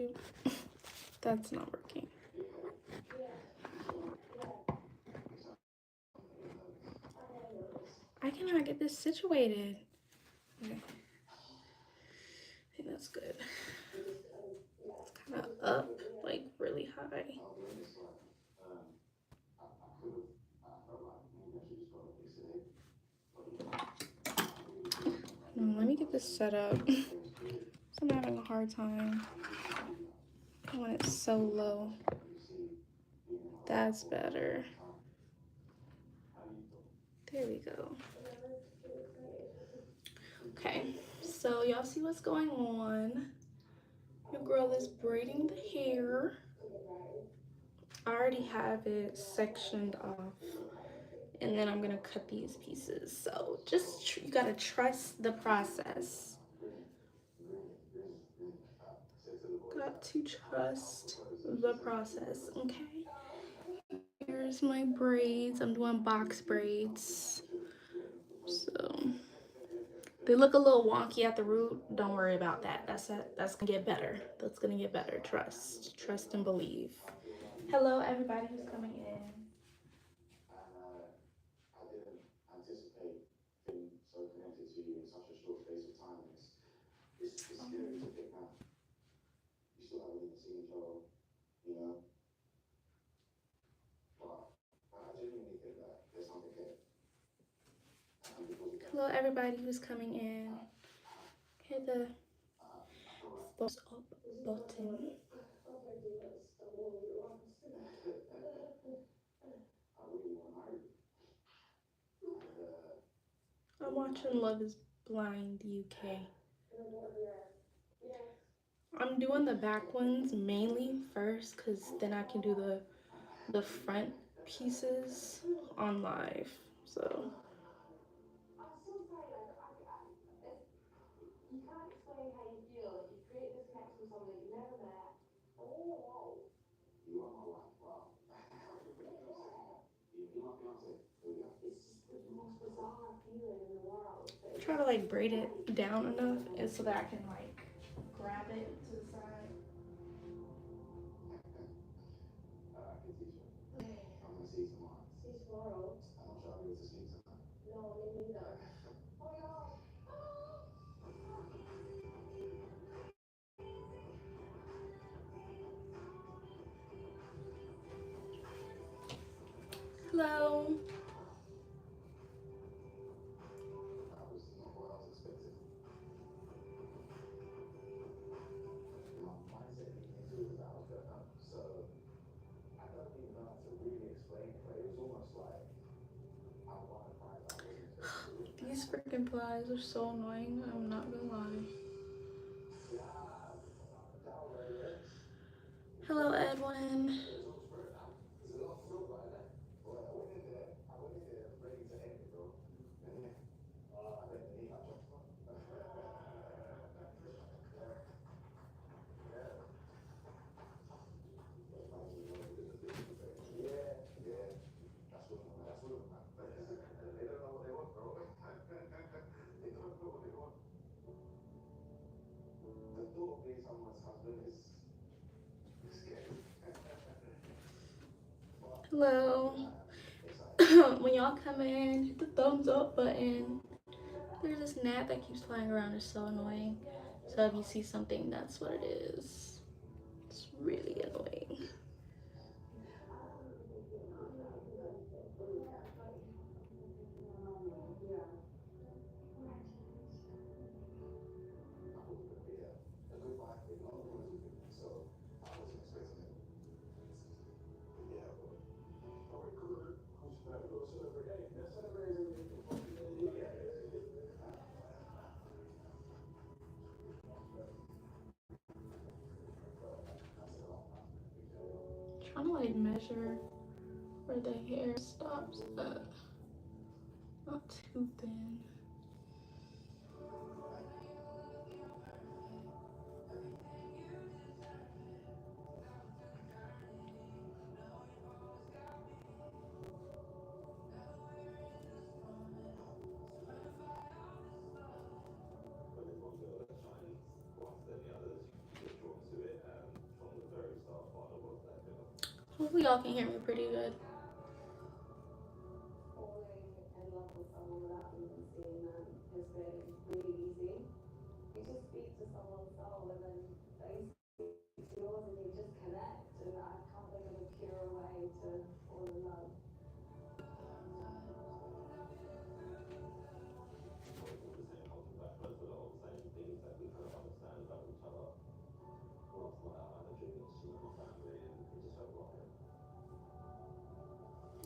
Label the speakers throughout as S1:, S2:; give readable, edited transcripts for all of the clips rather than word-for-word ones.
S1: shoot. That's not working. I cannot get this situated. Okay. I think that's good. It's kind of up, like really high. Let me get this set up. So I'm having a hard time when it's so low. That's better. There we go. Okay, so y'all see what's going on. Your girl is braiding the hair. I already have it sectioned off, and then I'm gonna cut these pieces. So just you gotta trust the process. Got to trust the process. Okay, here's my braids. I'm doing box braids, so they look a little wonky at the root. Don't worry about that. That's gonna get better. That's gonna get better. Trust and believe. Hello everybody who's coming in. Hello everybody who's coming in. Hit the thumbs up button. I'm watching Love is Blind UK. I'm doing the back ones mainly first because then I can do the front pieces on live. So try to like braid it down enough and so that I can like grab it to the side. Hello. These freaking flies are so annoying. I'm not gonna lie. Hello, Edwin. Hello. When y'all come in, hit the thumbs up button. There's this gnat that keeps flying around. It's so annoying. So if you see something, that's what it is. It's really annoying. Trying to like measure where the hair stops at. Not too thin. Hopefully y'all can hear me pretty good.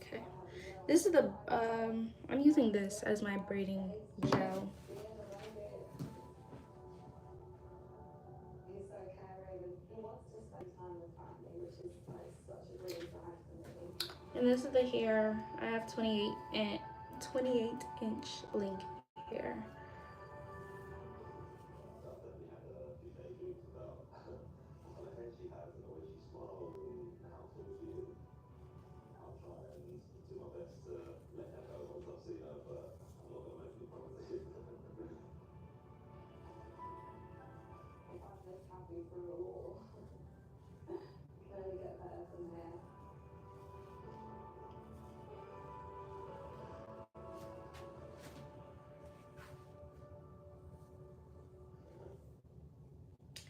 S1: Okay. This is the I'm using this as my braiding gel. And this is the hair. I have 28-inch length hair.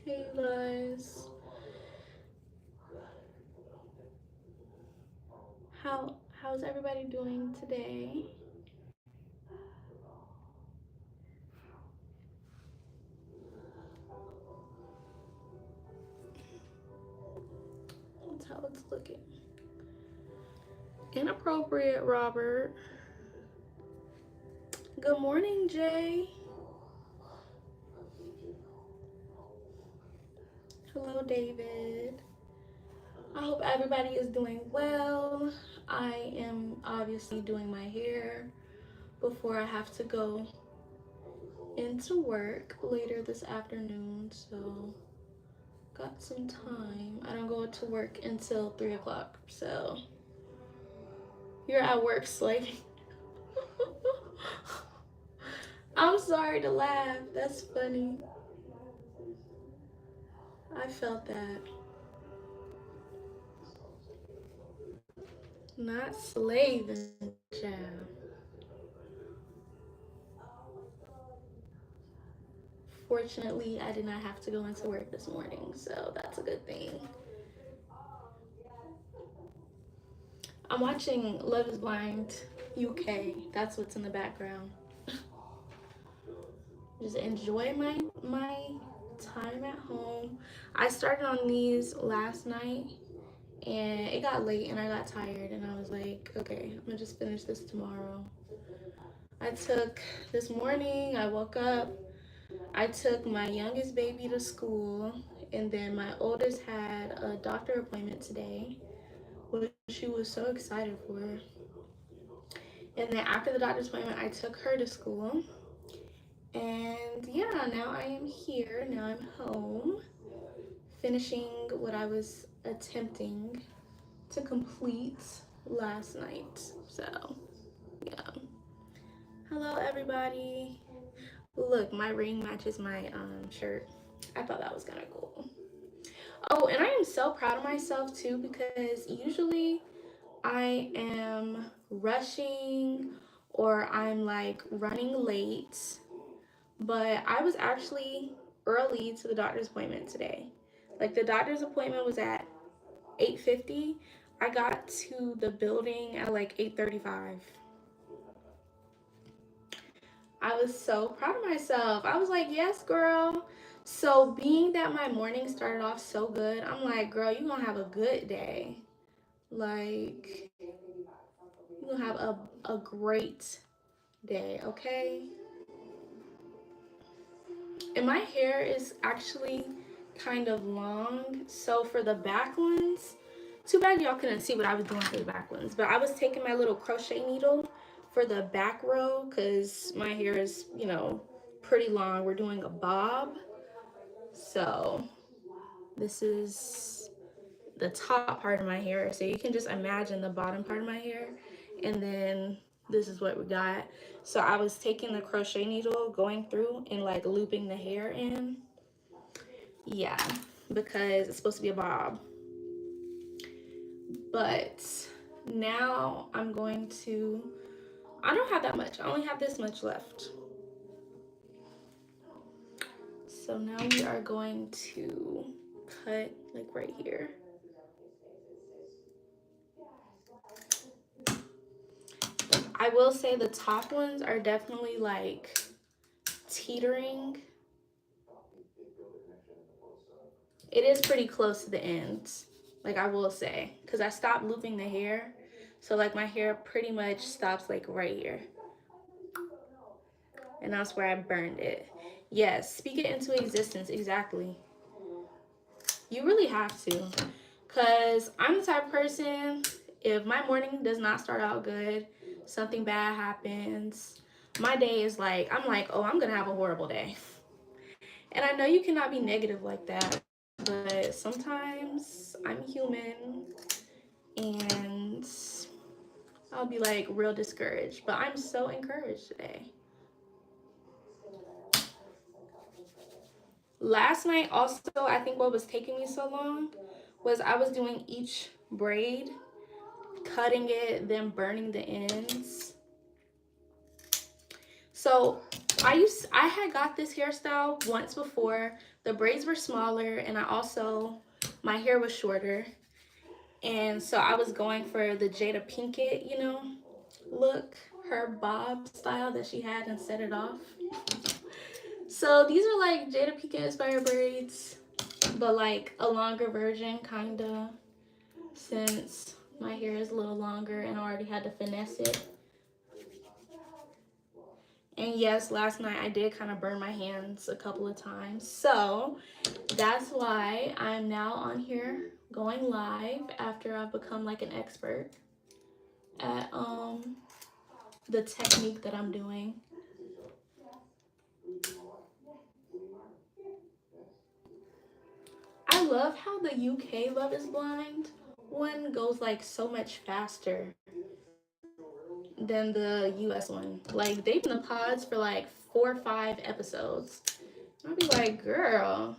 S1: Hey guys, how's everybody doing today? That's how it's looking. Inappropriate, Robert. Good morning, Jay. Hello, David. I hope everybody is doing well. I am obviously doing my hair before I have to go into work later this afternoon, so got some time. I don't go to work until 3 o'clock, so you're at work slaving. I'm sorry to laugh. That's funny. I felt that. Not slaving, child. Fortunately, I did not have to go into work this morning, so that's a good thing. I'm watching Love is Blind UK. That's what's in the background. Just enjoy my time at home. I started on these last night and it got late and I got tired and I was like, okay, I'm gonna just finish this tomorrow. I took this morning, I woke up, I took my youngest baby to school, and then my oldest had a doctor appointment today, which she was so excited for. And then after the doctor's appointment, I took her to school. And yeah, now I am here. Now I'm home, finishing what I was attempting to complete last night. So, yeah. Hello, everybody. Look, my ring matches my shirt. I thought that was kind of cool. Oh, and I am so proud of myself too because usually I am rushing or I'm like running late, but I was actually early to the doctor's appointment today. Like the doctor's appointment was at 8:50. I got to the building at like 8:35. I was so proud of myself. I was like, yes, girl. So being that my morning started off so good, I'm like, girl, you're gonna have a good day. Like, you're gonna have a great day, okay? And my hair is actually kind of long. So for the back ones, too bad y'all couldn't see what I was doing for the back ones. But I was taking my little crochet needle for the back row because my hair is, you know, pretty long. We're doing a bob. So this is the top part of my hair. So you can just imagine the bottom part of my hair. And then this is what we got. So I was taking the crochet needle, going through and like looping the hair in. Yeah, because it's supposed to be a bob. But now I'm going to, I don't have that much. I only have this much left. So now we are going to cut like right here. I will say the top ones are definitely like teetering. It is pretty close to the ends, like I will say, because I stopped looping the hair. So like my hair pretty much stops like right here. And that's where I burned it. Yes, speak it into existence, exactly. You really have to. Because I'm the type of person, if my morning does not start out good, something bad happens, my day is like, I'm like, oh, I'm going to have a horrible day. And I know you cannot be negative like that, but sometimes I'm human and I'll be like real discouraged. But I'm so encouraged today. Last night, also, I think what was taking me so long was I was doing each braid, cutting it, then burning the ends. So I had got this hairstyle once before. The braids were smaller, and my hair was shorter. And so I was going for the Jada Pinkett, look, her bob style that she had and set it off. So these are like Jada Pinkett inspired braids, but like a longer version, kinda, since my hair is a little longer and I already had to finesse it. And yes, last night I did kind of burn my hands a couple of times. So that's why I'm now on here going live after I've become like an expert at the technique that I'm doing. I love how the UK Love is Blind one goes like so much faster than the US one. Like they've been in the pods for like 4 or 5 episodes. I'll be like, girl.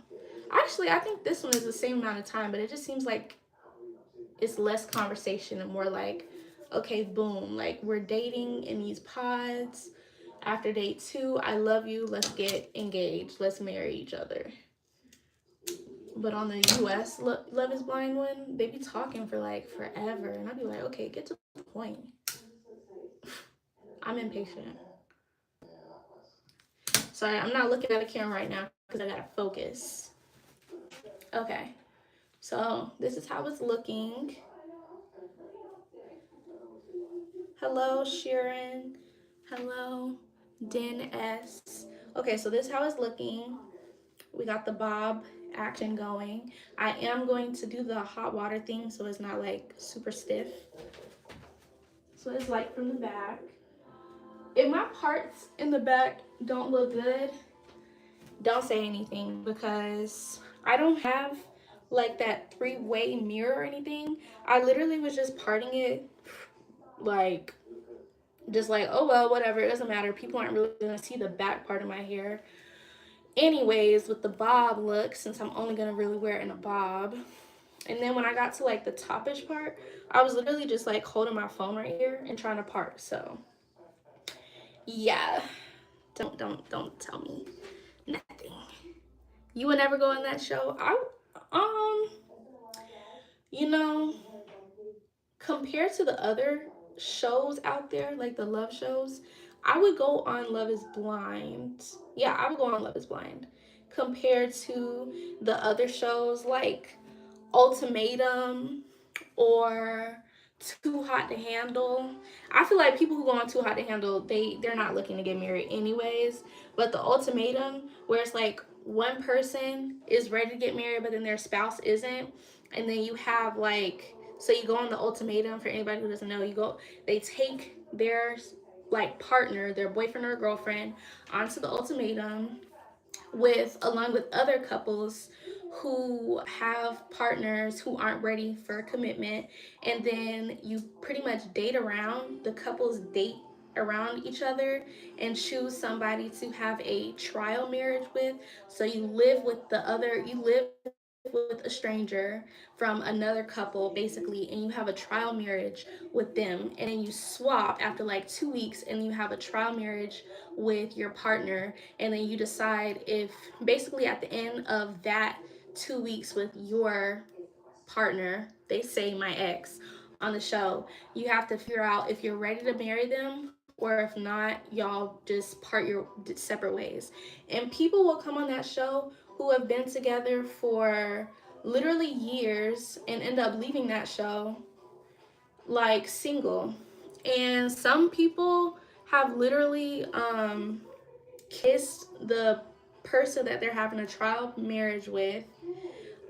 S1: Actually, I think this one is the same amount of time, but it just seems like it's less conversation and more like, okay, boom, like we're dating in these pods. After date 2, I love you. Let's get engaged. Let's marry each other. But on the US Love is Blind one, they be talking for like forever. And I'd be like, okay, get to the point. I'm impatient. Sorry, I'm not looking at the camera right now because I gotta focus. Okay, so this is how it's looking. Hello, Sharon. Hello, Den S. Okay, so this is how it's looking. We got the bob action going. I am going to do the hot water thing so it's not like super stiff. So it's like from the back. If my parts in the back don't look good, don't say anything because I don't have like that 3-way mirror or anything. I literally was just parting it like just like, oh well, whatever, it doesn't matter. People aren't really gonna see the back part of my hair. Anyways, with the bob look, since I'm only gonna really wear it in a bob. And then when I got to like the topish part, I was literally just like holding my phone right here and trying to part. So yeah, don't tell me nothing. You would never go on that show. Um, you know, compared to the other shows out there, like the love shows, I would go on Love is Blind. Yeah, I would go on Love is Blind compared to the other shows like Ultimatum or Too Hot to Handle. I feel like people who go on Too Hot to Handle, they're not looking to get married anyways. But the Ultimatum, where it's like one person is ready to get married, but then their spouse isn't, and then you have like, so you go on the Ultimatum. For anybody who doesn't know, they take their like partner, their boyfriend or girlfriend, onto the Ultimatum along with other couples who have partners who aren't ready for commitment, and then you pretty much date around, the couples date around each other and choose somebody to have a trial marriage with. So you live with a stranger from another couple basically, and you have a trial marriage with them, and then you swap after like 2 weeks and you have a trial marriage with your partner, and then you decide if basically at the end of that 2 weeks with your partner, they say my ex on the show, you have to figure out if you're ready to marry them, or if not, y'all just part your separate ways. And people will come on that show who have been together for literally years and end up leaving that show like single. And some people have literally kissed the person that they're having a trial marriage with,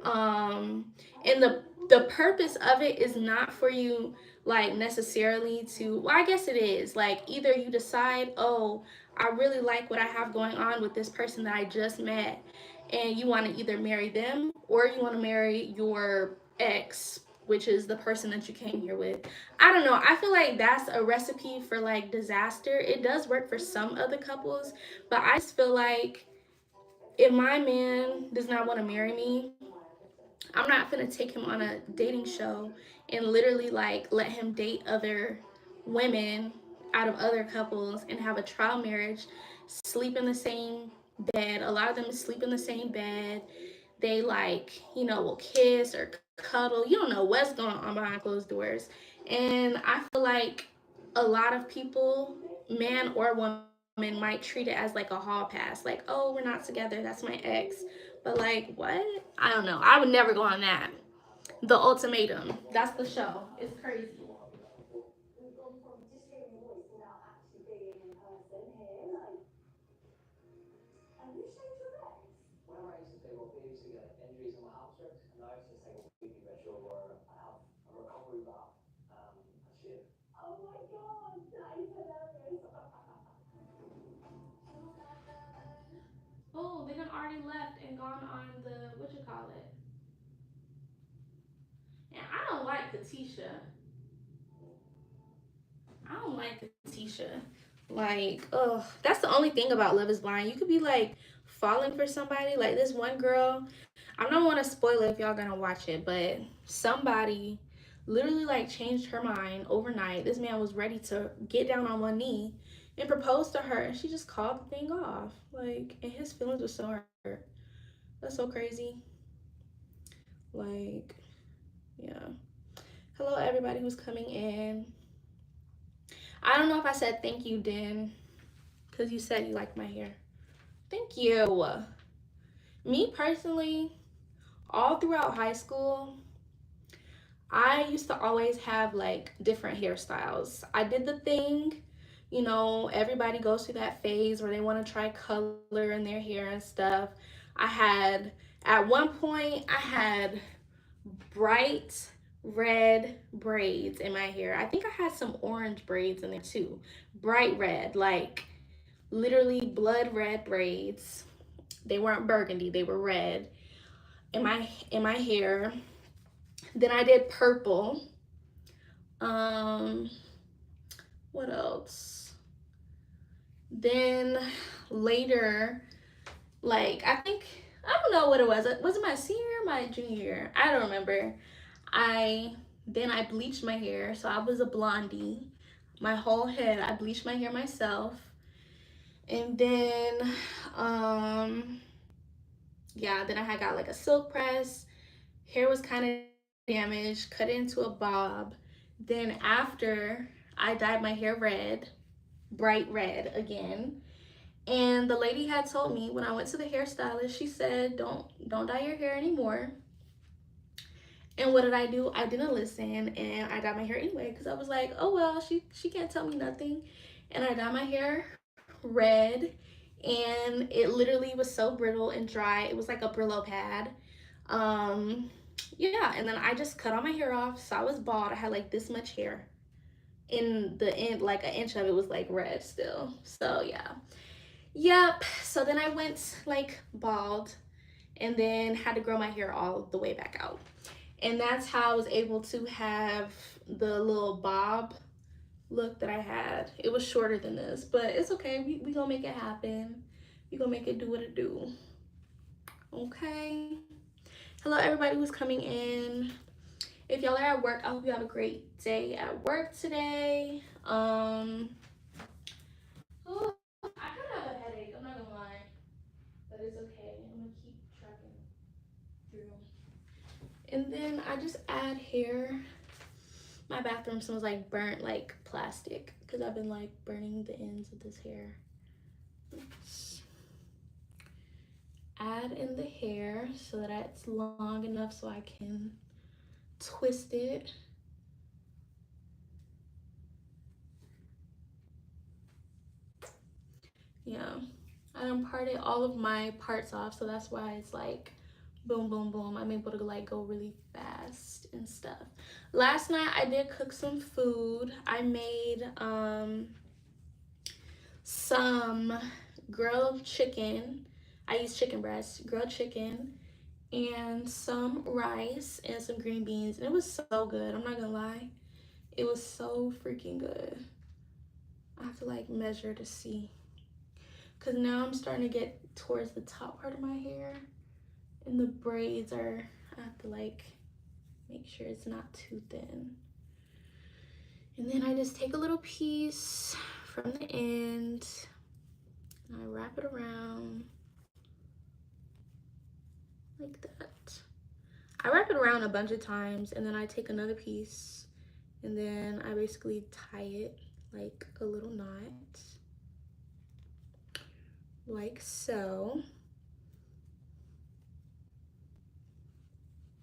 S1: and the purpose of it is not for you like necessarily to, well, I guess it is like either you decide, oh, I really like what I have going on with this person that I just met, and you want to either marry them or you want to marry your ex, which is the person that you came here with. I don't know, I feel like that's a recipe for like disaster. It does work for some other couples, but I just feel like if my man does not want to marry me, I'm not gonna take him on a dating show and literally like let him date other women out of other couples and have a trial marriage, sleep in the same bed. A lot of them sleep in the same bed. They like, will kiss or cuddle. You don't know what's going on behind closed doors. And I feel like a lot of people, man or woman, might treat it as like a hall pass. Like, oh, we're not together. That's my ex. But like, what? I don't know. I would never go on that. The Ultimatum. That's the show. It's crazy. Oh, they done already left and gone on the what you call it. And I don't like Katisha. I don't like Katisha. Like, oh, that's the only thing about Love Is Blind. You could be like falling for somebody. Like this one girl. I don't want to spoil it if y'all gonna watch it, but somebody literally like changed her mind overnight. This man was ready to get down on one knee and propose to her, and she just called the thing off. Like, and his feelings were so hurt. That's so crazy. Like, yeah. Hello, everybody who's coming in. I don't know if I said thank you, Den, because you said you like my hair. Thank you. Me personally, all throughout high school, I used to always have like different hairstyles. I did the thing, everybody goes through that phase where they want to try color in their hair and stuff. At one point, I had bright red braids in my hair. I think I had some orange braids in there too. Bright red, like literally blood red braids. They weren't burgundy, they were red in my hair. Then I did purple. Um what else? Then later, like I don't know what it was. Was it my senior or my junior year? I don't remember. I bleached my hair, so I was a blondie. My whole head, I bleached my hair myself. And then yeah, then I had got like a silk press. Hair was kind of damaged, cut it into a bob. Then after, I dyed my hair red, bright red again. And the lady had told me when I went to the hairstylist, she said, don't dye your hair anymore. And what did I do? I didn't listen, and I dyed my hair anyway because I was like, oh well, she can't tell me nothing. And I dyed my hair red, and it literally was so brittle and dry. It was like a Brillo pad. Yeah, and then I just cut all my hair off, so I was bald. I had like this much hair. In the end, like an inch of it was like red still. So yeah. Yep. So then I went like bald and then had to grow my hair all the way back out. And that's how I was able to have the little bob look that I had. It was shorter than this, but it's okay. We gonna make it happen. We gonna make it do what it do. Okay. Hello everybody who's coming in. If y'all are at work, I hope you have a great day at work today. Oh, I kind of have a headache, I'm not gonna lie, but it's okay. I'm gonna keep trucking through. And then I just add hair. My bathroom smells like burnt like plastic because I've been like burning the ends of this hair. Let's add in the hair so that it's long enough so I can twist it. Yeah, I done parted all of my parts off, so that's why it's like boom, boom, boom. I'm able to like go really fast and stuff. Last night I did cook some food. I made some grilled chicken. I used chicken breast, grilled chicken, and some rice and some green beans, and it was so good. I'm not gonna lie, it was so freaking good. I have to like measure to see, because now I'm starting to get towards the top part of my hair and the braids are, I have to like make sure it's not too thin. And then I just take a little piece from the end and I wrap it around like that. I wrap it around a bunch of times and then I take another piece and then I basically tie it like a little knot, like so.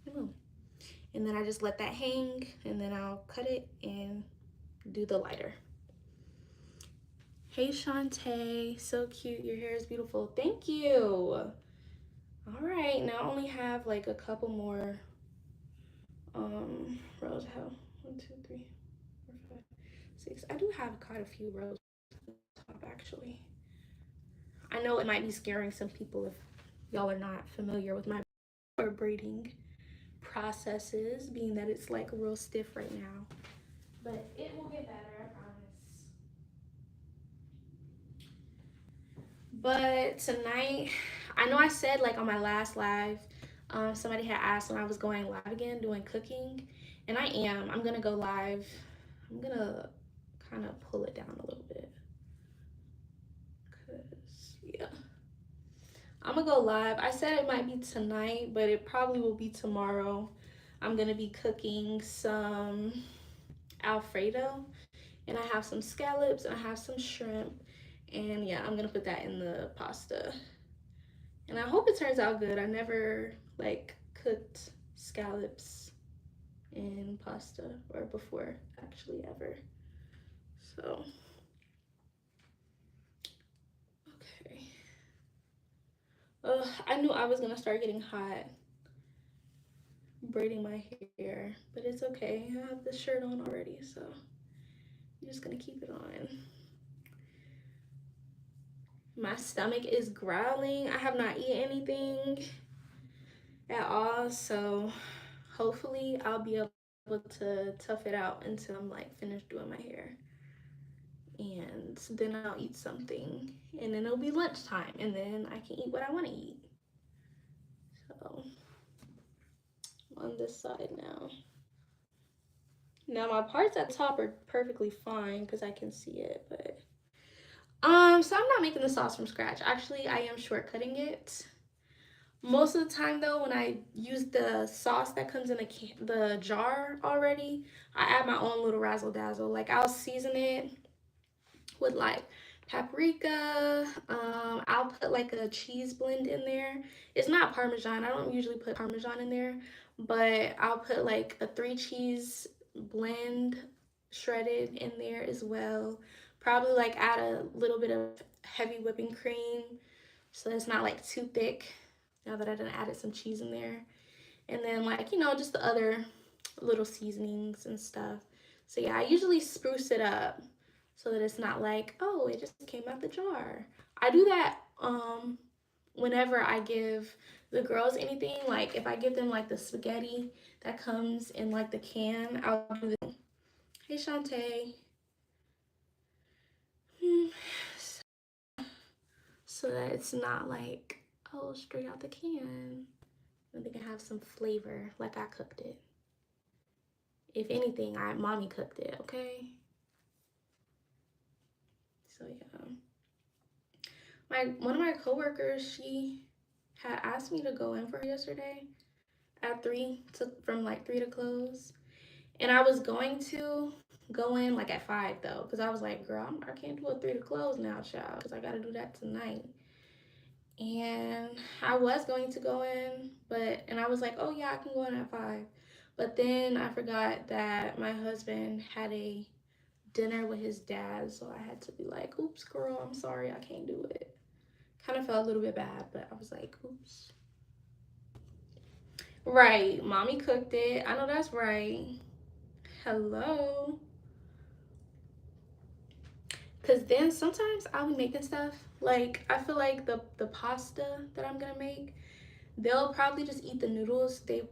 S1: And then I just let that hang and then I'll cut it and do the lighter. Hey Shantae, so cute, your hair is beautiful. Thank you. All right, now I only have like a couple more rows. I have 1, 2, 3, 4, 5, 6. I do have quite a few rows at the top actually. I know it might be scaring some people if y'all are not familiar with my braiding processes, being that it's like real stiff right now, but it will get better, I promise. But tonight, I know I said like on my last live, somebody had asked when I was going live again doing cooking, and I am. I'm gonna go live. I'm gonna kind of pull it down a little bit, cause yeah, I'm gonna go live. I said it might be tonight, but it probably will be tomorrow. I'm gonna be cooking some Alfredo, and I have some scallops and I have some shrimp, and yeah, I'm gonna put that in the pasta. And I hope it turns out good. I never like cooked scallops in pasta or before actually ever. So, okay. I knew I was gonna start getting hot braiding my hair, but it's okay. I have the shirt on already, so I'm just gonna keep it on. My stomach is growling. I have not eaten anything at all, so hopefully I'll be able to tough it out until I'm like finished doing my hair, and then I'll eat something, and then it'll be lunchtime, and then I can eat what I want to eat. So on this side now. Now my parts at the top are perfectly fine because I can see it, but so I'm not making the sauce from scratch. Actually, I am shortcutting it. Most of the time though, when I use the sauce that comes in the jar already, I add my own little razzle dazzle. Like I'll season it with like paprika. I'll put like a cheese blend in there. It's not Parmesan. I don't usually put Parmesan in there, but I'll put like a 3 cheese blend shredded in there as well. Probably like add a little bit of heavy whipping cream so it's not like too thick now that I done added some cheese in there. And then like, you know, just the other little seasonings and stuff. So yeah, I usually spruce it up so that it's not like, oh, it just came out the jar. I do that whenever I give the girls anything. Like if I give them like the spaghetti that comes in like the can, I'll do the, hey Shantae. So that it's not like, oh, straight out the can. And they can have some flavor like I cooked it. If anything, mommy cooked it, okay? So yeah. One of my coworkers, she had asked me to go in for her yesterday at 3 from like 3 to close. And I was going to go in like at 5 though, because I was like, girl, I can't do a 3 to close now, child, because I got to do that tonight. And I was going to go in, and I was like, oh yeah, I can go in at 5. But then I forgot that my husband had a dinner with his dad, so I had to be like, oops, girl, I'm sorry, I can't do it. Kind of felt a little bit bad, but I was like, oops. Right, mommy cooked it. I know that's right. Hello. Because then sometimes I'll be making stuff. Like, I feel like the pasta that I'm going to make, they'll probably just eat the noodles. They've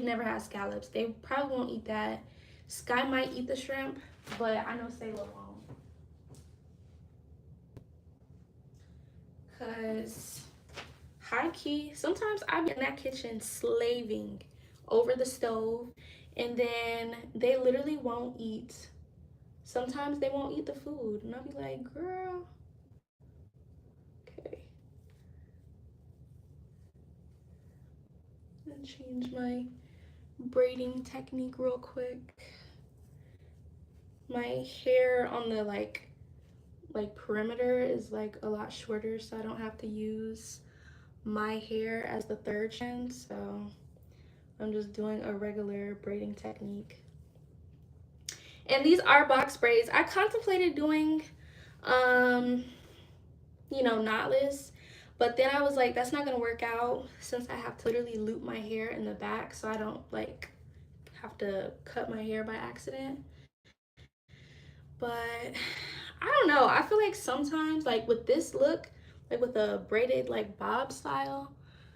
S1: never had scallops. They probably won't eat that. Sky might eat the shrimp, but I know Sayla won't. Because high key, sometimes I be in that kitchen slaving over the stove, and then they literally won't eat. Sometimes they won't eat the food, and I'll be like, girl, okay. And change my braiding technique real quick. My hair on the like perimeter is like a lot shorter, so I don't have to use my hair as the third strand, so I'm just doing a regular braiding technique. And these are box braids. I contemplated doing knotless, but then I was like, that's not gonna work out since I have to literally loop my hair in the back so I don't like have to cut my hair by accident. But I don't know, I feel like sometimes like with this look, like with a braided like bob style,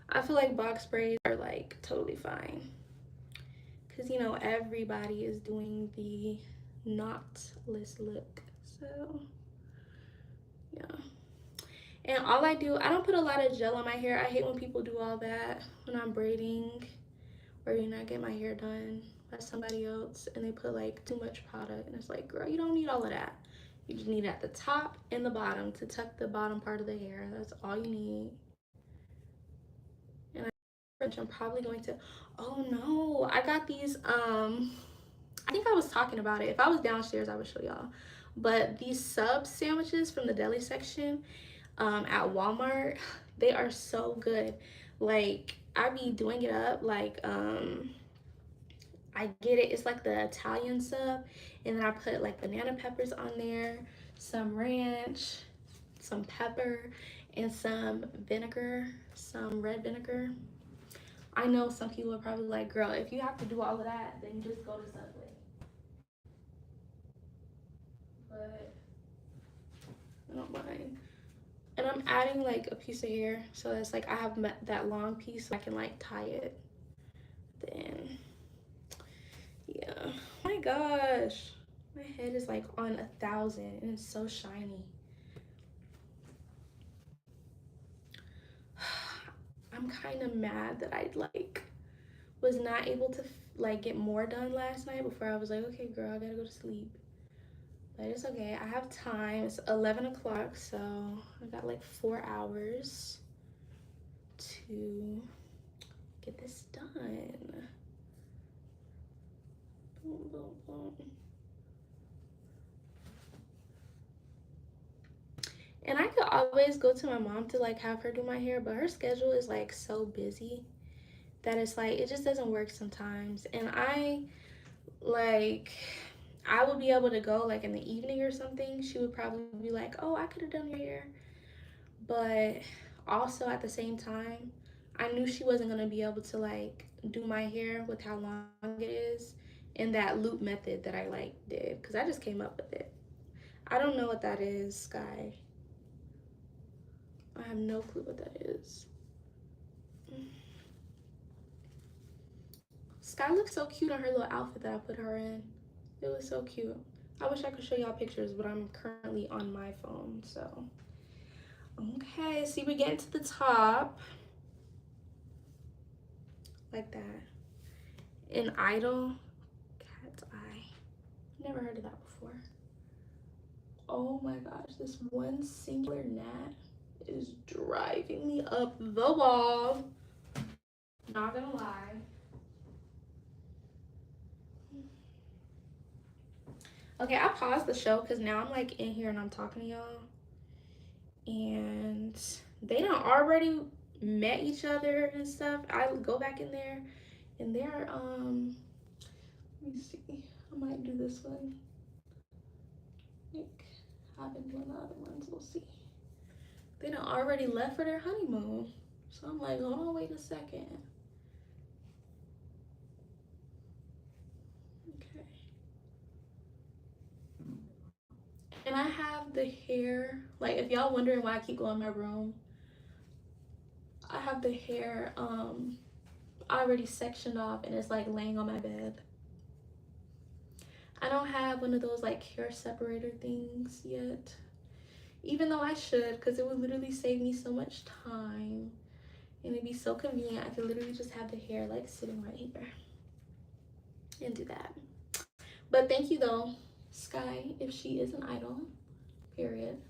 S1: I feel like box braids are like totally fine, because everybody is doing the knotless look. So yeah. And all I don't put a lot of gel on my hair. I hate when people do all that when I'm braiding, or I get my hair done by somebody else and they put like too much product, and it's like, girl, you don't need all of that. You just need it at the top and the bottom to tuck the bottom part of the hair. That's all you need. And I'm probably going to, oh no, I got these, I think I was talking about it. If I was downstairs, I would show y'all. But these sub sandwiches from the deli section at Walmart, they are so good. Like, I be doing it up like I get it, it's like the Italian sub, and then I put like banana peppers on there, some ranch, some pepper, and some vinegar, some red vinegar. I know some people are probably like, girl, if you have to do all of that, then just go to Subway. But I don't mind. And I'm adding like a piece of hair, so that's like I have that long piece so I can like tie it. Then yeah. Oh my gosh, my head is like on 1,000 and it's so shiny. I'm kind of mad that I like was not able to like get more done last night before I was like, okay girl, I gotta go to sleep. But it's okay, I have time. It's 11 o'clock, so I got like 4 hours to get this done. Boom, boom, boom. And I could always go to my mom to like have her do my hair, but her schedule is like so busy that it's like it just doesn't work sometimes. And I would be able to go like in the evening or something. She would probably be like, oh, I could have done your hair. But also at the same time, I knew she wasn't gonna be able to like do my hair with how long it is and that loop method that I like did, because I just came up with it. I don't know what that is, Sky. I have no clue what that is. Sky looks so cute on her little outfit that I put her in. It was so cute. I wish I could show y'all pictures, but I'm currently on my phone, so. Okay, see, we're getting to the top. like that. An idol, cat's eye. Never heard of that before. Oh my gosh, this one singular gnat is driving me up the wall. Not gonna lie. Okay, I paused the show because now I'm like in here and I'm talking to y'all. And they done already met each other and stuff. I go back in there and they're let me see. I might do this one. Like I've been doing the other ones. We'll see. They done already left for their honeymoon. So I'm like, hold on, wait a second. Okay. And I have the hair, like if y'all wondering why I keep going in my room, I have the hair already sectioned off and it's like laying on my bed. I don't have one of those like hair separator things yet. Even though I should, because it would literally save me so much time. And it'd be so convenient. I could literally just have the hair like sitting right here. And do that. But thank you though, Sky, if she is an idol. Period.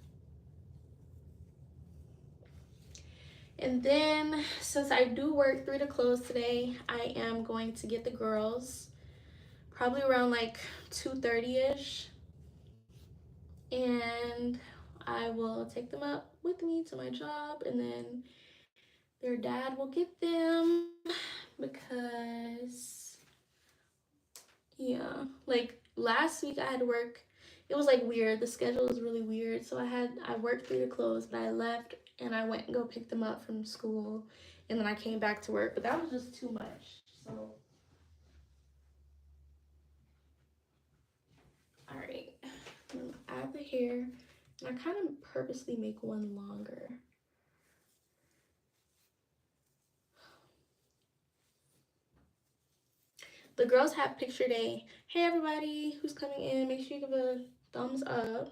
S1: And then since I do work 3 to close today, I am going to get the girls probably around like 2:30ish. And I will take them up with me to my job, and then their dad will get them because yeah, like last week I had to work. It was like weird. The schedule was really weird. So I worked 3 to close, but I left and I went and go pick them up from school, and then I came back to work. But that was just too much. So all right, add the hair, and I kind of purposely make one longer. The girls have picture day. Hey everybody who's coming in, make sure you give a thumbs up.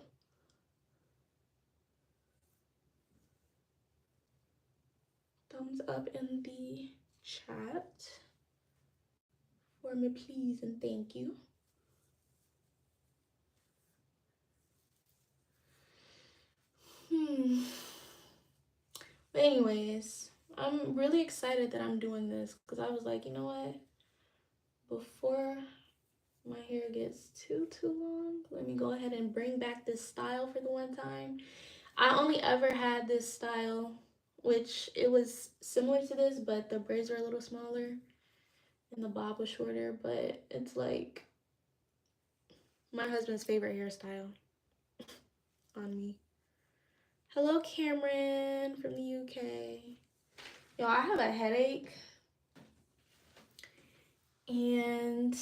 S1: Thumbs up in the chat for me, please, and thank you. But anyways, I'm really excited that I'm doing this because I was like, you know what? Before my hair gets too long, let me go ahead and bring back this style for the one time. I only ever had this style, which it was similar to this, but the braids were a little smaller and the bob was shorter, but it's like my husband's favorite hairstyle on me. Hello, Cameron from the UK. Yo, I have a headache and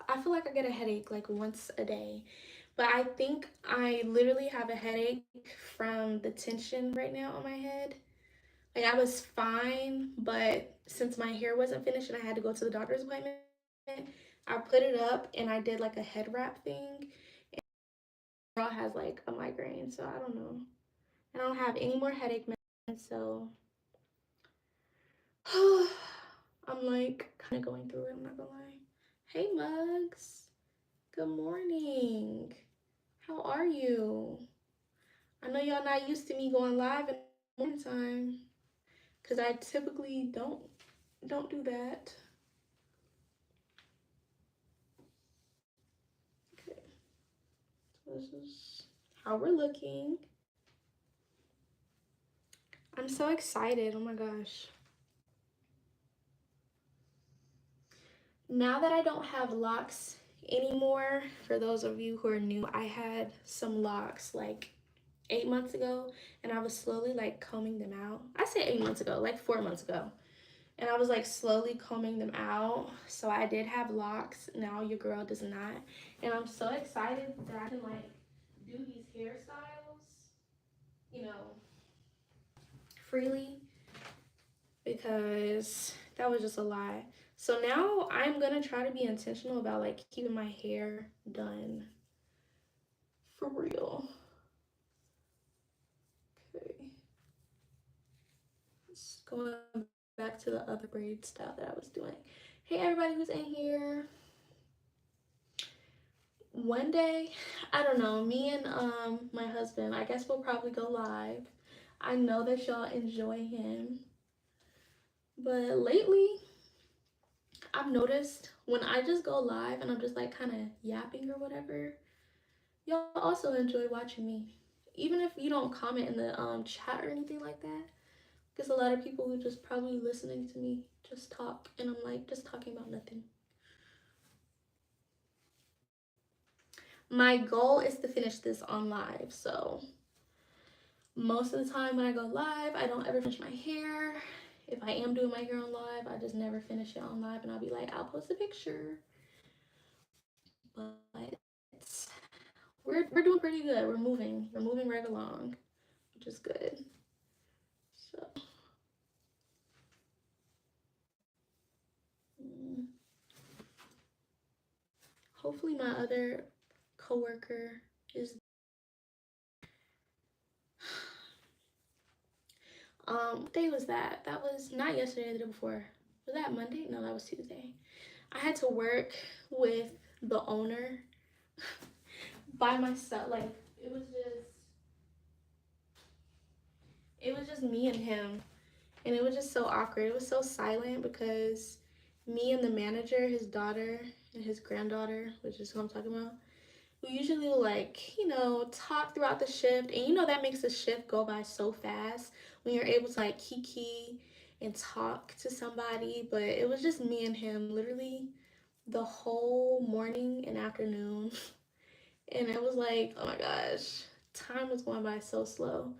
S1: I feel like I get a headache like once a day, but I think I literally have a headache from the tension right now on my head. Like I was fine, but since my hair wasn't finished and I had to go to the doctor's appointment, I put it up and I did like a head wrap thing. And girl has like a migraine, so I don't know. I don't have any more headache meds, so I'm like kind of going through it, I'm not gonna lie. Hey Mugs, good morning. How are you? I know y'all not used to me going live in the morning time because I typically don't do that. Okay, so this is how we're looking. I'm so excited, oh my gosh. Now that I don't have locks anymore, for those of you who are new, I had some locks like 8 months ago, and I was slowly like combing them out. I say 8 months ago, like 4 months ago. And I was like slowly combing them out. So I did have locks. Now your girl does not. And I'm so excited that I can like do these hairstyles, you know, freely, because that was just a lot. So now I'm gonna try to be intentional about like keeping my hair done for real. Okay. Let's go back to the other braid style that I was doing. Hey everybody who's in here. One day, I don't know, me and my husband, I guess we'll probably go live. I know that y'all enjoy him. But lately, I've noticed when I just go live and I'm just like kind of yapping or whatever, y'all also enjoy watching me. Even if you don't comment in the chat or anything like that. Because a lot of people who just probably listening to me just talk and I'm like just talking about nothing. My goal is to finish this on live, so most of the time when I go live, I don't ever finish my hair. If I am doing my hair on live, I just never finish it on live and I'll be like, I'll post a picture. But we're doing pretty good. We're moving right along, which is good. So hopefully my other coworker is what day was that? That was not yesterday, the day before. Was that Monday? No, that was Tuesday. I had to work with the owner by myself. Like it was just me and him, and it was just so awkward. It was so silent because me and the manager, his daughter and his granddaughter, which is who I'm talking about, we usually will, like, you know, talk throughout the shift, and you know that makes the shift go by so fast when you're able to like kiki and talk to somebody. But it was just me and him literally the whole morning and afternoon. And it was like, oh my gosh, time was going by so slow.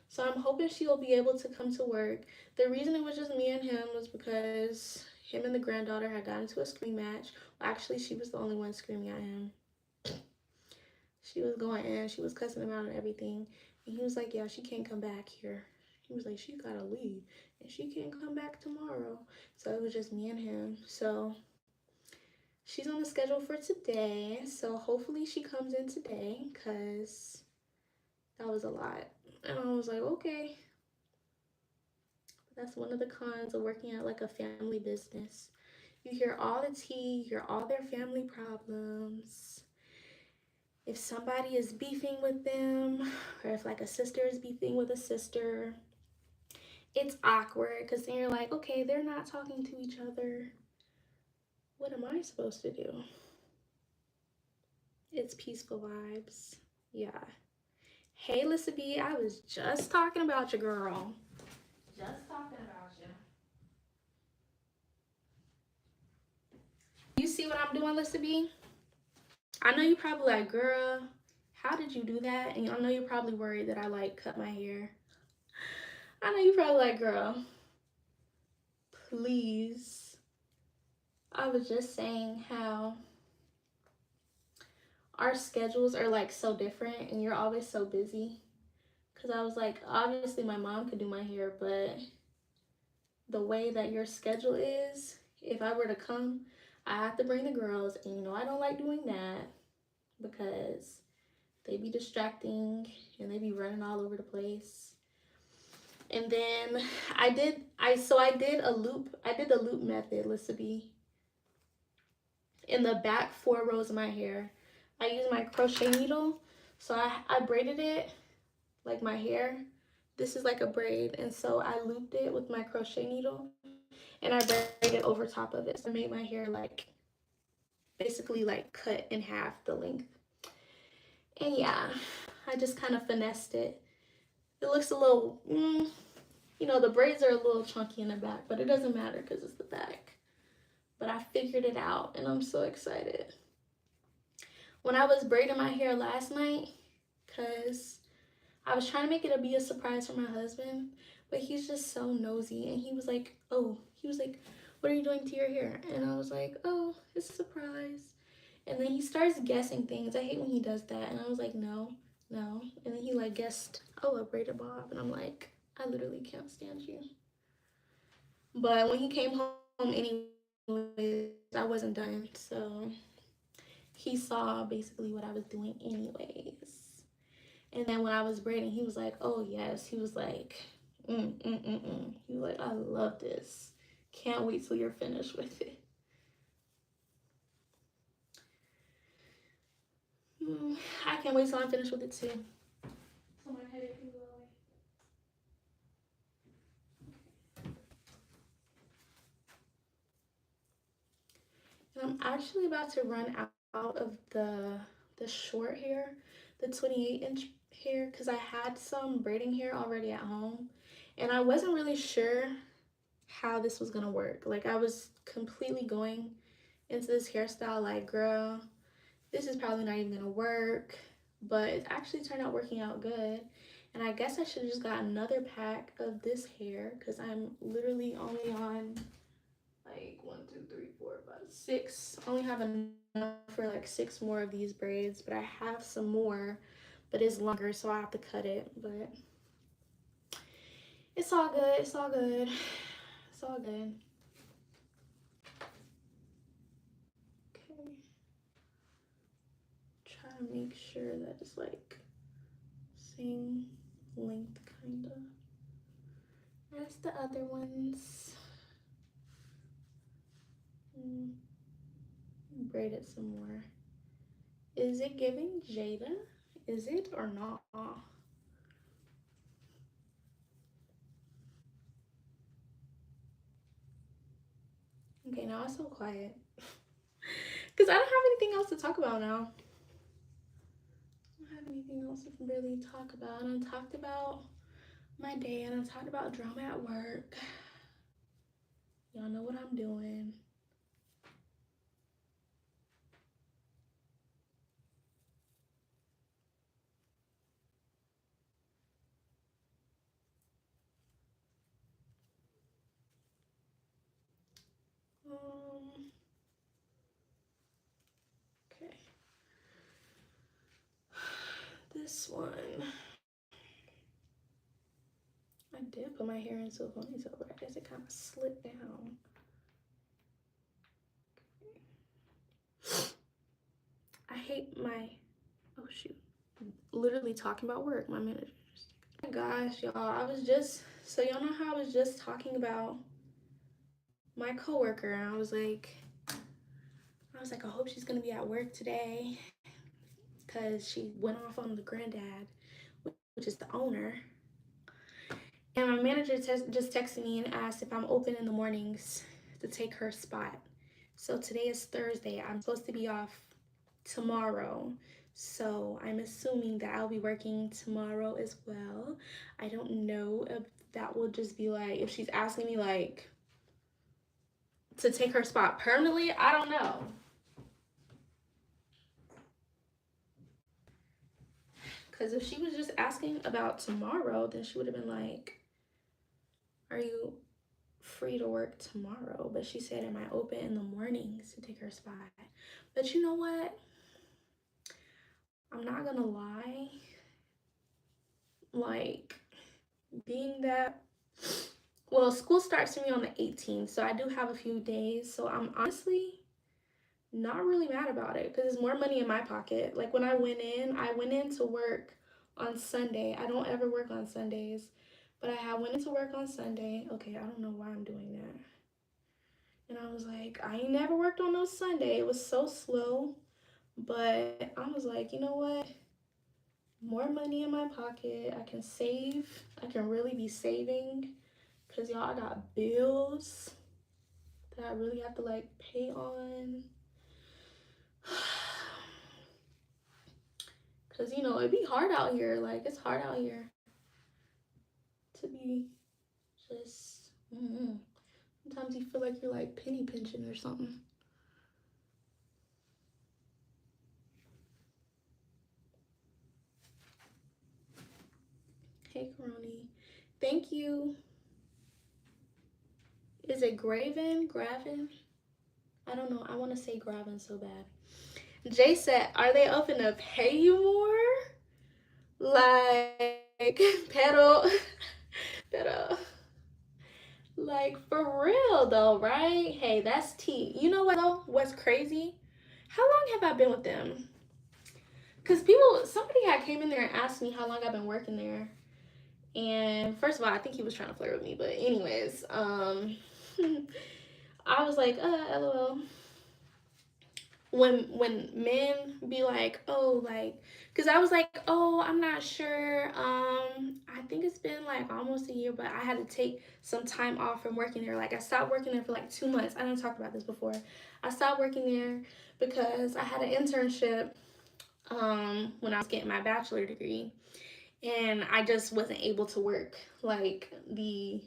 S1: So I'm hoping she'll be able to come to work. The reason it was just me and him was because him and the granddaughter had gotten into a scream match. Well, actually, she was the only one screaming at him. She was going in, she was cussing him out and everything. And he was like, yeah, she can't come back here. He was like, she gotta leave and she can't come back tomorrow. So it was just me and him. So she's on the schedule for today. So hopefully she comes in today because that was a lot. And I was like, okay. That's one of the cons of working at like a family business. You hear all the tea, you hear all their family problems. If somebody is beefing with them, or if like a sister is beefing with a sister, it's awkward because then you're like, okay, they're not talking to each other. What am I supposed to do? It's peaceful vibes. Yeah. Hey, Lissa B, I was just talking about you, girl. Just talking about you. You see what I'm doing, Lissa B? I know you probably like, girl, how did you do that? And I know you're probably worried that I like cut my hair. I know you probably like, girl, please. I was just saying how our schedules are like so different and you're always so busy. Cause I was like, obviously my mom could do my hair, but the way that your schedule is, if I were to come, I have to bring the girls, and you know I don't like doing that because they be distracting and they be running all over the place. And then I did the loop method, Lissa B. In the back 4 rows of my hair, I used my crochet needle. So I braided it like my hair. This is like a braid, and so I looped it with my crochet needle and I braided over top of it. So I made my hair like basically like cut in half the length. And yeah, I just kind of finessed it. It looks a little, you know, the braids are a little chunky in the back, but it doesn't matter because it's the back. But I figured it out and I'm so excited. When I was braiding my hair last night, because I was trying to make it be a surprise for my husband, but he's just so nosy. And he was like, what are you doing to your hair? And I was like, oh, it's a surprise. And then he starts guessing things. I hate when he does that. And I was like, no. And then he like guessed, oh, a braided bob. And I'm like, I literally can't stand you. But when he came home anyways, I wasn't done. So he saw basically what I was doing anyways. And then when I was braiding, he was like, oh yes. He was like, He's like, I love this. Can't wait till you're finished with it. I can't wait till I'm finished with it too. So my headache can go away. And I'm actually about to run out of the short hair, the 28-inch hair, because I had some braiding hair already at home, and I wasn't really sure how this was gonna work. Like, I was completely going into this hairstyle like, girl, this is probably not even gonna work, but it actually turned out working out good. And I guess I should have just got another pack of this hair, because I'm literally only on like 1, 2, 3, 4, 5, 6. I only have enough for like 6 more of these braids, but I have some more, but it's longer, so I have to cut it. But it's all good. It's all good. It's all good. Okay. Try to make sure that it's like same length kind of as the other ones. Braid it some more. Is it giving Jada? Is it or not? Okay, now it's so quiet. Because I don't have anything else to talk about now. I don't have anything else to really talk about. And I talked about my day, and I talked about drama at work. Y'all know what I'm doing. Okay. This one. I did put my hair into a ponytail, but I guess it kind of slipped down. I hate my, oh shoot, literally talking about work, my manager. Oh my gosh, y'all, I was just, so y'all know how I was just talking about my coworker, and I was like, I hope she's gonna be at work today, because she went off on the granddad, which is the owner. And my manager just texted me and asked if I'm open in the mornings to take her spot. So today is Thursday. I'm supposed to be off tomorrow. So I'm assuming that I'll be working tomorrow as well. I don't know if that will just be like, if she's asking me like to take her spot permanently, I don't know. Because if she was just asking about tomorrow, then she would have been like, are you free to work tomorrow? But she said, am I open in the mornings to take her spot? But you know what? I'm not gonna lie. Like, being that, well, school starts for me on the 18th, so I do have a few days. So I'm honestly not really mad about it, because it's more money in my pocket. Like, when I went in to work on Sunday. I don't ever work on Sundays, but I went into work on Sunday. Okay, I don't know why I'm doing that. And I was like, I ain't never worked on no Sunday. It was so slow. But I was like, you know what? More money in my pocket. I can save. I can really be saving. Because y'all, I got bills that I really have to like pay on. Because, you know, it'd be hard out here. Like, it's hard out here to be just, sometimes you feel like you're like penny pinching or something. Hey, Karoni. Thank you. Is it Graven? I don't know. I want to say Graven so bad. Jay said, are they open to pay you more? Like, pero, pero, like, for real though, right? Hey, that's tea. You know what though? What's crazy? How long have I been with them? Because somebody had came in there and asked me how long I've been working there. And first of all, I think he was trying to flirt with me, but anyways, I was like, lol. When men be like, oh, like, because I was like, oh, I'm not sure. I think it's been like almost a year, but I had to take some time off from working there. Like, I stopped working there for like 2 months. I didn't talk about this before. I stopped working there because I had an internship when I was getting my bachelor degree, and I just wasn't able to work like the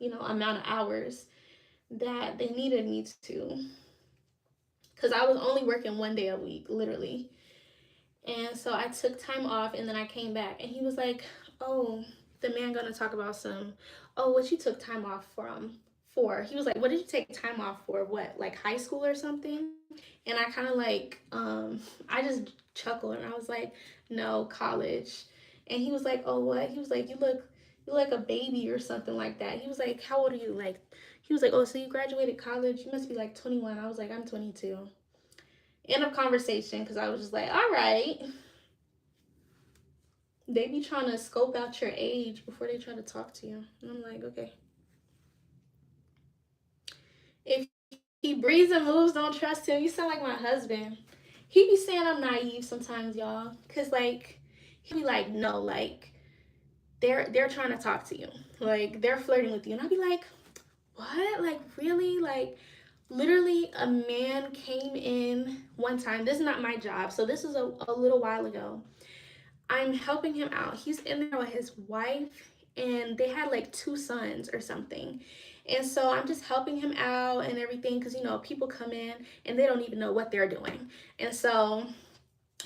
S1: amount of hours that they needed me to, because I was only working 1 day a week, literally. And so I took time off, and then I came back, and he was like, "Oh, the man gonna talk about some, oh, what you took time off from for?" He was like, "What did you take time off for? What, like high school or something?" And I kind of like, I just chuckled, and I was like, "No, college." And he was like, "Oh, what?" He was like, you like a baby or something like that." He was like, "How old are you?" Like, he was like, "Oh, so you graduated college? You must be like 21." I was like, "I'm 22." End of conversation, because I was just like, all right. They be trying to scope out your age before they try to talk to you. And I'm like, okay. If he breathes and moves, don't trust him. You sound like my husband. He be saying I'm naive sometimes, y'all. Cause like he be like, no, like they're trying to talk to you. Like they're flirting with you. And I'll be like, what? Like really? Like literally a man came in one time. This is not my job. So this is a little while ago. I'm helping him out. He's in there with his wife, and they had like 2 sons or something. And so I'm just helping him out and everything, because people come in and they don't even know what they're doing. And so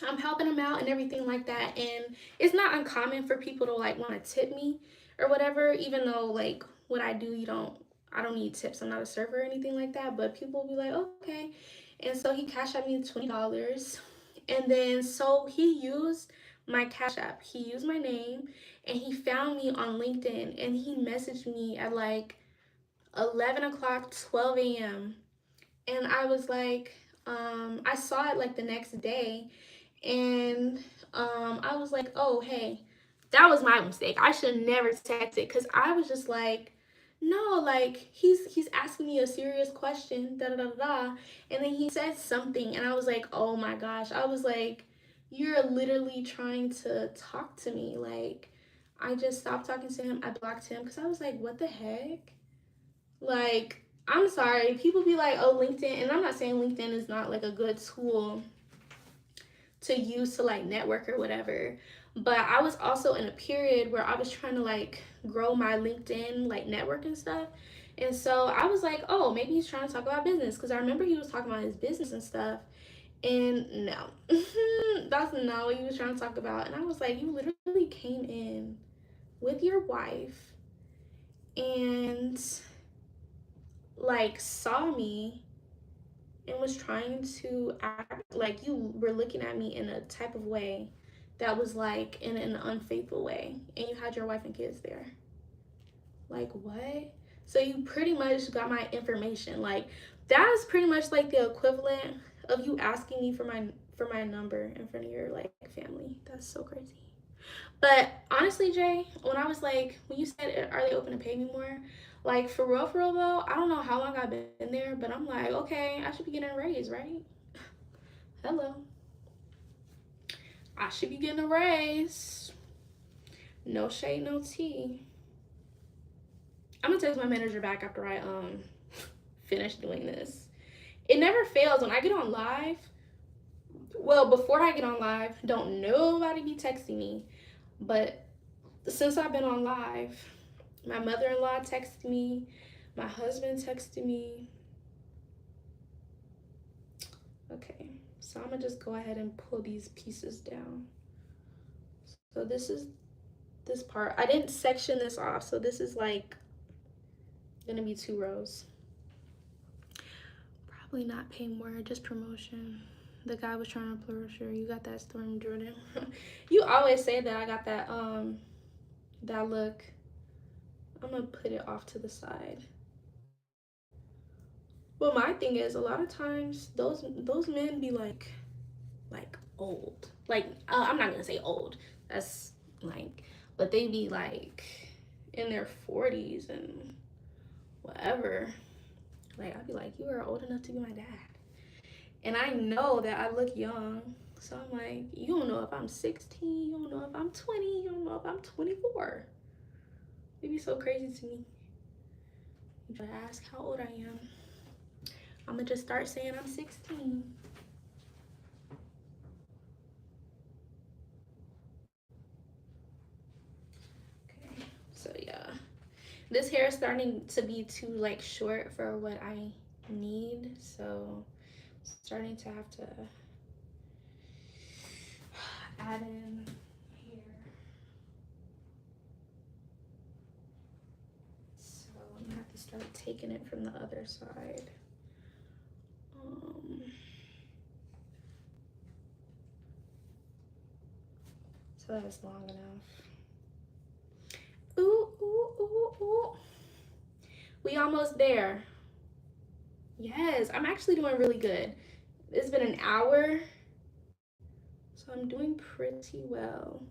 S1: I'm helping him out and everything like that. And it's not uncommon for people to like want to tip me or whatever, even though like what I do, I don't need tips. I'm not a server or anything like that. But people will be like, okay. And so he cashed out me $20. And then so he used my Cash App. He used my name, and he found me on LinkedIn, and he messaged me at like 11 o'clock, 12 a.m. And I was like, I saw it like the next day, and I was like, oh, hey, that was my mistake. I should never text it, because I was just like, no, like he's asking me a serious question, da da da da, and then he said something, and I was like, oh my gosh, I was like, you're literally trying to talk to me. Like, I just stopped talking to him. I blocked him because I was like, what the heck? Like, I'm sorry. People be like, oh, LinkedIn, and I'm not saying LinkedIn is not like a good tool to use to like network or whatever. But I was also in a period where I was trying to like grow my LinkedIn like network and stuff. And so I was like, oh, maybe he's trying to talk about business, because I remember he was talking about his business and stuff. And no, that's not what he was trying to talk about. And I was like, you literally came in with your wife and like saw me and was trying to act like you were looking at me in a type of way that was like in an unfaithful way, and you had your wife and kids there. Like, what? So you pretty much got my information. Like, that is pretty much like the equivalent of you asking me for my number in front of your like family. That's so crazy. But honestly, Jay, when you said, are they open to pay me more? Like, for real though, I don't know how long I've been there, but I'm like, okay, I should be getting a raise, right? Hello. I should be getting a raise. No shade, no tea. I'm gonna text my manager back after I finish doing this. It never fails when I get on live. Well, before I get on live, don't nobody be texting me. But since I've been on live, my mother-in-law texted me, my husband texted me. Okay, so I'm gonna just go ahead and pull these pieces down. So this is this part. I didn't section this off, so this is like gonna be 2 rows. Probably not pay more, just promotion. The guy was trying to brochure. You got that, Storm Jordan. You always say that I got that look. I'm gonna put it off to the side. But my thing is, a lot of times those men be like old. Like, I'm not gonna say old. That's like but they be like in their 40s and whatever. Like, I'd be like, you are old enough to be my dad. And I know that I look young. So I'm like, you don't know if I'm 16, you don't know if I'm 20, you don't know if I'm 24. It'd be so crazy to me. You try to ask how old I am. I'm gonna just start saying I'm 16. Okay, so yeah. This hair is starting to be too like short for what I need. So starting to have to add in here. So I'm gonna have to start taking it from the other side. So that's long enough. Ooh, ooh, ooh, ooh. We almost there. Yes, I'm actually doing really good. It's been an hour, so I'm doing pretty well.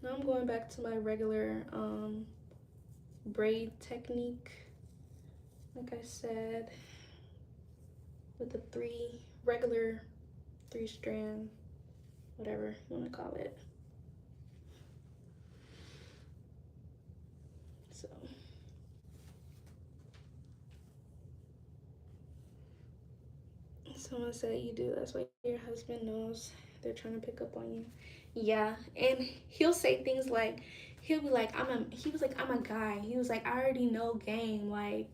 S1: Now I'm going back to my regular braid technique, like I said, with the regular three strand, whatever you want to call it. Someone said you do. That's why your husband knows they're trying to pick up on you. Yeah, and he'll say things like, he'll be like, he was like, I'm a guy. He was like, I already know game. Like,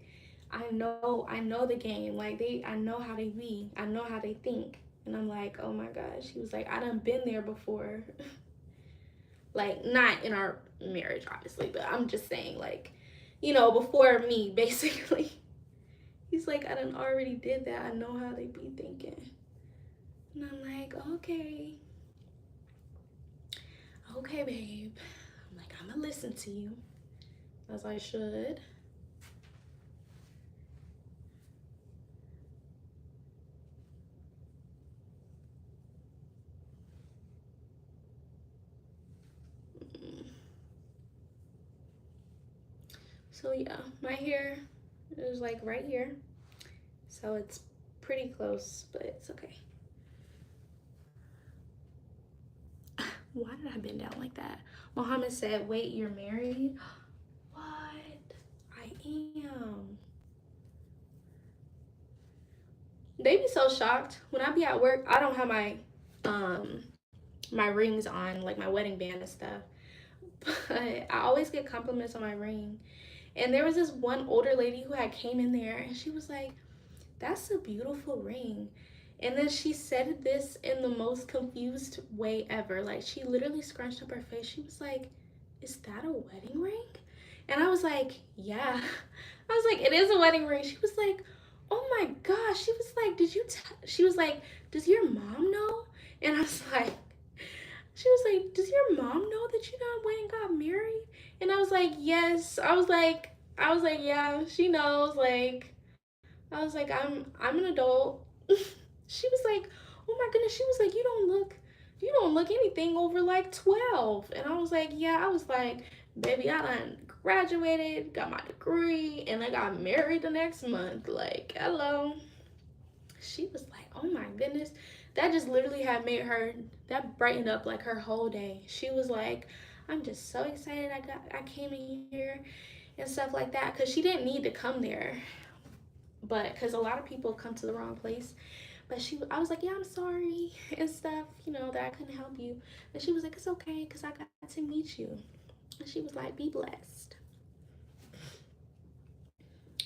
S1: I know the game. Like, I know how they be. I know how they think. And I'm like, oh my gosh. He was like, I done been there before. Like, not in our marriage, obviously, but I'm just saying, like, before me, basically. He's like, I done already did that. I know how they be thinking. And I'm like, okay. Okay, babe. I'm like, I'm gonna listen to you, as I should. So yeah, my hair is like right here. So it's pretty close, but it's okay. Why did I bend down like that? Mohammed said, wait, you're married? What? I am. They be so shocked. When I be at work, I don't have my rings on, like my wedding band and stuff. But I always get compliments on my ring. And there was this one older lady who had came in there and she was like, that's a beautiful ring. And then she said this in the most confused way ever. Like, she literally scrunched up her face. She was like, is that a wedding ring? And I was like, yeah. I was like, it is a wedding ring. She was like, oh my gosh. She was like, she was like, does your mom know? And I was like, she was like, does your mom know that you done went and got married? And I was like, yes. Yeah, she knows. Like, I was like, I'm an adult. She was like, oh my goodness. She was like, you don't look anything over like 12. And I was like, yeah. I was like, baby, I done graduated, got my degree, and I got married the next month. Like, hello. She was like, oh my goodness. That just literally had made her, that brightened up like her whole day. She was like, I'm just so excited I came in here and stuff like that, because she didn't need to come there, but because a lot of people come to the wrong place. But I was like, yeah, I'm sorry and stuff, that I couldn't help you. And she was like, it's okay, because I got to meet you. And she was like, be blessed.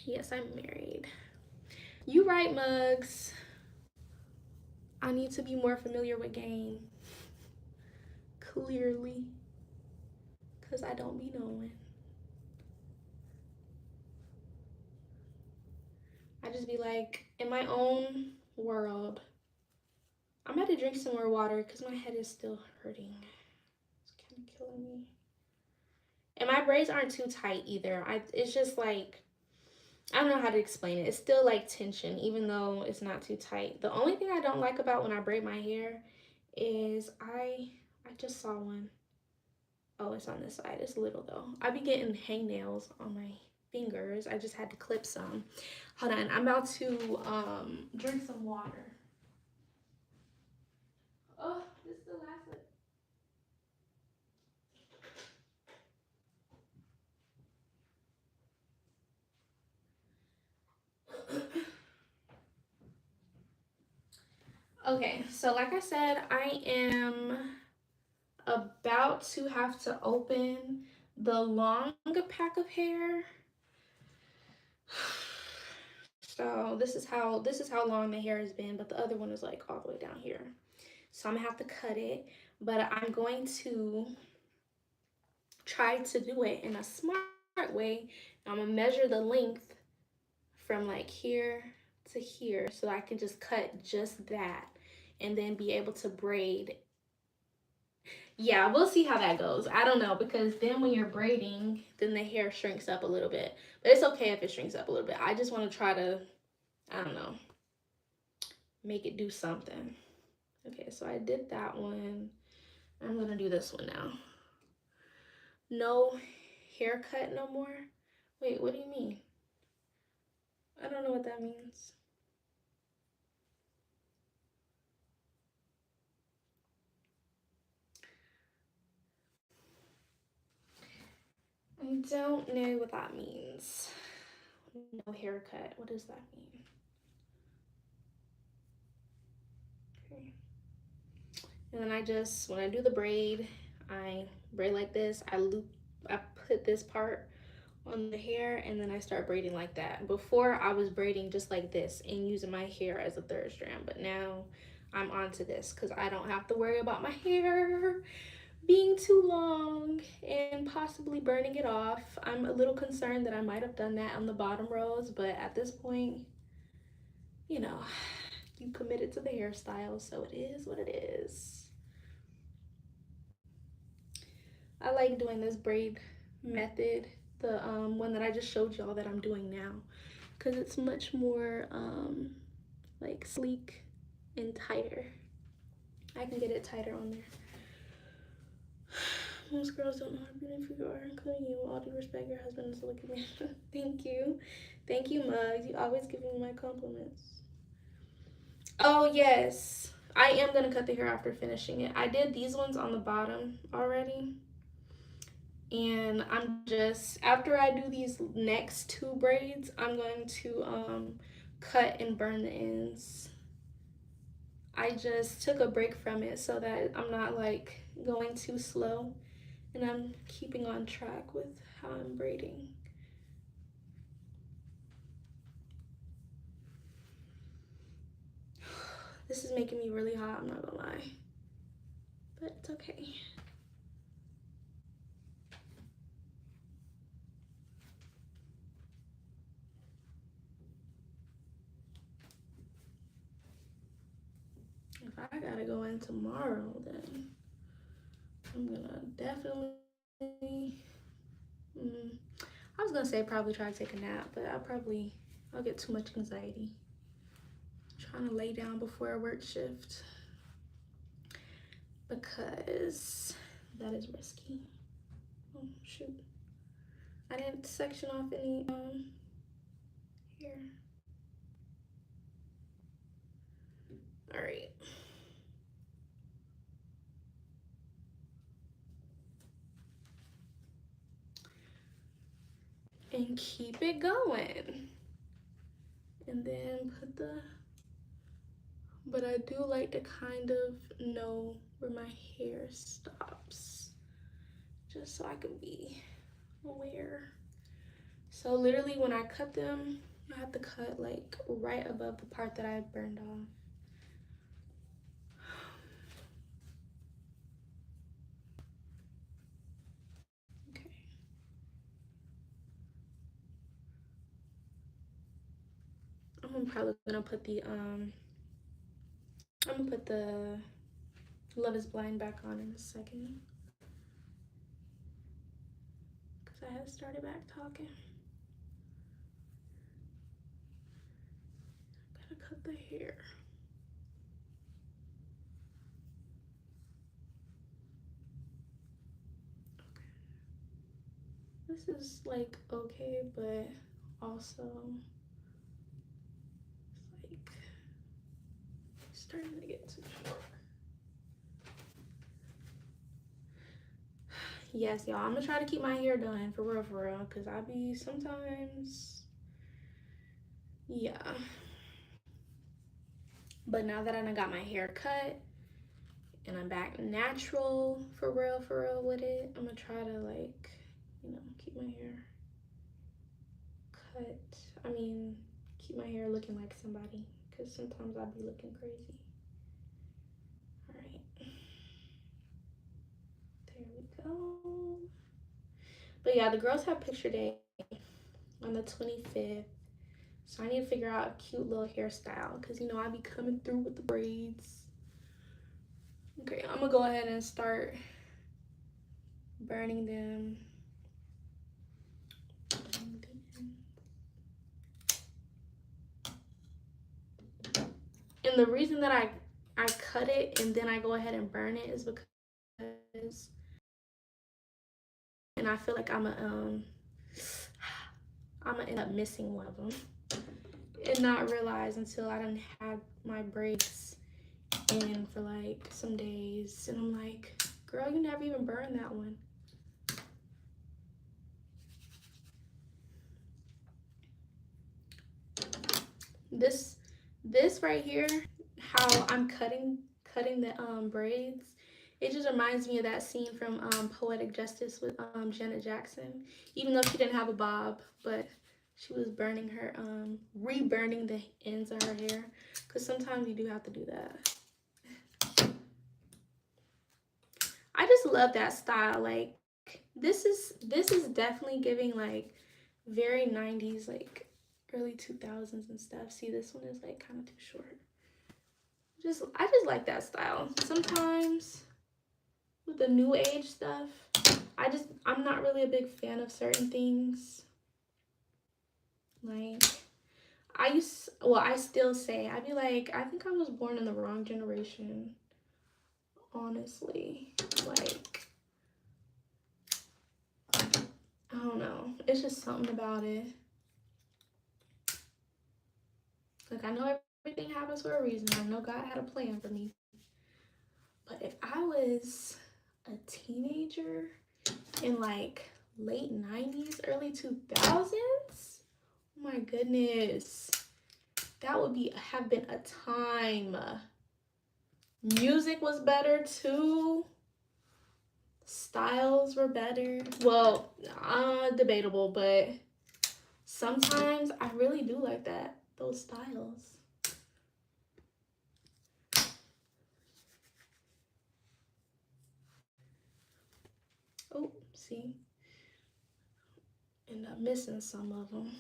S1: Yes, I'm married. You right, Mugs. I need to be more familiar with game. Clearly. Because I don't be knowing. I just be like, in my own world. I'm about to drink some more water because my head is still hurting. It's kind of killing me. And my braids aren't too tight either. It's just like, I don't know how to explain it. It's still like tension, even though it's not too tight. The only thing I don't like about when I braid my hair is I just saw one. Oh, it's on this side. It's little though. I be getting hangnails on my fingers. I just had to clip some. Hold on. I'm about to drink some water. Oh, this is the last one. Okay, so like I said, I am about to have to open the long pack of hair. So this is how long the hair has been, but the other one is like all the way down here. So I'm gonna have to cut it, but I'm going to try to do it in a smart way. I'm gonna measure the length from like here to here so I can just cut just that and then be able to braid. Yeah, we'll see how that goes. I don't know, because then when you're braiding, then the hair shrinks up a little bit. But it's okay if it shrinks up a little bit. I just want to try to, I don't know, make it do something. Okay, so I did that one. I'm gonna do this one now. No haircut no more? Wait, what do you mean? I don't know what that means. I don't know what that means. No haircut. What does that mean? Okay. And then when I do the braid, I braid like this. I put this part on the hair and then I start braiding like that. Before I was braiding just like this and using my hair as a third strand, but now I'm onto this because I don't have to worry about my hair being too long and possibly burning it off. I'm a little concerned that I might have done that on the bottom rows, but at this point, you know, you committed to the hairstyle, so it is what it is. I like doing this braid method, the one that I just showed y'all that I'm doing now, because it's much more like sleek and tighter. I can get it tighter on there. Most girls don't know how beautiful you are, including you. All due respect, your husband is a lucky man. Thank you. Thank you, Mugs. You always give me my compliments. Oh, yes. I am going to cut the hair after finishing it. I did these ones on the bottom already. And I'm just, after I do these next two braids, I'm going to cut and burn the ends. I just took a break from it so that I'm not like going too slow and I'm keeping on track with how I'm braiding. This is making me really hot, I'm not gonna lie, but it's okay. If I gotta go in tomorrow, then I'm gonna definitely, I was gonna say probably try to take a nap, but I'll get too much anxiety trying to lay down before a work shift because that is risky. Oh shoot, I didn't section off any here. All right. And keep it going. And then but I do like to kind of know where my hair stops, just so I can be aware. So literally when I cut them, I have to cut like right above the part that I burned off. Okay. I'm probably gonna put the Love is Blind back on in a second, because I had started back talking. Gotta cut the hair. this is like okay, but also it's like starting to get too short. Yes, y'all, I'm gonna try to keep my hair done for real, because I be sometimes, yeah. But now that I done got my hair cut and I'm back natural for real with it, I'm gonna try to like, you know, keep my hair cut. I mean, keep my hair looking like somebody, because sometimes I be looking crazy. All right, there we go. But yeah, the girls have picture day on the 25th. So I need to figure out a cute little hairstyle, because, you know, I be coming through with the braids. Okay, I'm going to go ahead and start burning them. And the reason that I cut it and then I go ahead and burn it is because, and I feel like I'm gonna end up missing one of them and not realize until I done had my braids in for like some days, and I'm like, girl, you never even burned that one. This right here, how I'm cutting the braids, it just reminds me of that scene from Poetic Justice with Janet Jackson. Even though she didn't have a bob, but she was burning her reburning the ends of her hair, because sometimes you do have to do that. I just love that style. Like, this is definitely giving like very 90s, like early 2000s and stuff. See, this one is like kind of too short. I just like that style. Sometimes with the new age stuff, I'm not really a big fan of certain things. Like, I still say, I'd be like, I think I was born in the wrong generation, honestly. Like, I don't know, it's just something about it. Like, I know everything happens for a reason. I know God had a plan for me. But if I was a teenager in like late 90s, early 2000s, oh my goodness, that would have been a time. Music was better too. Styles were better. Well, debatable, but sometimes I really do like those styles. Oh, see? End up missing some of them.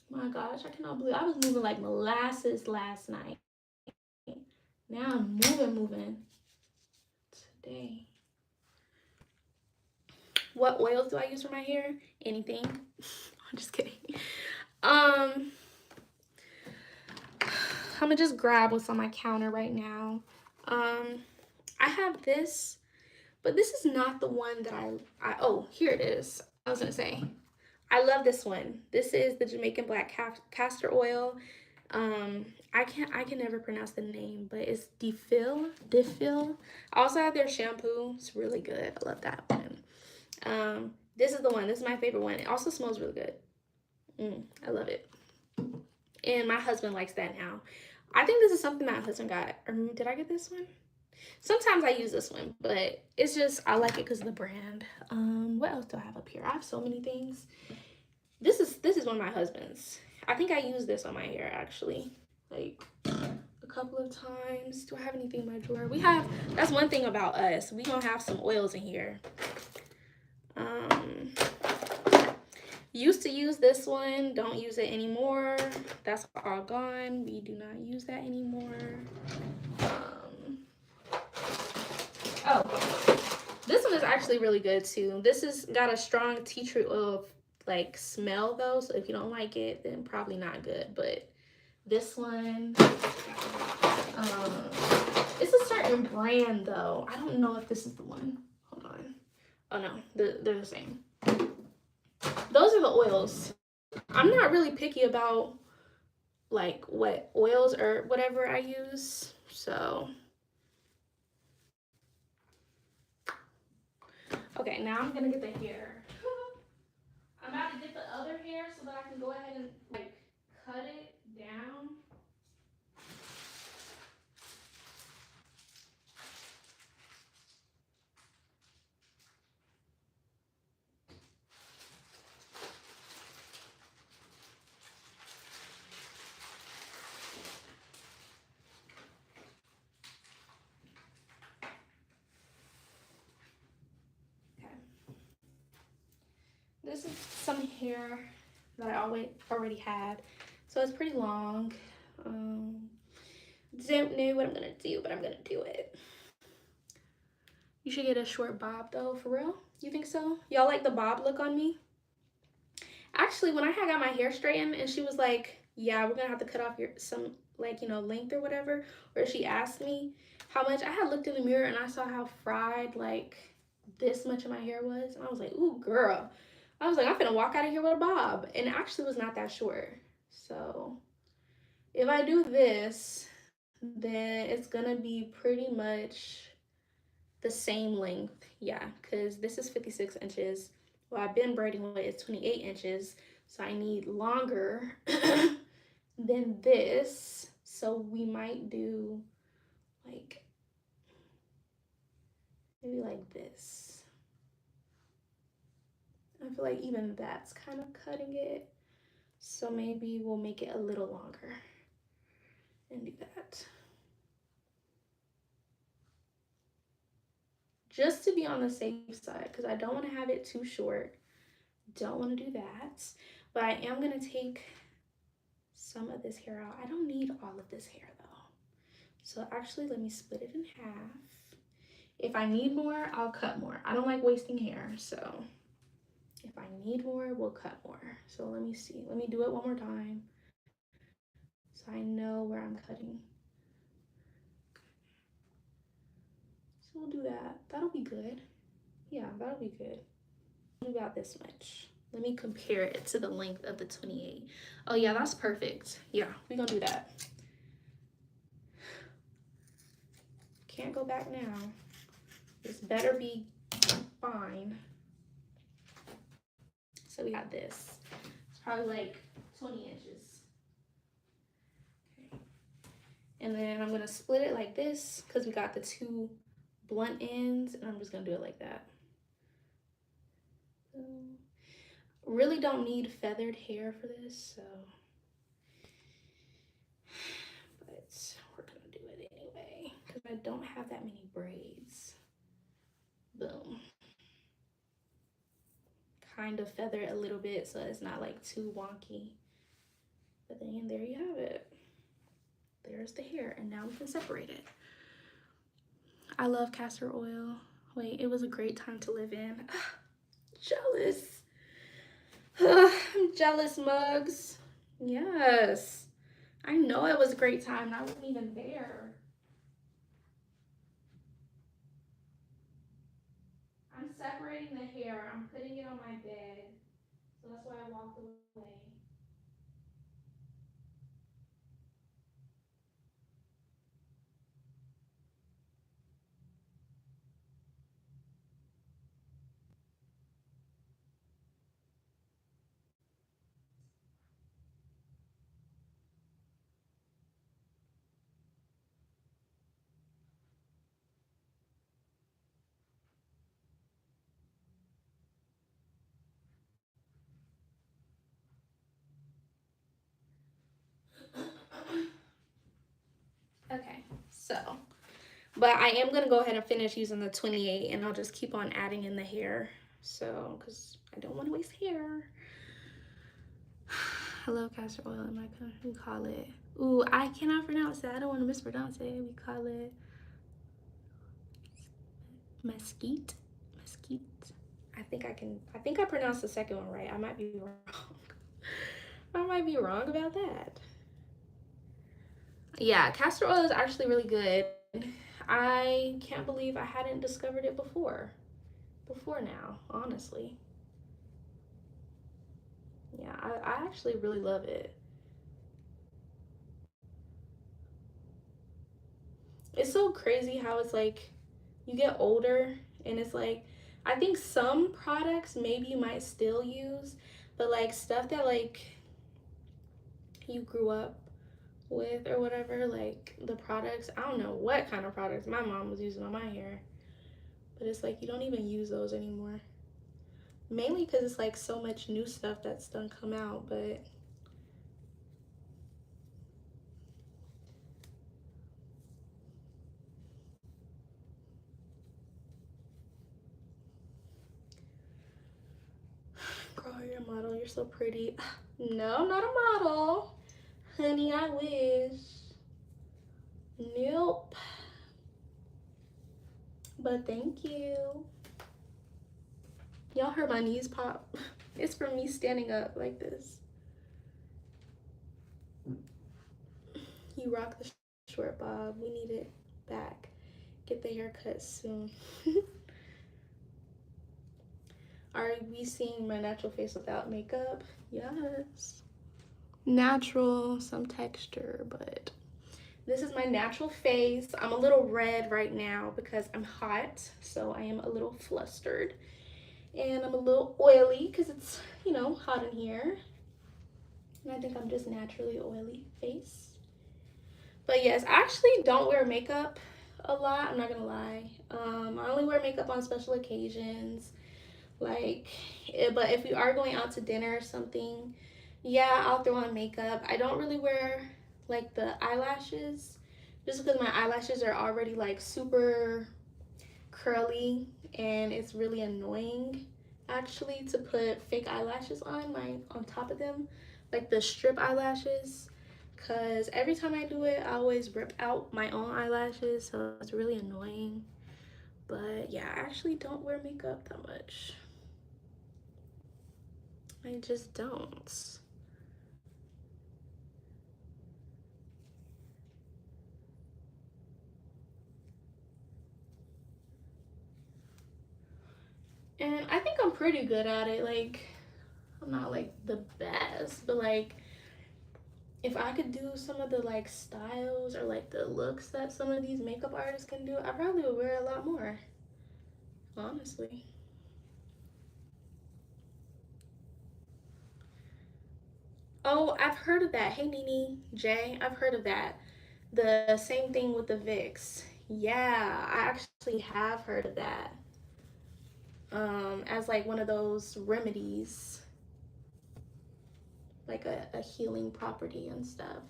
S1: My gosh, I cannot believe I was moving like molasses last night. Now I'm moving today. What oils do I use for my hair? Anything. I'm just kidding. I'm gonna just grab what's on my counter right now. I have this, but this is not the one that oh, here it is. I was gonna say, I love this one. This is the Jamaican Black Castor Oil. I can never pronounce the name, but it's Defil. I also have their shampoo. It's really good. I love that one. This is the one. This is my favorite one. It also smells really good. I love it. And my husband likes that now. I think this is something my husband got. Or did I get this one? Sometimes I use this one, but it's just, I like it because of the brand. What else do I have up here? I have so many things. This is one of my husband's. I think I used this on my hair actually, like a couple of times. Do I have anything in my drawer? That's one thing about us. We gonna have some oils in here. Used to use this one, don't use it anymore. That's all gone. We do not use that anymore. Oh, this one is actually really good too. This has got a strong tea tree oil like smell though, so if you don't like it, then probably not good. But this one, It's a certain brand though. I don't know if this is the one. Hold on. Oh no, they're the same. Those are the oils. I'm not really picky about like what oils or whatever I use. So okay, now I'm gonna get the hair. I'm about to get the other hair so that I can go ahead and like cut it down. Okay. This is some hair that I already had. So it's pretty long. Don't know what I'm gonna do, but I'm gonna do it. You should get a short bob though, for real. You think so? Y'all like the bob look on me? Actually, when I had got my hair straightened and she was like, yeah, we're gonna have to cut off your some like, you know, length or whatever, or she asked me how much, I had looked in the mirror and I saw how fried like this much of my hair was, and I was like, ooh girl. I was like, I'm gonna walk out of here with a bob, and it actually was not that short. So if I do this, then it's gonna be pretty much the same length. Yeah, because this is 56 inches. Well, I've been braiding with it's 28 inches, so I need longer than this. So we might do like maybe like this. I feel like even that's kind of cutting it. So maybe we'll make it a little longer and do that. Just to be on the safe side, because I don't want to have it too short. Don't want to do that. But I am going to take some of this hair out. I don't need all of this hair though. So actually, let me split it in half. If I need more, I'll cut more. I don't like wasting hair, so if I need more, we'll cut more. So let me see. Let me do it one more time so I know where I'm cutting. So we'll do that. That'll be good. Yeah, that'll be good. About this much. Let me compare it to the length of the 28. Oh yeah, that's perfect. Yeah, we're gonna do that. Can't go back now. This better be fine. So we got this. It's probably like 20 inches. Okay. And then I'm gonna split it like this because we got the two blunt ends, and I'm just gonna do it like that. Really don't need feathered hair for this, so but we're gonna do it anyway because I don't have that many braids. Boom. Kind of feather it a little bit so it's not like too wonky. But then there you have it. There's the hair, and now we can separate it. I love castor oil. Wait, it was a great time to live in. Jealous. I'm jealous, Mugs. Yes. I know it was a great time and I wasn't even there. I'm separating the hair. I'm putting it on my bed. So that's why I walked away. Okay, so, but I am going to go ahead and finish using the 28, and I'll just keep on adding in the hair. So, because I don't want to waste hair. I love castor oil in my country. We call it, ooh, I cannot pronounce it. I don't want to mispronounce it. We call it mesquite. Mesquite. I think I pronounced the second one right. I might be wrong. I might be wrong about that. Yeah, castor oil is actually really good. I can't believe I hadn't discovered it before now, honestly. Yeah, I actually really love it. It's so crazy how it's like you get older and it's like I think some products maybe you might still use, but like stuff that like you grew up with or whatever, like the products, I don't know what kind of products my mom was using on my hair, but it's like you don't even use those anymore. Mainly because it's like so much new stuff that's done come out, but girl, you're a model, you're so pretty. No, I'm not a model. Honey, I wish. Nope. But thank you. Y'all heard my knees pop. It's from me standing up like this. You rock the short bob. We need it back. Get the haircut soon. Are we seeing my natural face without makeup? Yes. Natural, some texture, but this is my natural face. I'm a little red right now because I'm hot, so I am a little flustered. And I'm a little oily because it's, you know, hot in here. And I think I'm just naturally oily face. But yes, I actually don't wear makeup a lot. I'm not gonna lie. I only wear makeup on special occasions. Like, but if we are going out to dinner or something, yeah, I'll throw on makeup. I don't really wear like the eyelashes just because my eyelashes are already like super curly and it's really annoying actually to put fake eyelashes on top of them, like the strip eyelashes, because every time I do it I always rip out my own eyelashes, so it's really annoying. But yeah, I actually don't wear makeup that much. I just don't. And I think I'm pretty good at it. Like, I'm not like the best, but like if I could do some of the like styles or like the looks that some of these makeup artists can do, I probably would wear a lot more, honestly. Oh, I've heard of that. Hey, Nene, Jay, I've heard of that. The same thing with the Vicks. Yeah, I actually have heard of that. As like one of those remedies, like a healing property and stuff.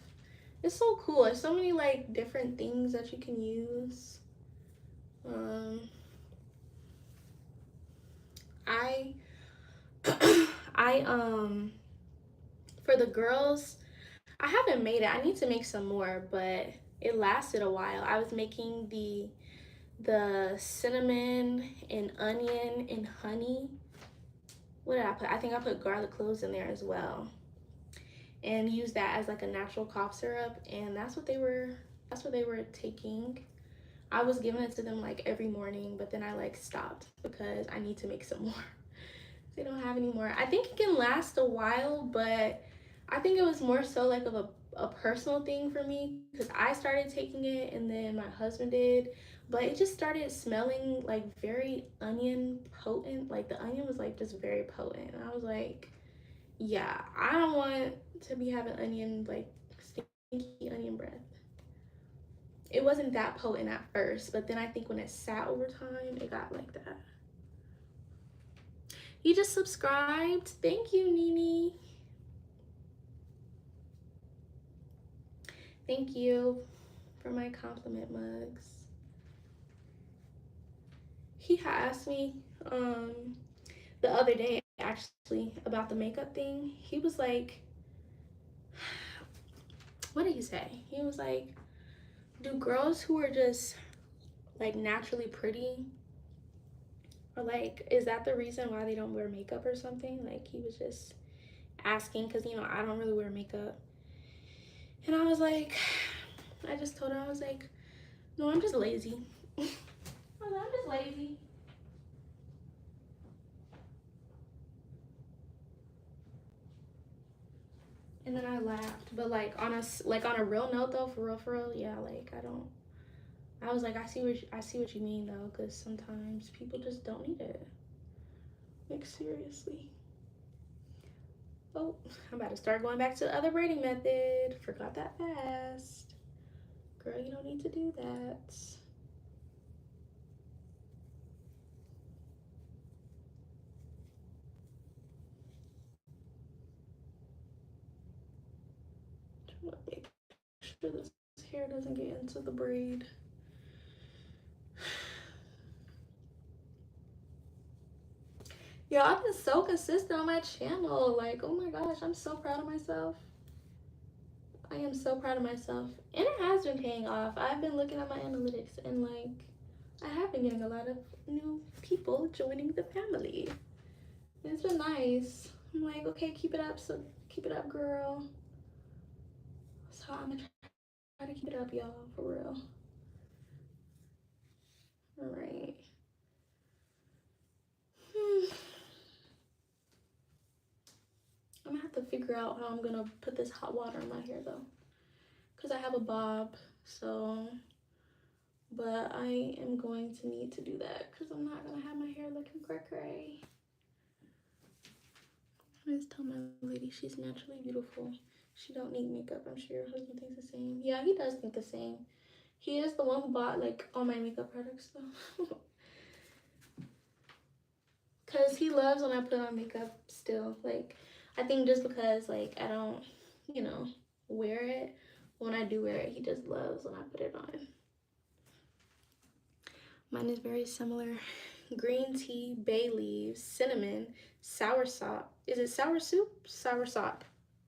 S1: It's so cool. There's so many like different things that you can use. Um, I I for the girls, I haven't made it. I need to make some more, but it lasted a while. I was making the cinnamon and onion and honey. What did I put? I think I put garlic cloves in there as well. And use that as like a natural cough syrup, and that's what they were taking. I was giving it to them like every morning, but then I like stopped because I need to make some more. They don't have any more. I think it can last a while, but I think it was more so like of a personal thing for me because I started taking it and then my husband did, but it just started smelling like very onion potent. Like the onion was like just very potent. And I was like, yeah, I don't want to be having onion, like stinky onion breath. It wasn't that potent at first, but then I think when it sat over time, it got like that. You just subscribed. Thank you, Nini. Thank you for my compliment mugs. He asked me the other day actually about the makeup thing. He was like, what did he say? He was like, do girls who are just like naturally pretty, or like, is that the reason why they don't wear makeup or something? Like he was just asking because you know I don't really wear makeup. And I was like, I just told her, I was like, No, I'm just lazy. I'm just lazy. And then I laughed, but like on a real note though, for real, yeah, like I don't. I was like, I see what you mean though, because sometimes people just don't need it. Like seriously. Oh, I'm about to start going back to the other braiding method. Forgot that fast. Girl, you don't need to do that. Trying to make sure this hair doesn't get into the braid. Yo, I've been so consistent on my channel. Like, oh my gosh, I'm so proud of myself. I am so proud of myself. And it has been paying off. I've been looking at my analytics and like I have been getting a lot of new people joining the family. It's been nice. I'm like, okay, keep it up, so keep it up, girl. So I'm gonna try to keep it up, y'all, for real. Alright. I'm gonna have to figure out how I'm gonna put this hot water in my hair though. Cause I have a bob, so but I am going to need to do that because I'm not gonna have my hair looking cray. I just tell my lady she's naturally beautiful. She don't need makeup. I'm sure your husband thinks the same. Yeah, he does think the same. He is the one who bought like all my makeup products though. Cause he loves when I put on makeup still. Like I think just because like I don't, you know, wear it. When I do wear it, he just loves when I put it on. Mine is very similar. Green tea, bay leaves, cinnamon, sour sop. Is it sour soup? Sour sop,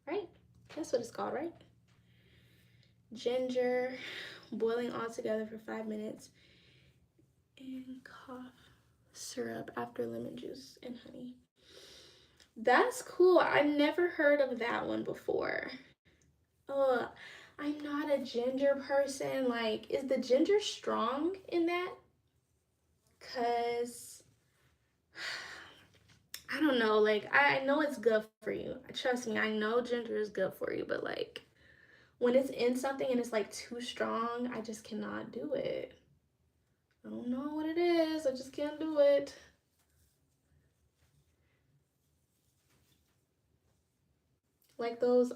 S1: right? That's what it's called, right? Ginger, boiling all together for 5 minutes, and cough syrup after lemon juice and honey. That's cool. I've never heard of that one before. Oh, I'm not a ginger person. Like, is the ginger strong in that? Cause I don't know. Like, I know it's good for you. Trust me, I know ginger is good for you, but like when it's in something and it's like too strong, I just cannot do it. I don't know what it is. I just can't do it. Like those,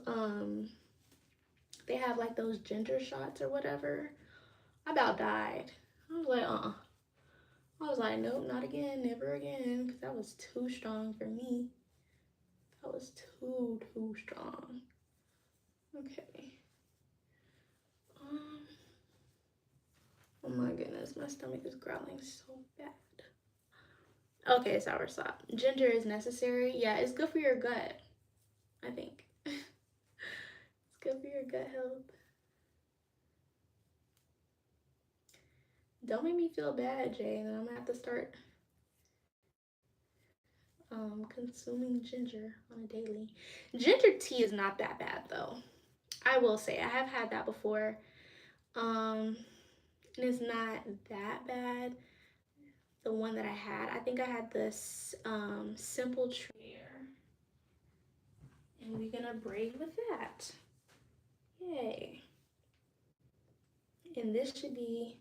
S1: they have like those ginger shots or whatever. I about died. I was like, I was like, nope, not again, never again, because that was too strong for me. That was too strong. Okay. Um, oh my goodness, my stomach is growling so bad. Okay, sour sop. Ginger is necessary. Yeah, it's good for your gut, I think. It's good for your gut health. Don't make me feel bad, Jay. Then I'm gonna have to start consuming ginger on a daily. Ginger tea is not that bad though. I will say I have had that before. And it's not that bad. The one that I had, I think I had this simple tree, and we're gonna braid with that. Yay! And this should be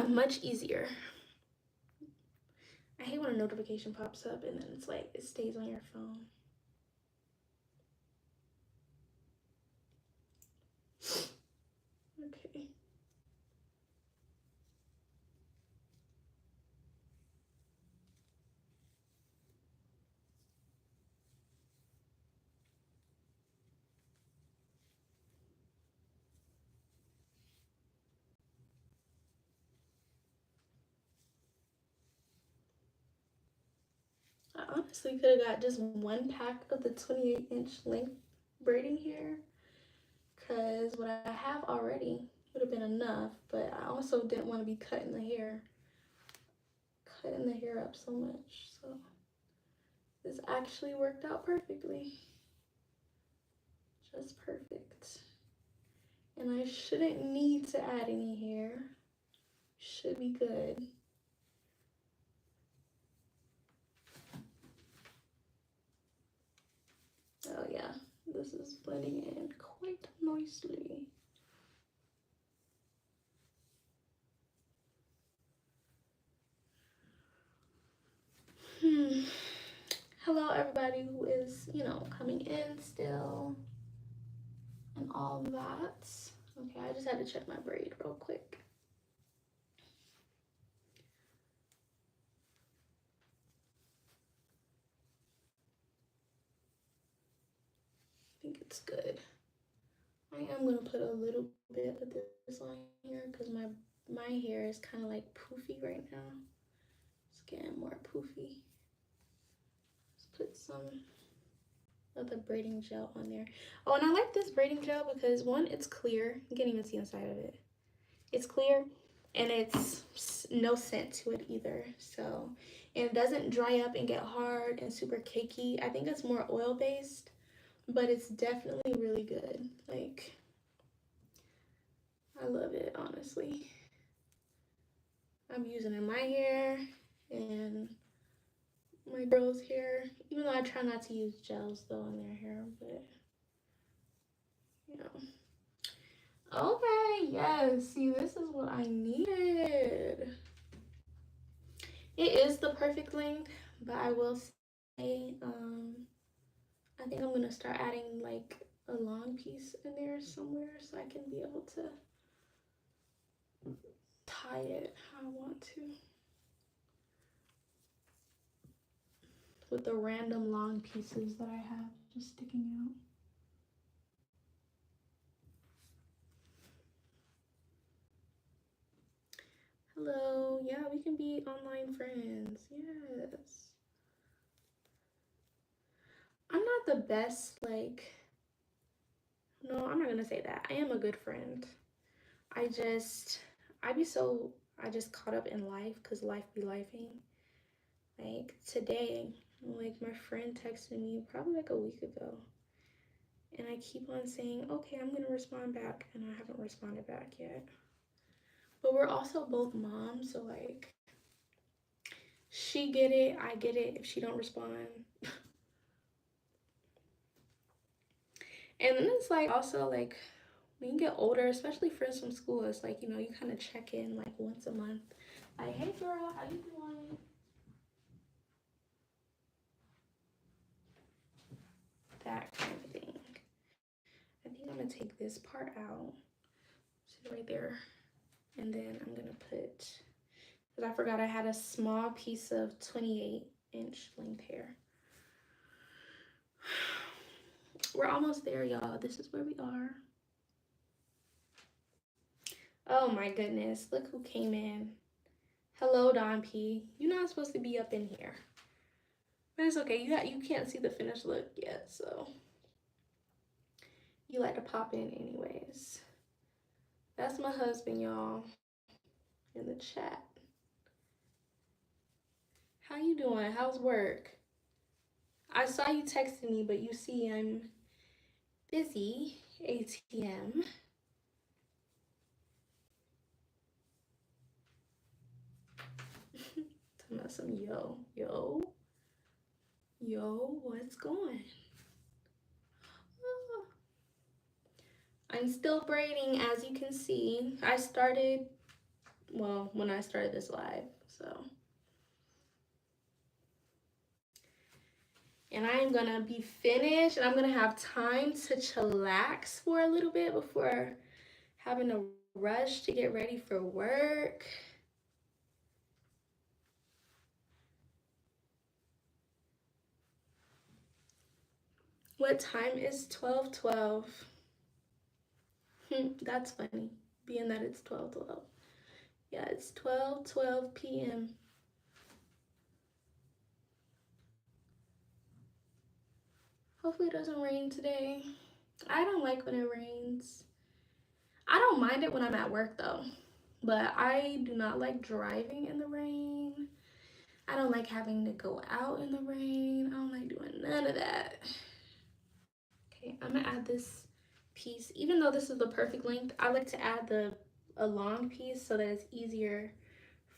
S1: much easier. I hate when a notification pops up and then it's like it stays on your phone. Okay. I honestly could have got just one pack of the 28-inch length braiding hair because what I have already would have been enough, but I also didn't want to be cutting the hair up so much. So this actually worked out perfectly. Just perfect. And I shouldn't need to add any hair. Should be good. Oh yeah, this is blending in quite nicely. Hello everybody who is, coming in still and all that. Okay, I just had to check my braid real quick. I think it's good. I am gonna put a little bit of this on here because my hair is kind of like poofy right now. It's getting more poofy. Let's put some of the braiding gel on there. Oh, and I like this braiding gel because one, it's clear. You can't even see inside of it. It's clear and it's no scent to it either. So, and it doesn't dry up and get hard and super cakey. I think it's more oil based, but it's definitely really good. Like, I love it, honestly. I'm using it in my hair and my girls' hair, even though I try not to use gels though in their hair, but you know. Okay, yes, see, this is what I needed. It is the perfect length, but I will say, I think I'm gonna start adding like a long piece in there somewhere so I can be able to tie it how I want to. With the random long pieces that I have just sticking out. Hello, yeah, we can be online friends, yes. I'm not the best, like, no, I'm not gonna say that. I am a good friend. I just caught up in life because life be lifing. Like today, like my friend texted me probably like a week ago. And I keep on saying, okay, I'm gonna respond back, and I haven't responded back yet. But we're also both moms, so like she get it, I get it if she don't respond. And then it's like also like when you get older, especially friends from school, it's like, you kind of check in like once a month. Like, hey girl, how you doing? That kind of thing. I think I'm gonna take this part out. See right there. And then I'm gonna put, because I forgot I had a small piece of 28-inch length hair. We're almost there, y'all. This is where we are. Oh my goodness, look who came in. Hello, Don P. You're not supposed to be up in here. But it's okay, you can't see the finished look yet, so you like to pop in anyways. That's my husband, y'all, in the chat. How you doing? How's work? I saw you texting me, but you see I'm busy, ATM. Talking about some yo, what's going? Oh. I'm still braiding, as you can see. I started, well, when I started this live, so. And I am gonna be finished, and I'm gonna have time to chillax for a little bit before having to rush to get ready for work. What time is 12:12? That's funny, being that it's 12:12. Yeah, it's 12:12 p.m. Hopefully it doesn't rain today. I don't like when it rains. I don't mind it when I'm at work though, but I do not like driving in the rain. I don't like having to go out in the rain. I don't like doing none of that. Okay, I'm gonna add this piece. Even though this is the perfect length, I like to add a long piece so that it's easier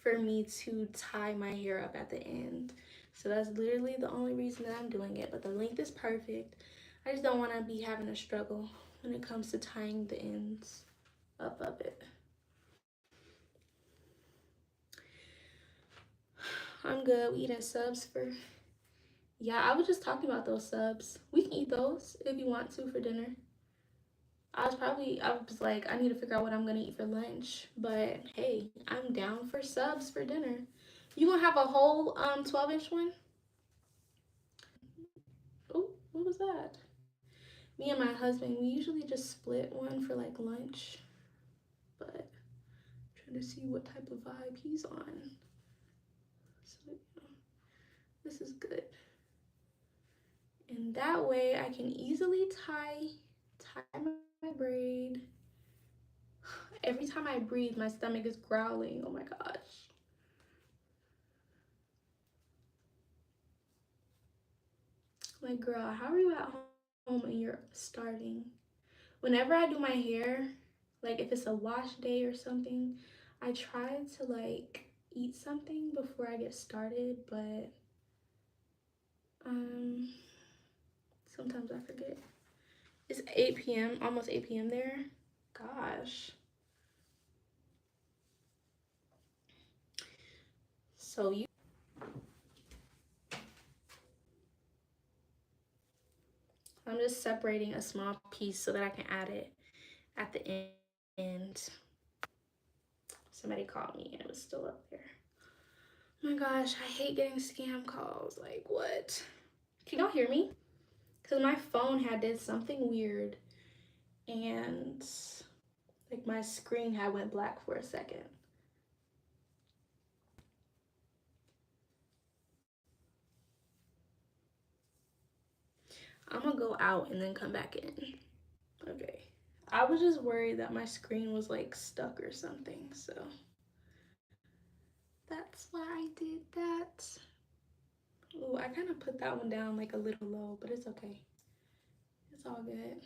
S1: for me to tie my hair up at the end. So that's literally the only reason that I'm doing it, but the length is perfect. I just don't want to be having a struggle when it comes to tying the ends up of it. I'm good. We eating subs for, yeah, I was just talking about those subs. We can eat those if you want to for dinner. I was like, I need to figure out what I'm gonna eat for lunch. But hey, I'm down for subs for dinner. You gonna have a whole 12-inch one? Oh, what was that? Me and my husband, we usually just split one for like lunch. But I'm trying to see what type of vibe he's on. So this is good. And that way I can easily tie my braid. Every time I breathe, my stomach is growling. Oh my gosh. Like, girl, how are you at home and you're starving? Whenever I do my hair, like if it's a wash day or something, I try to like eat something before I get started, but sometimes I forget. It's 8 p.m., almost 8 p.m. there. Gosh. So I'm just separating a small piece so that I can add it at the end. Somebody called me and it was still up there. Oh my gosh, I hate getting scam calls. Like, what? Can y'all hear me? Because my phone had did something weird and like my screen had went black for a second. I'm gonna go out and then come back in. Okay. I was just worried that my screen was like stuck or something, so that's why I did that. Oh, I kind of put that one down like a little low, but it's okay. It's all good.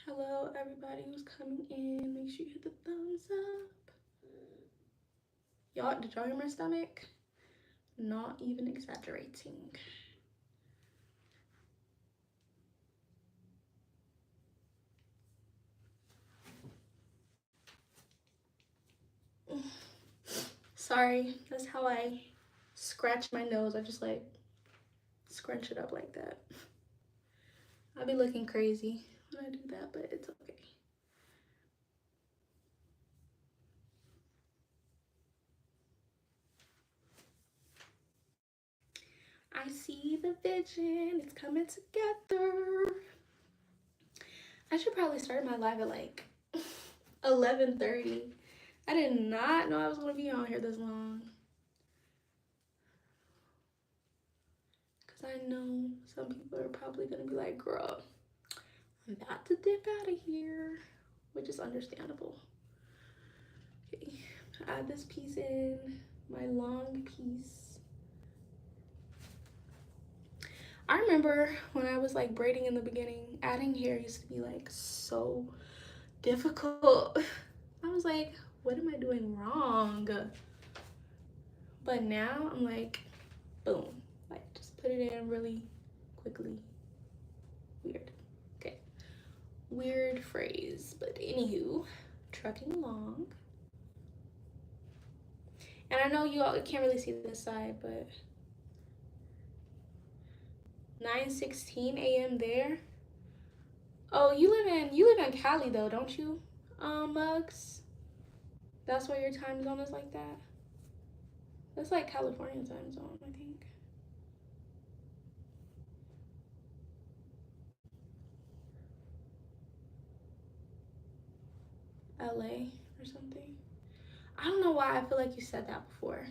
S1: Hello, everybody who's coming in. Make sure you hit the thumbs up. Y'all, did y'all hear my stomach? Not even exaggerating. Sorry, that's how I scratch my nose. I just like scrunch it up like that. I'll be looking crazy when I do that, but it's okay. I see the vision, it's coming together. I should probably start my live at like 11:30. I did not know I was gonna be on here this long. Cause I know some people are probably gonna be like, girl, I'm about to dip out of here, which is understandable. Okay, add this piece in, my long piece. I remember when I was like braiding in the beginning, adding hair used to be like so difficult. I was like, what am I doing wrong? But now I'm like, boom, like just put it in really quickly. Weird. Okay. Weird phrase, but anywho, trucking along. And I know you all can't really see this side, but 9:16 a.m. there. Oh, you live in Cali though, don't you? Mugs. That's why your time zone is like that. That's like California time zone, I think. LA or something. I don't know why I feel like you said that before.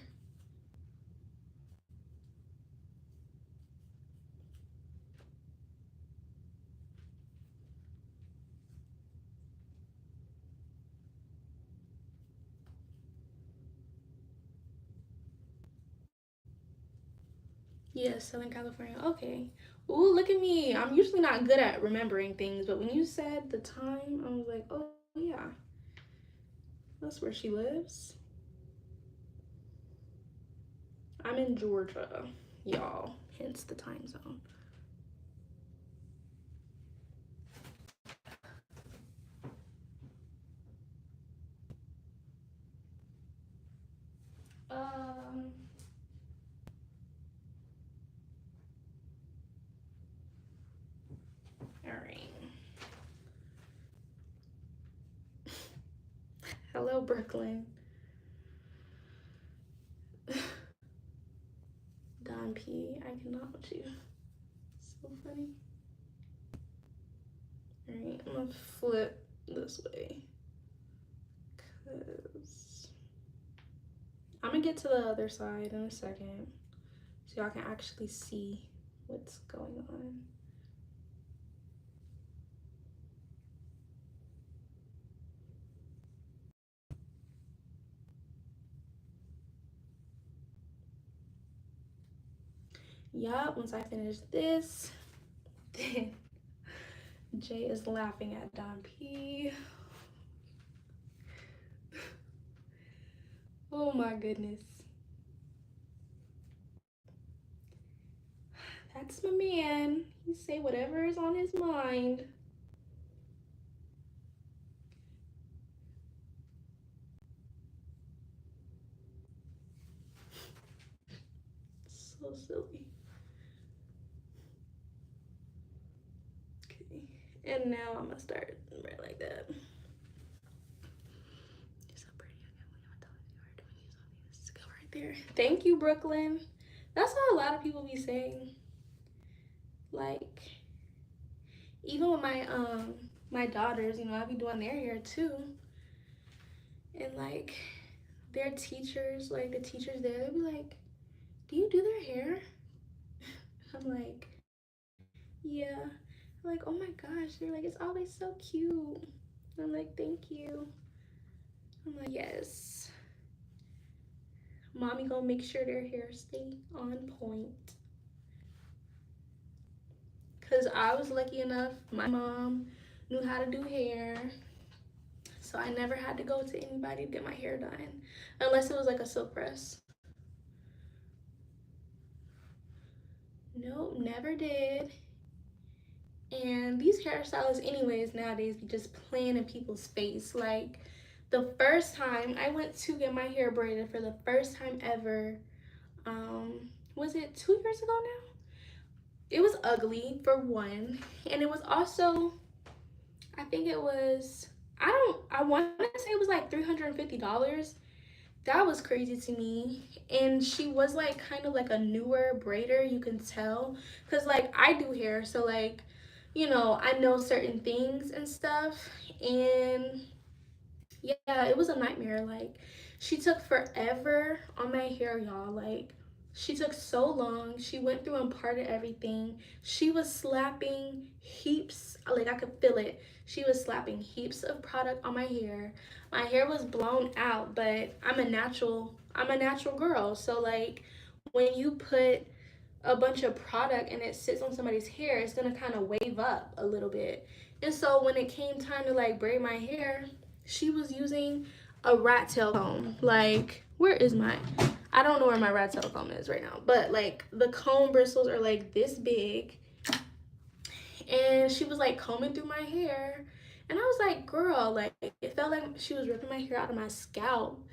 S1: Yes, Southern California. Okay. Ooh, look at me. I'm usually not good at remembering things, but when you said the time, I was like, oh yeah, that's where she lives. I'm in Georgia, y'all. Hence the time zone. Um. All right. Hello, Brooklyn. Don P. I cannot with you. So funny. All right, I'm gonna flip this way, cause I'm gonna get to the other side in a second, so y'all can actually see what's going on. Yup, once I finish this, then Jay is laughing at Don P. Oh my goodness. That's my man. He say whatever is on his mind. So silly. Okay. And now I'm gonna start right like that. You're so pretty. Let's go right there. Thank you, Brooklyn. That's what a lot of people be saying. Like, even with my daughters, you know, I be doing their hair too. And like their teachers, like the teachers there, they be like, do you do their hair? I'm like, yeah. I'm like, oh my gosh. They're like, it's always so cute. I'm like, thank you. I'm like, yes. Mommy gonna make sure their hair stay on point. Cause I was lucky enough, my mom knew how to do hair. So I never had to go to anybody to get my hair done. Unless it was like a silk press. Nope, never did. And these hairstylists, anyways, nowadays be just playing in people's face. Like the first time I went to get my hair braided for the first time ever, was it 2 years ago now? It was ugly for one, and it was also, I think it was, I want to say it was like $350. That was crazy to me. And she was like kind of like a newer braider, you can tell, because like I do hair, so like, you know, I know certain things and stuff. And yeah, it was a nightmare. Like, she took forever on my hair, y'all. Like, she took so long. She went through and parted everything. She was slapping heaps, like, I could feel it. She was slapping heaps of product on my hair. My hair was blown out, but I'm a natural girl. So, like, when you put a bunch of product and it sits on somebody's hair, it's gonna kind of wave up a little bit. And so when it came time to like braid my hair, she was using a rat tail comb. Like, where is my, I don't know where my rat tail comb is right now, but like the comb bristles are like this big. And she was like combing through my hair. And I was like, girl, like it felt like she was ripping my hair out of my scalp.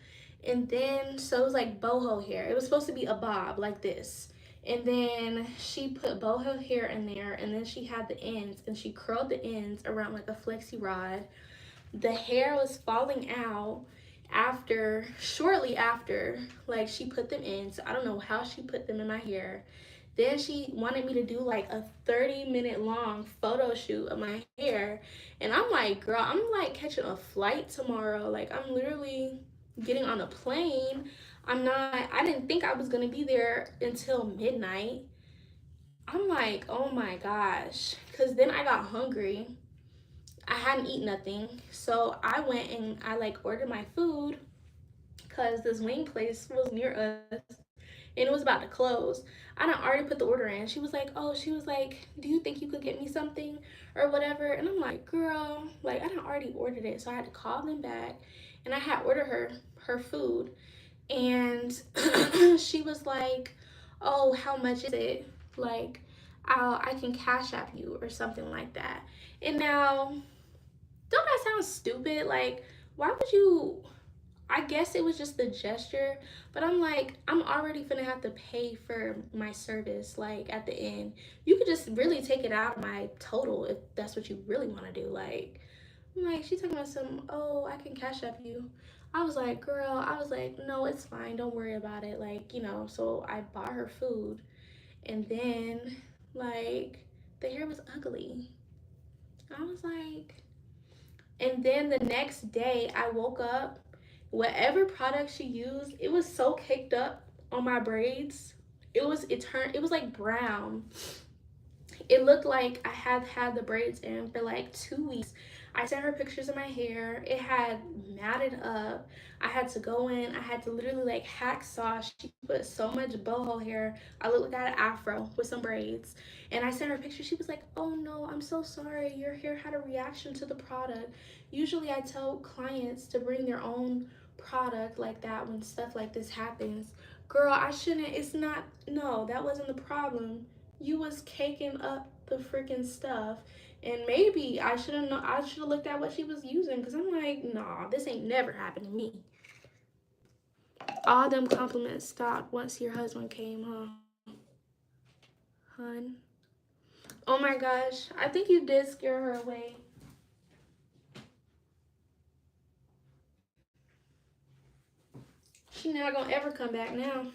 S1: And then, so it was like boho hair. It was supposed to be a bob like this. And then she put boho hair in there, and then she had the ends, and she curled the ends around like a flexi rod. The hair was falling out shortly after, like she put them in. So I don't know how she put them in my hair. Then she wanted me to do like a 30-minute long photo shoot of my hair. And I'm like, girl, I'm like catching a flight tomorrow. Like, I'm literally getting on a plane. I didn't think I was gonna be there until midnight. I'm like, oh my gosh. Cause then I got hungry. I hadn't eaten nothing. So I went and I like ordered my food because this wing place was near us. and it was about to close. I done already put the order in. She was like, oh, she was like, do you think you could get me something or whatever? And I'm like, girl, like I done already ordered it. So I had to call them back, and I had ordered her food, and she was like, oh, how much is it? Like, I can cash app you or something like that. And now, don't that sound stupid? Like, why would you? I guess it was just the gesture, but I'm like, I'm already gonna have to pay for my service. Like at the end, you could just really take it out of my total if that's what you really want to do. Like, I'm like, she's talking about some. Oh, I can cash app you. I was like, girl. I was like, no, it's fine. Don't worry about it. Like, you know. So I bought her food, and then like the hair was ugly. I was like, and then the next day I woke up, whatever product she used, it was so caked up on my braids. It was like brown. It looked like I had had the braids in for like 2 weeks. I sent her pictures of my hair. It had matted up. I had to go in. I had to literally like hacksaw. She put so much boho hair. I looked like I had an afro with some braids. And I sent her a picture. She was like, oh no, I'm so sorry. Your hair had a reaction to the product. Usually I tell clients to bring their own product like that when stuff like this happens. Girl, I shouldn't. It's not. No, that wasn't the problem. You was caking up the freaking stuff, and maybe I should have looked at what she was using, because I'm like, nah, this ain't never happened to me. All them compliments stopped once your husband came home, hun. Oh my gosh, I think you did scare her away. She not gonna ever come back now.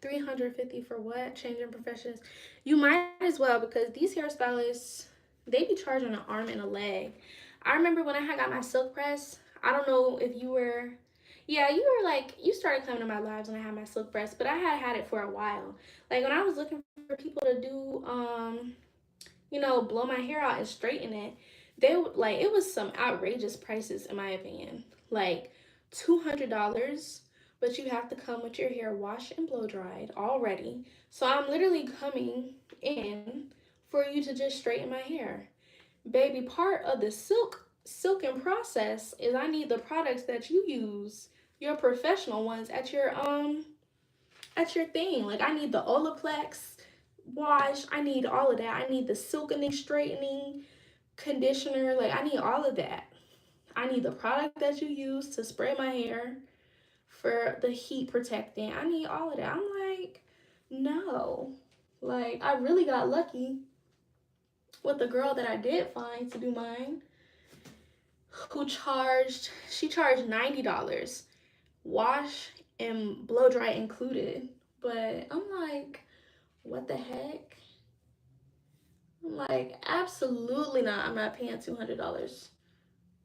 S1: 350 for what? Changing professions. You might as well, because these hairstylists, they be charging an arm and a leg. I remember when I had got my silk press. I don't know if you were, yeah, you were like, you started coming to my lives when I had my silk press, but I had had it for a while. Like when I was looking for people to do blow my hair out and straighten it, they would like, it was some outrageous prices in my opinion. Like $200, but you have to come with your hair washed and blow dried already. So I'm literally coming in for you to just straighten my hair. Baby, part of the silken process is I need the products that you use, your professional ones at your thing. Like I need the Olaplex wash. I need all of that. I need the silkening, straightening, conditioner. Like I need all of that. I need the product that you use to spray my hair for the heat protecting. I need all of that. I'm like, no. Like I really got lucky with the girl that I did find to do mine, she charged $90, wash and blow dry included. But I'm like, what the heck? I'm like, absolutely not. I'm not paying $200.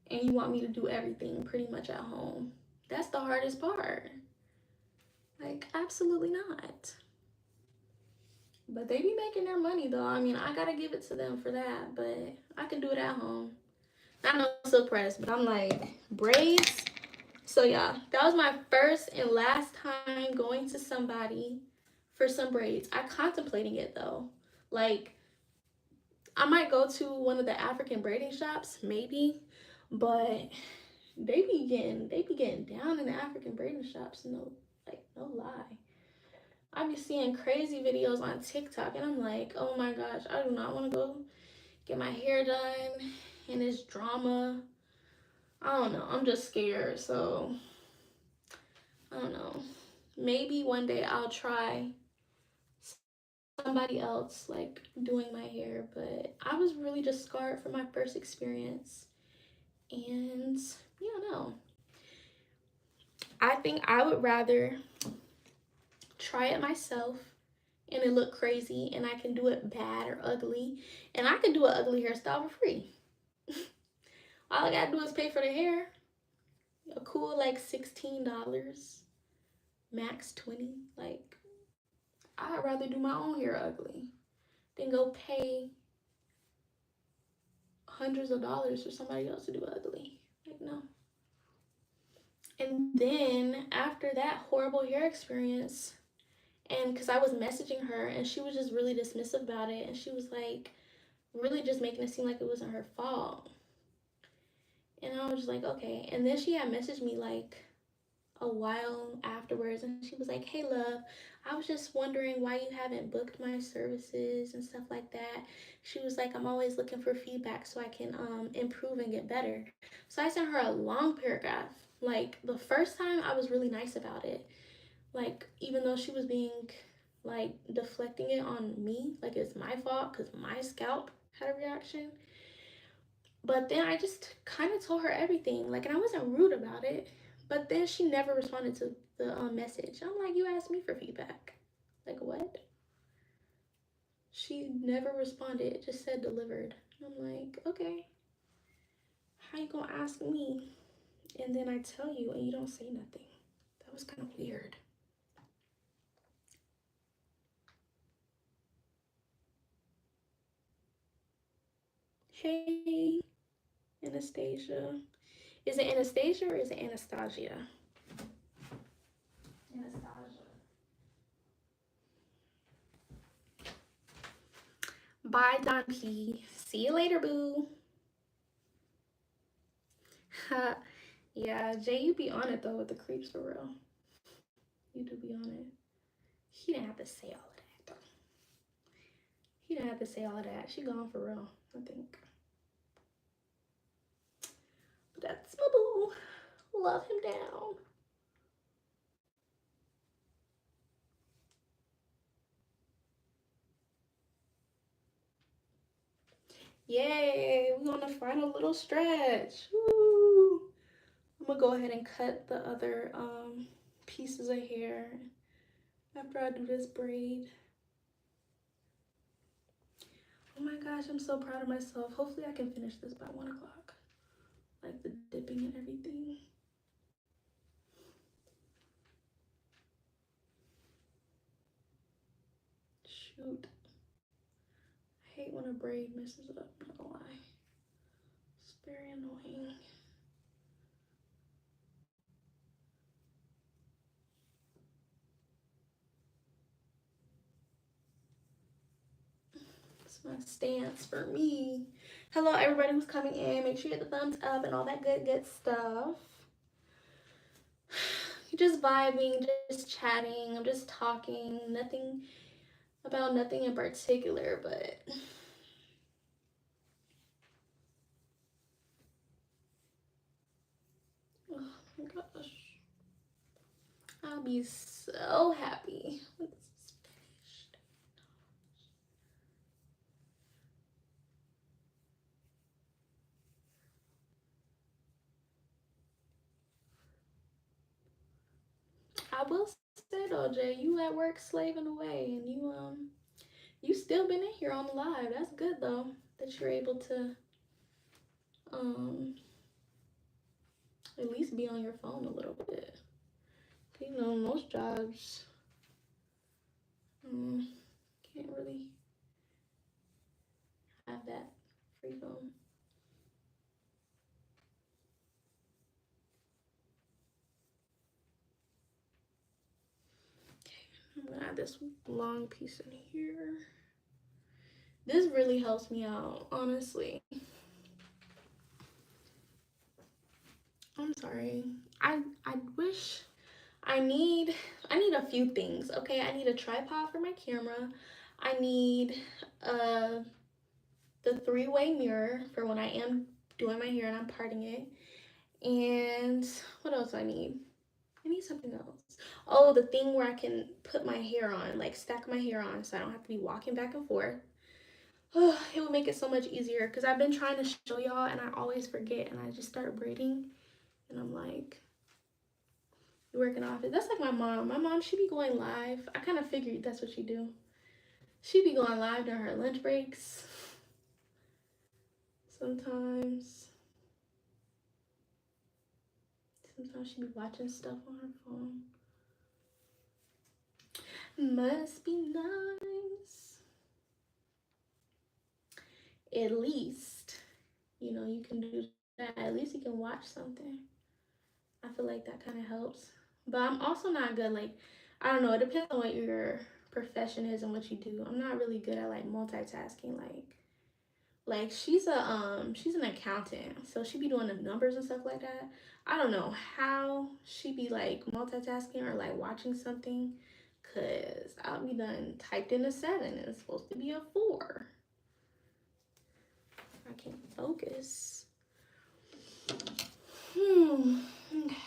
S1: And you want me to do everything pretty much at home. That's the hardest part. Like, absolutely not. But they be making their money though. I mean, I gotta give it to them for that. But I can do it at home. Not no silk press, but I'm like, braids. So yeah, that was my first and last time going to somebody for some braids. I contemplating it though. Like I might go to one of the African braiding shops, maybe, but they be getting down in the African braiding shops. No, like no lie. I be seeing crazy videos on TikTok, and I'm like, oh my gosh, I do not want to go get my hair done in this drama. I don't know. I'm just scared. So I don't know. Maybe one day I'll try somebody else like doing my hair, but I was really just scarred from my first experience. And yeah, no. I think I would rather try it myself and it look crazy and I can do it bad or ugly, and I can do an ugly hairstyle for free. All I gotta do is pay for the hair. A cool like $16, max 20. Like I'd rather do my own hair ugly than go pay hundreds of dollars for somebody else to do ugly. Like no. And then after that horrible hair experience, and because I was messaging her and she was just really dismissive about it, and she was like really just making it seem like it wasn't her fault. And I was just like, okay. And then she had messaged me like a while afterwards, and she was like, hey love, I was just wondering why you haven't booked my services and stuff like that. She was like, I'm always looking for feedback so I can improve and get better. So I sent her a long paragraph. Like the first time I was really nice about it, like even though she was being like deflecting it on me, like it's my fault because my scalp had a reaction. But then I just kind of told her everything, like, and I wasn't rude about it. But then she never responded to the message. I'm like, you asked me for feedback. Like, what? She never responded. It just said delivered. I'm like, okay, how you gonna ask me? And then I tell you and you don't say nothing. That was kind of weird. Hey, Anastasia. Is it Anastasia or is it Anastasia? Anastasia. Bye, Don P. See you later, boo. Yeah, Jay, you be on it though with the creeps for real. You do be on it. He didn't have to say all of that though. He didn't have to say all of that. She gone for real, I think. But that's my boo. Love him down. Yay, we on the final little stretch. Woo. I'm gonna go ahead and cut the other pieces of hair after I do this braid. Oh my gosh, I'm so proud of myself. Hopefully I can finish this by 1 o'clock. Like the dipping and everything. Shoot. I hate when a braid messes up, not gonna lie. It's very annoying. It's my stance for me. Hello, everybody who's coming in. Make sure you hit the thumbs up and all that good stuff. Just vibing, just chatting. I'm just talking. Nothing about nothing in particular, but oh my gosh. I'll be so happy when this is finished. I will say though, Jay, you at work slaving away, and you still been in here on the live. That's good though, that you're able to at least be on your phone a little bit. You know, most jobs can't really have that freedom. I'm gonna add this long piece in here. This really helps me out, honestly. I'm sorry. I wish I need a few things. Okay, I need a tripod for my camera. I need the 3-way mirror for when I am doing my hair and I'm parting it. And what else I need? I need something else. Oh, the thing where I can put my hair on, like stack my hair on so I don't have to be walking back and forth. Oh, it will make it so much easier because I've been trying to show y'all and I always forget and I just start braiding and I'm like, you working off it. That's like my mom. My mom, she be going live. I kind of figured that's what she do. She be going live during her lunch breaks. Sometimes she be watching stuff on her phone. Must be nice. At least, you know, you can do that. At least you can watch something. I feel like that kind of helps. But I'm also not good, like, I don't know, it depends on what your profession is and what you do. I'm not really good at like multitasking, like she's an accountant, so she be doing the numbers and stuff like that. I don't know how she be like multitasking or like watching something, cause I'll be done typed in a 7 and it's supposed to be a 4. I can't focus. Okay.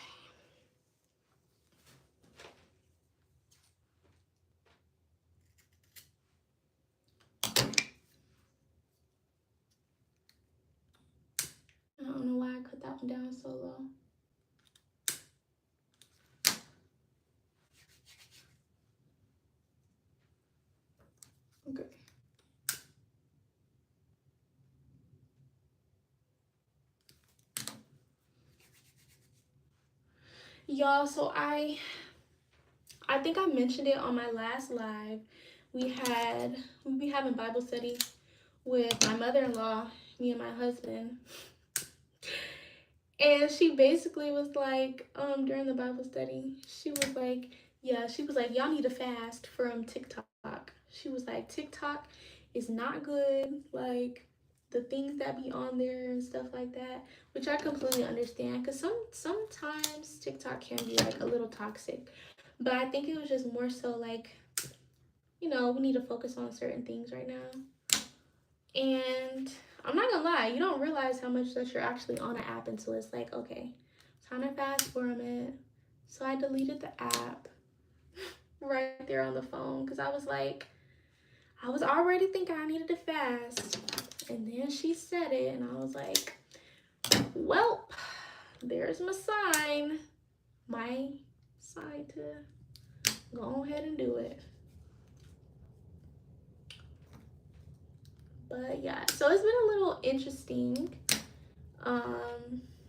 S1: I don't know why I cut that one down so low. Okay. Y'all, so I think I mentioned it on my last live. We be having Bible study with my mother-in-law, me and my husband. And she basically was like, during the Bible study, she was like, y'all need to fast from TikTok. She was like, TikTok is not good. Like, the things that be on there and stuff like that, which I completely understand, because sometimes TikTok can be like a little toxic. But I think it was just more so like, we need to focus on certain things right now. And I'm not gonna lie, you don't realize how much that you're actually on an app until it's like, okay, time to fast for a minute. So I deleted the app right there on the phone because I was already thinking I needed to fast. And then she said it, and I was like, well, there's my sign to go ahead and do it. But yeah, so it's been a little interesting.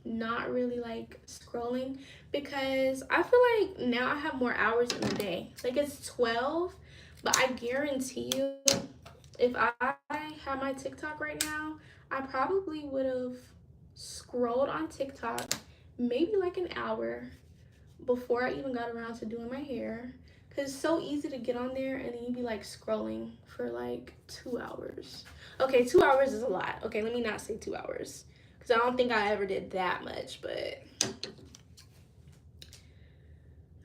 S1: Not really like scrolling because I feel like now I have more hours in the day. Like it's 12, but I guarantee you, if I had my TikTok right now, I probably would have scrolled on TikTok maybe like an hour before I even got around to doing my hair. Cause it's so easy to get on there and then you be like scrolling for like 2 hours. Okay, 2 hours is a lot. Okay, let me not say 2 hours. Cause I don't think I ever did that much, but it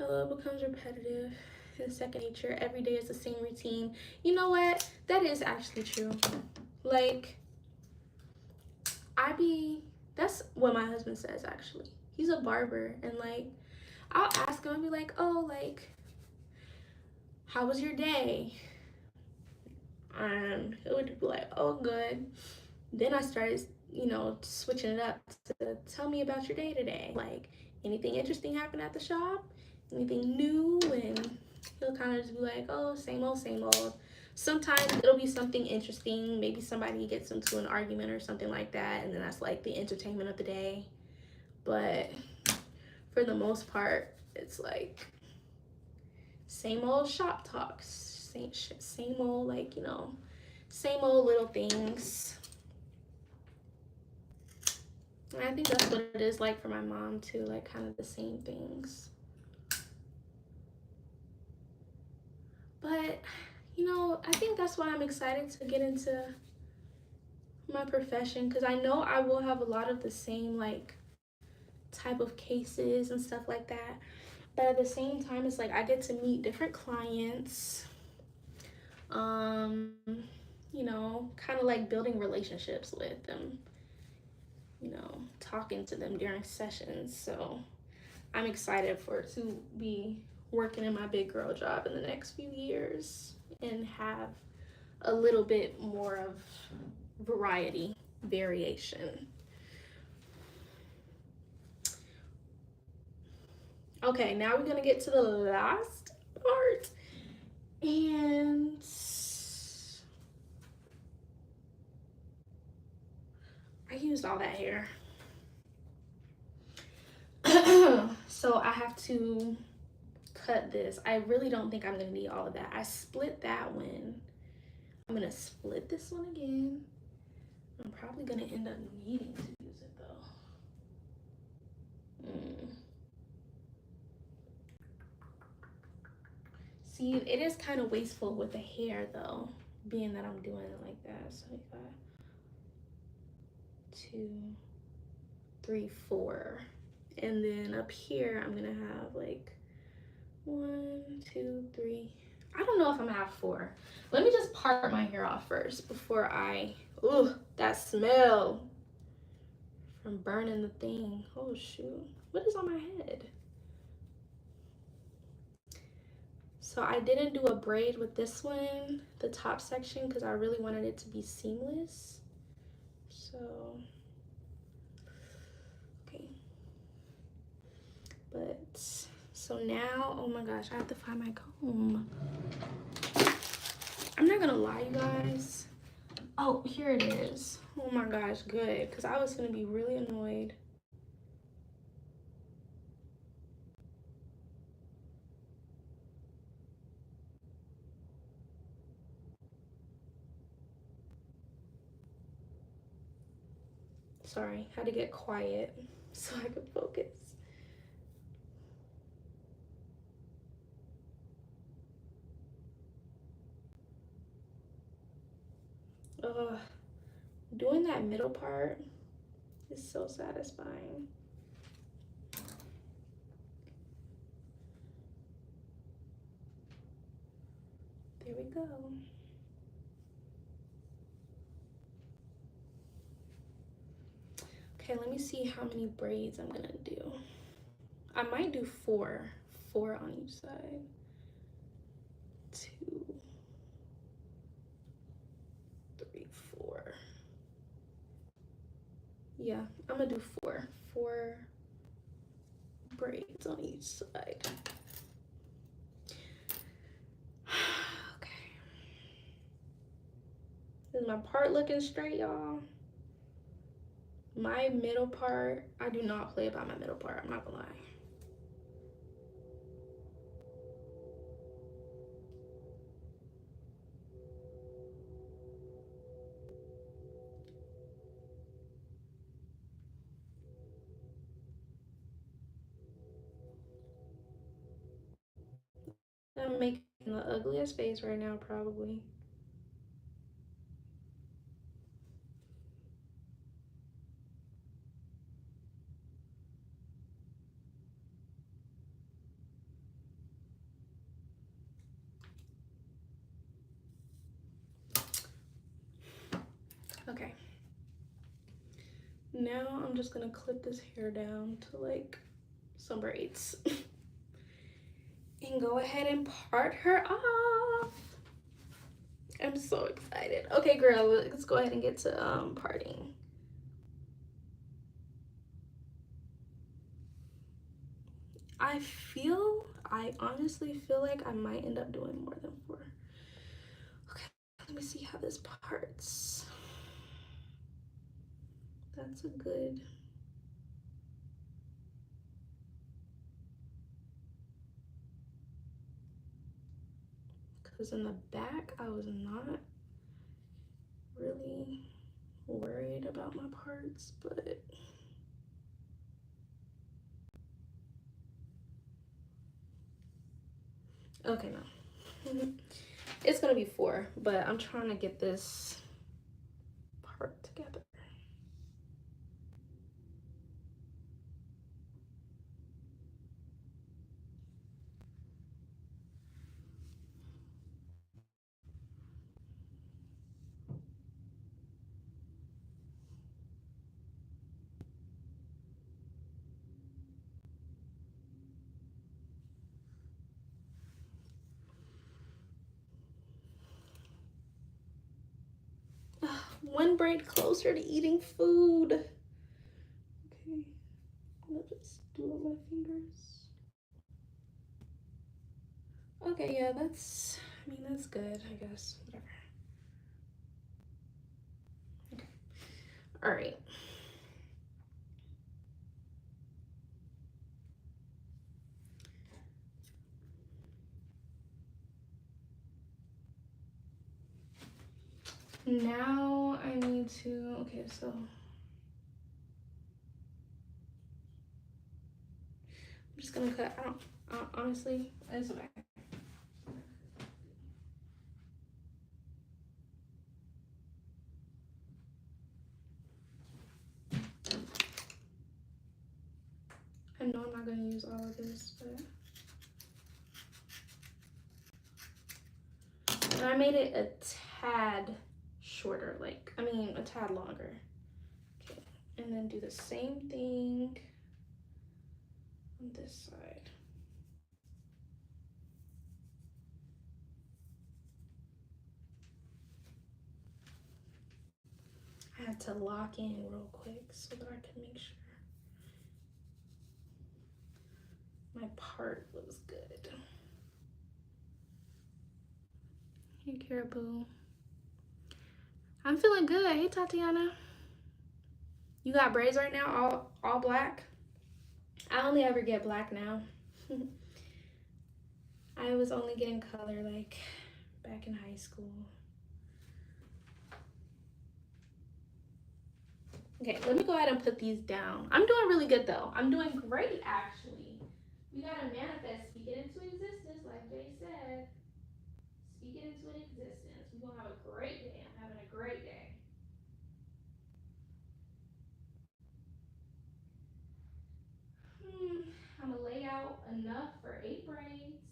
S1: becomes repetitive and second nature. Every day is the same routine. You know what? That is actually true. Like, that's what my husband says actually. He's a barber and like, I'll ask him and be like, oh, like, how was your day? He would be like, oh, good. Then I started, switching it up to tell me about your day today. Like, anything interesting happen at the shop? Anything new? And he'll kind of just be like, oh, same old, same old. Sometimes it'll be something interesting. Maybe somebody gets into an argument or something like that. And then that's like the entertainment of the day. But for the most part, it's like same old shop talks, same old, like, same old little things. And I think that's what it is like for my mom too, like kind of the same things. But I think that's why I'm excited to get into my profession, because I know I will have a lot of the same like type of cases and stuff like that. But at the same time, it's like I get to meet different clients. Kind of like building relationships with them, talking to them during sessions. So I'm excited to be working in my big girl job in the next few years and have a little bit more of variation. Okay, now we're gonna get to the last part, and I used all that hair. So I have to cut this. I really don't think I'm gonna need all of that. I split that one. I'm gonna split this one again. I'm probably gonna end up needing to use it though. See, it is kind of wasteful with the hair though, being that I'm doing it like that. So you got 2, 3, 4. And then up here, I'm gonna have like 1, 2, 3. I don't know if I'm gonna have 4. Let me just part my hair off first before I, ooh, that smell from burning the thing. Oh shoot, what is on my head? So I didn't do a braid with this one, the top section, because I really wanted it to be seamless. So, okay. But, so now, oh my gosh, I have to find my comb. I'm not gonna lie, you guys. Oh, here it is. Oh my gosh, good, because I was gonna be really annoyed. Sorry, had to get quiet so I could focus. Ugh, doing that middle part is so satisfying. There we go. Okay, let me see how many braids I'm gonna do. I might do 4 on each side. 2, 3, 4. Yeah, I'm gonna do 4 braids on each side. Okay. Is my part looking straight, y'all? My middle part, I do not play about my middle part, I'm not gonna lie. I'm making the ugliest face right now, probably. Okay. Now I'm just gonna clip this hair down to like some braids and go ahead and part her off. I'm so excited. Okay, girl, let's go ahead and get to parting. I honestly feel like I might end up doing more than 4. Okay, let me see how this parts. That's a good. Because in the back, I was not really worried about my parts, but okay, no. It's gonna be 4, but I'm trying to get this part together. One braid closer to eating food. Okay, I'll just do it with my fingers. Okay, yeah, that's, I mean, that's good, I guess, whatever. Okay, all right. Now I need to, okay, so I'm just gonna cut, I don't honestly, it's okay. use all of this, but and I made it a tad shorter, like, I mean, a tad longer. Okay, and then do the same thing on this side. I had to lock in real quick so that I could make sure my part was good. Hey, Caribou. I'm feeling good. Hey, Tatiana. You got braids right now, all black? I only ever get black now. I was only getting color like back in high school. Okay, let me go ahead and put these down. I'm doing really good though. I'm doing great actually. We gotta manifest, speak it into existence, like Jay said. Speak it into existence. We're gonna have a great day. I'm having a great day. I'm gonna lay out enough for 8 braids.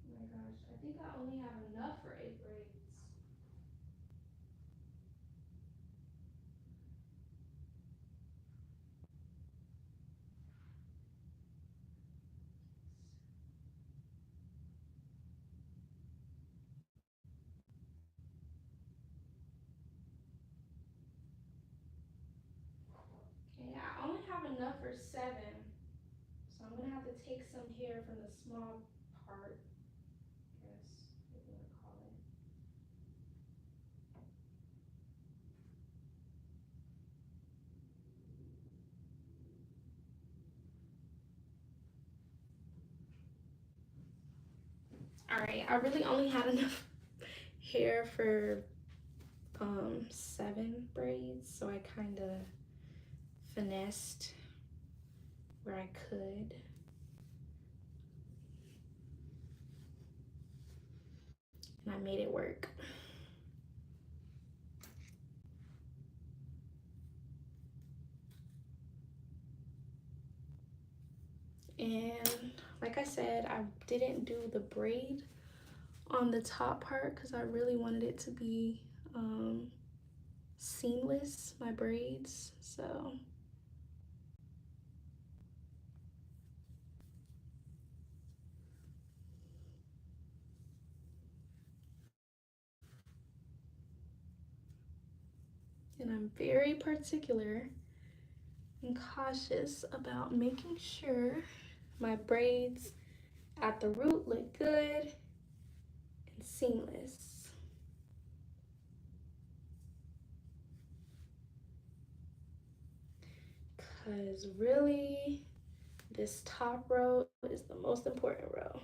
S1: Oh my gosh, I think I only have enough for 8 braids. Okay, I only have enough for 7. So I'm gonna have to take some hair from the small part, I guess, if you wanna call it. All right, I really only had enough hair for 7 braids, so I kind of finessed where I could. And I made it work. And like I said, I didn't do the braid on the top part because I really wanted it to be seamless, my braids. So and I'm very particular and cautious about making sure my braids at the root look good and seamless. Because really, this top row is the most important row.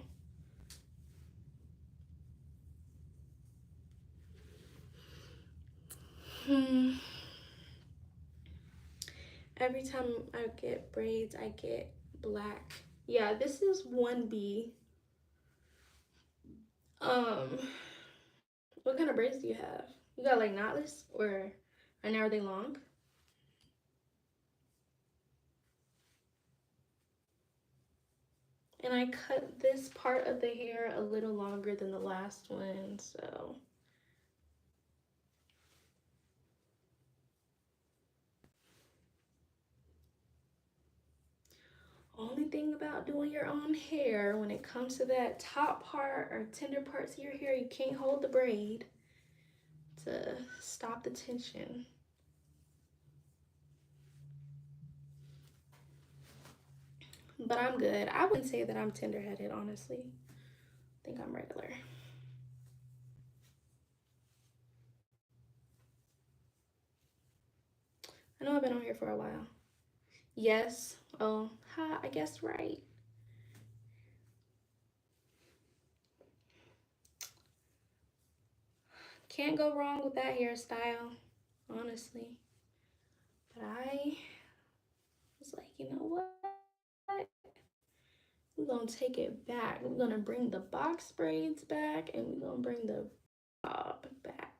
S1: Every time I get braids, I get black. Yeah, this is 1B. What kind of braids do you have? You got like knotless or are they long? And I cut this part of the hair a little longer than the last one, so. Only thing about doing your own hair, when it comes to that top part or tender parts of your hair, you can't hold the braid to stop the tension. But I'm good. I wouldn't say that I'm tender-headed, honestly. I think I'm regular. I know I've been on here for a while. Yes. Oh, ha, I guess right. Can't go wrong with that hairstyle, honestly. But I was like, you know what? We're gonna take it back. We're gonna bring the box braids back and we're gonna bring the bob back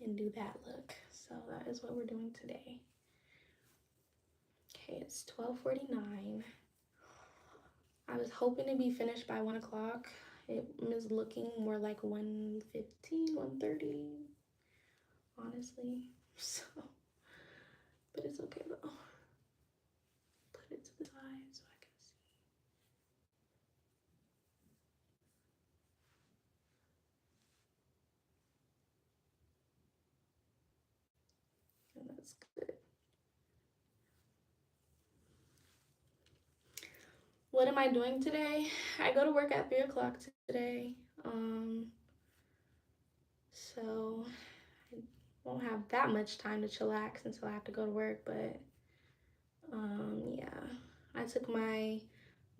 S1: and do that look. So that is what we're doing today. Okay, it's 12:49. I was hoping to be finished by 1 o'clock. It is looking more like 1:15, 1:30, honestly. So, but it's okay though. Put it to the side so I can see. And that's good. What am I doing today? I go to work at 3 o'clock today. So I won't have that much time to chillax until I have to go to work, but yeah. I took my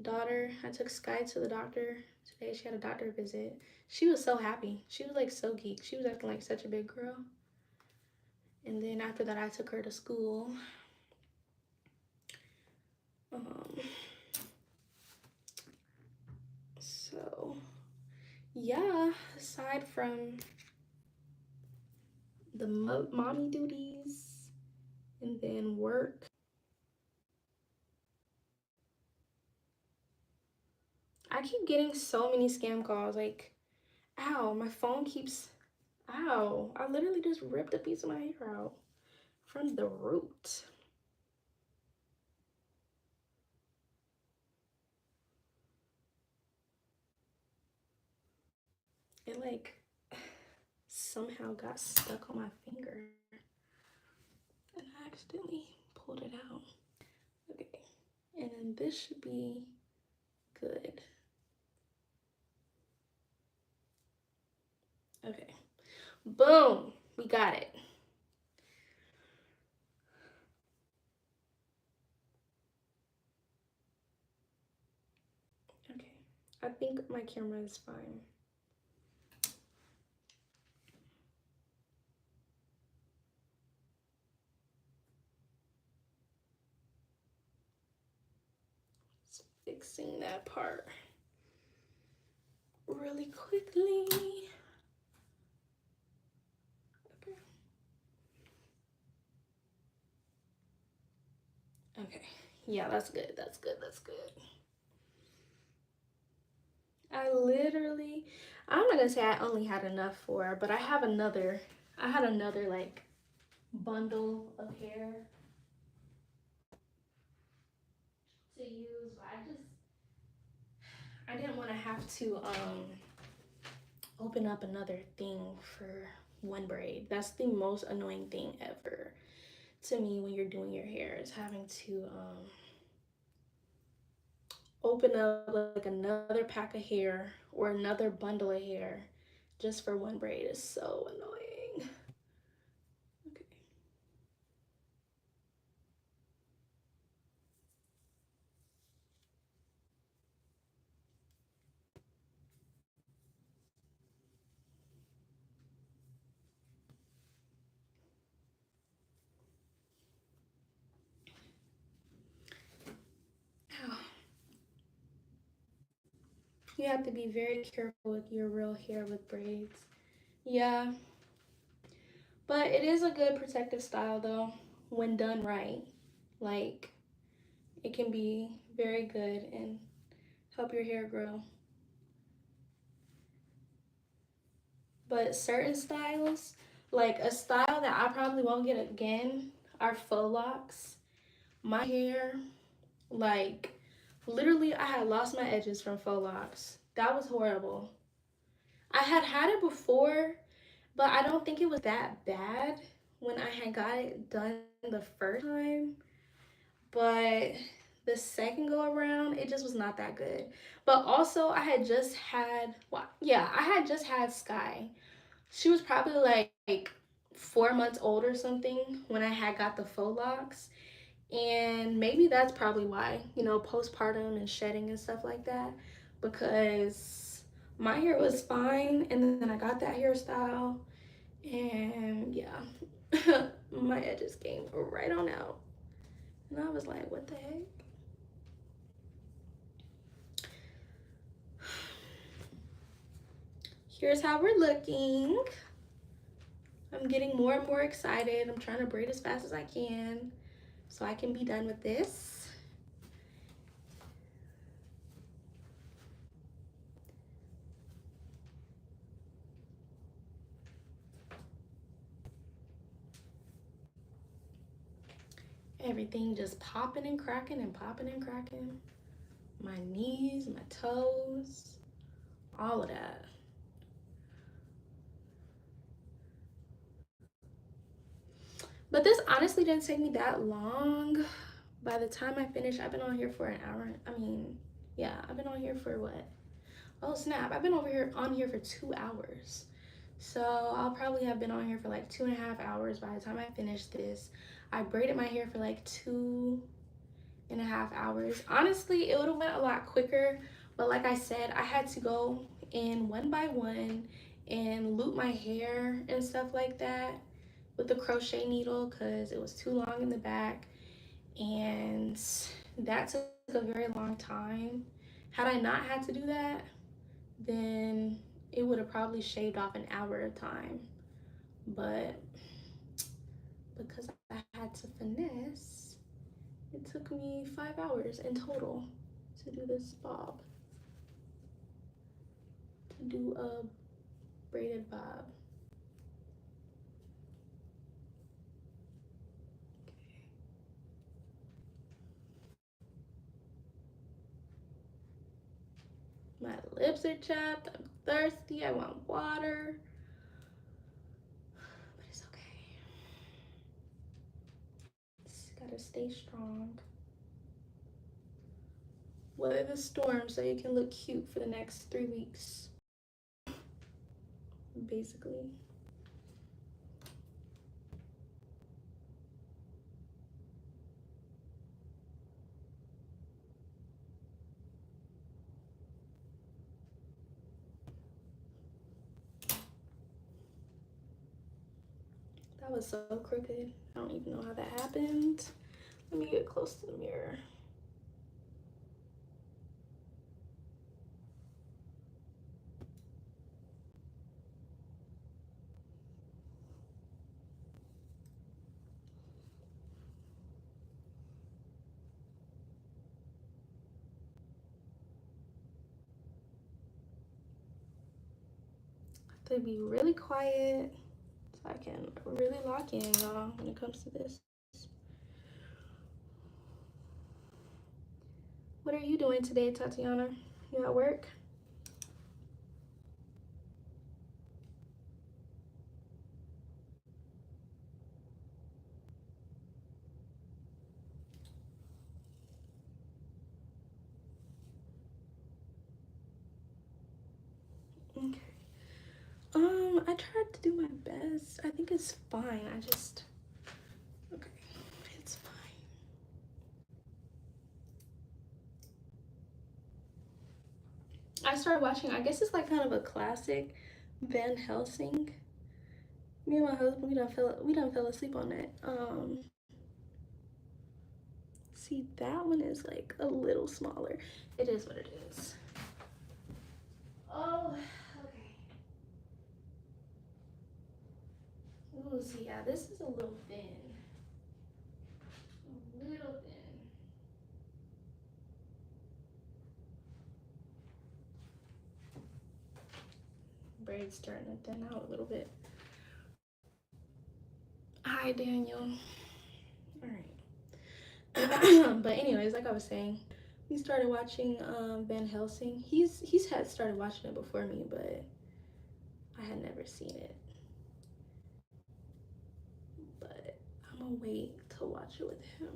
S1: daughter, I took Sky to the doctor today. She had a doctor visit. She was so happy. She was like so geek. She was acting like such a big girl. And then after that, I took her to school. So yeah, aside from the mommy duties and then work, I keep getting so many scam calls. Like, ow, my phone keeps, ow, I literally just ripped a piece of my hair out from the root. It like somehow got stuck on my finger and I accidentally pulled it out. Okay, and then this should be good. Okay, boom, we got it. Okay, I think my camera is fine. Just fixing that part really quickly. Okay. Okay. Yeah, that's good. That's good. That's good. I literally, I'm not gonna say I only had enough for her, but I had another like bundle of hair to use, but I didn't want to have to open up another thing for one braid. That's the most annoying thing ever to me when you're doing your hair, is having to open up like another pack of hair or another bundle of hair just for one braid. Is so annoying. Okay. You have to be very careful with your real hair with braids. Yeah, but it is a good protective style though when done right. Like, it can be very good and help your hair grow. But certain styles, like a style that I probably won't get again, are faux locks. My hair, like, literally, I had lost my edges from faux locks. That was horrible. I had had it before, but I don't think it was that bad when I had got it done the first time. But the second go around, it just was not that good. But also, I had just had, well, yeah, I had just had Sky. She was probably like 4 months old or something when I had got the faux locks. And maybe that's probably why, you know, postpartum and shedding and stuff like that. Because my hair was fine and then I got that hairstyle. And yeah, my edges came right on out. And I was like, what the heck? Here's how we're looking. I'm getting more and more excited. I'm trying to braid as fast as I can so I can be done with this. Everything just popping and cracking and popping and cracking. My knees, my toes, all of that. But this honestly didn't take me that long. By the time I finished, I've been on here for an hour. I mean, yeah, I've been on here for what? Oh snap, I've been on here for 2 hours. So I'll probably have been on here for like 2.5 hours by the time I finish this. I braided my hair for like 2.5 hours. Honestly, it would have went a lot quicker, but like I said, I had to go in one by one and loop my hair and stuff like that with the crochet needle because it was too long in the back, and that took a very long time. Had I not had to do that, then it would have probably shaved off an hour of time. But because I had to finesse, it took me 5 hours in total to do this bob, to do a braided bob. My lips are chapped, I'm thirsty, I want water, but it's okay. Just gotta stay strong. Weather the storm so you can look cute for the next 3 weeks, basically. That was so crooked. I don't even know how that happened. Let me get close to the mirror. To be really quiet so I can really lock in, y'all, when it comes to this. What are you doing today, Tatiana? You at work? Okay. I tried to do my best. I think it's fine. Okay, it's fine. I started watching, I guess it's like kind of a classic, Van Helsing. Me and my husband, we done fell asleep on that. See, that one is like a little smaller. It is what it is. Oh, okay. Ooh, see, yeah, this is a little thin. A little thin. Braid's starting to thin out a little bit. Hi, Daniel. All right. But anyways, like I was saying, we started watching Van Helsing. He's had started watching it before me, but I had never seen it. But I'm gonna wait to watch it with him.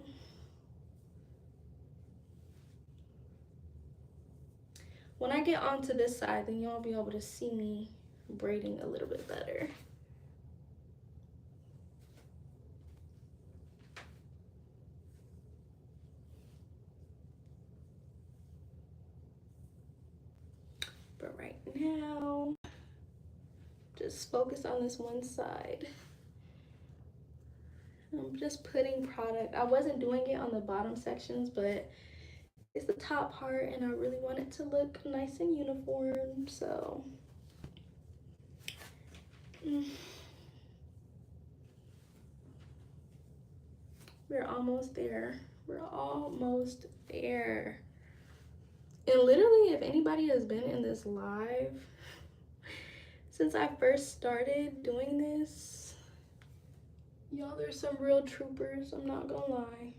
S1: When I get onto this side, then y'all be able to see me braiding a little bit better. But right now, just focus on this one side. I'm just putting product. I wasn't doing it on the bottom sections, but it's the top part and I really want it to look nice and uniform, so we're almost there. We're almost there. And literally, if anybody has been in this live since I first started doing this, y'all, there's some real troopers, I'm not gonna lie.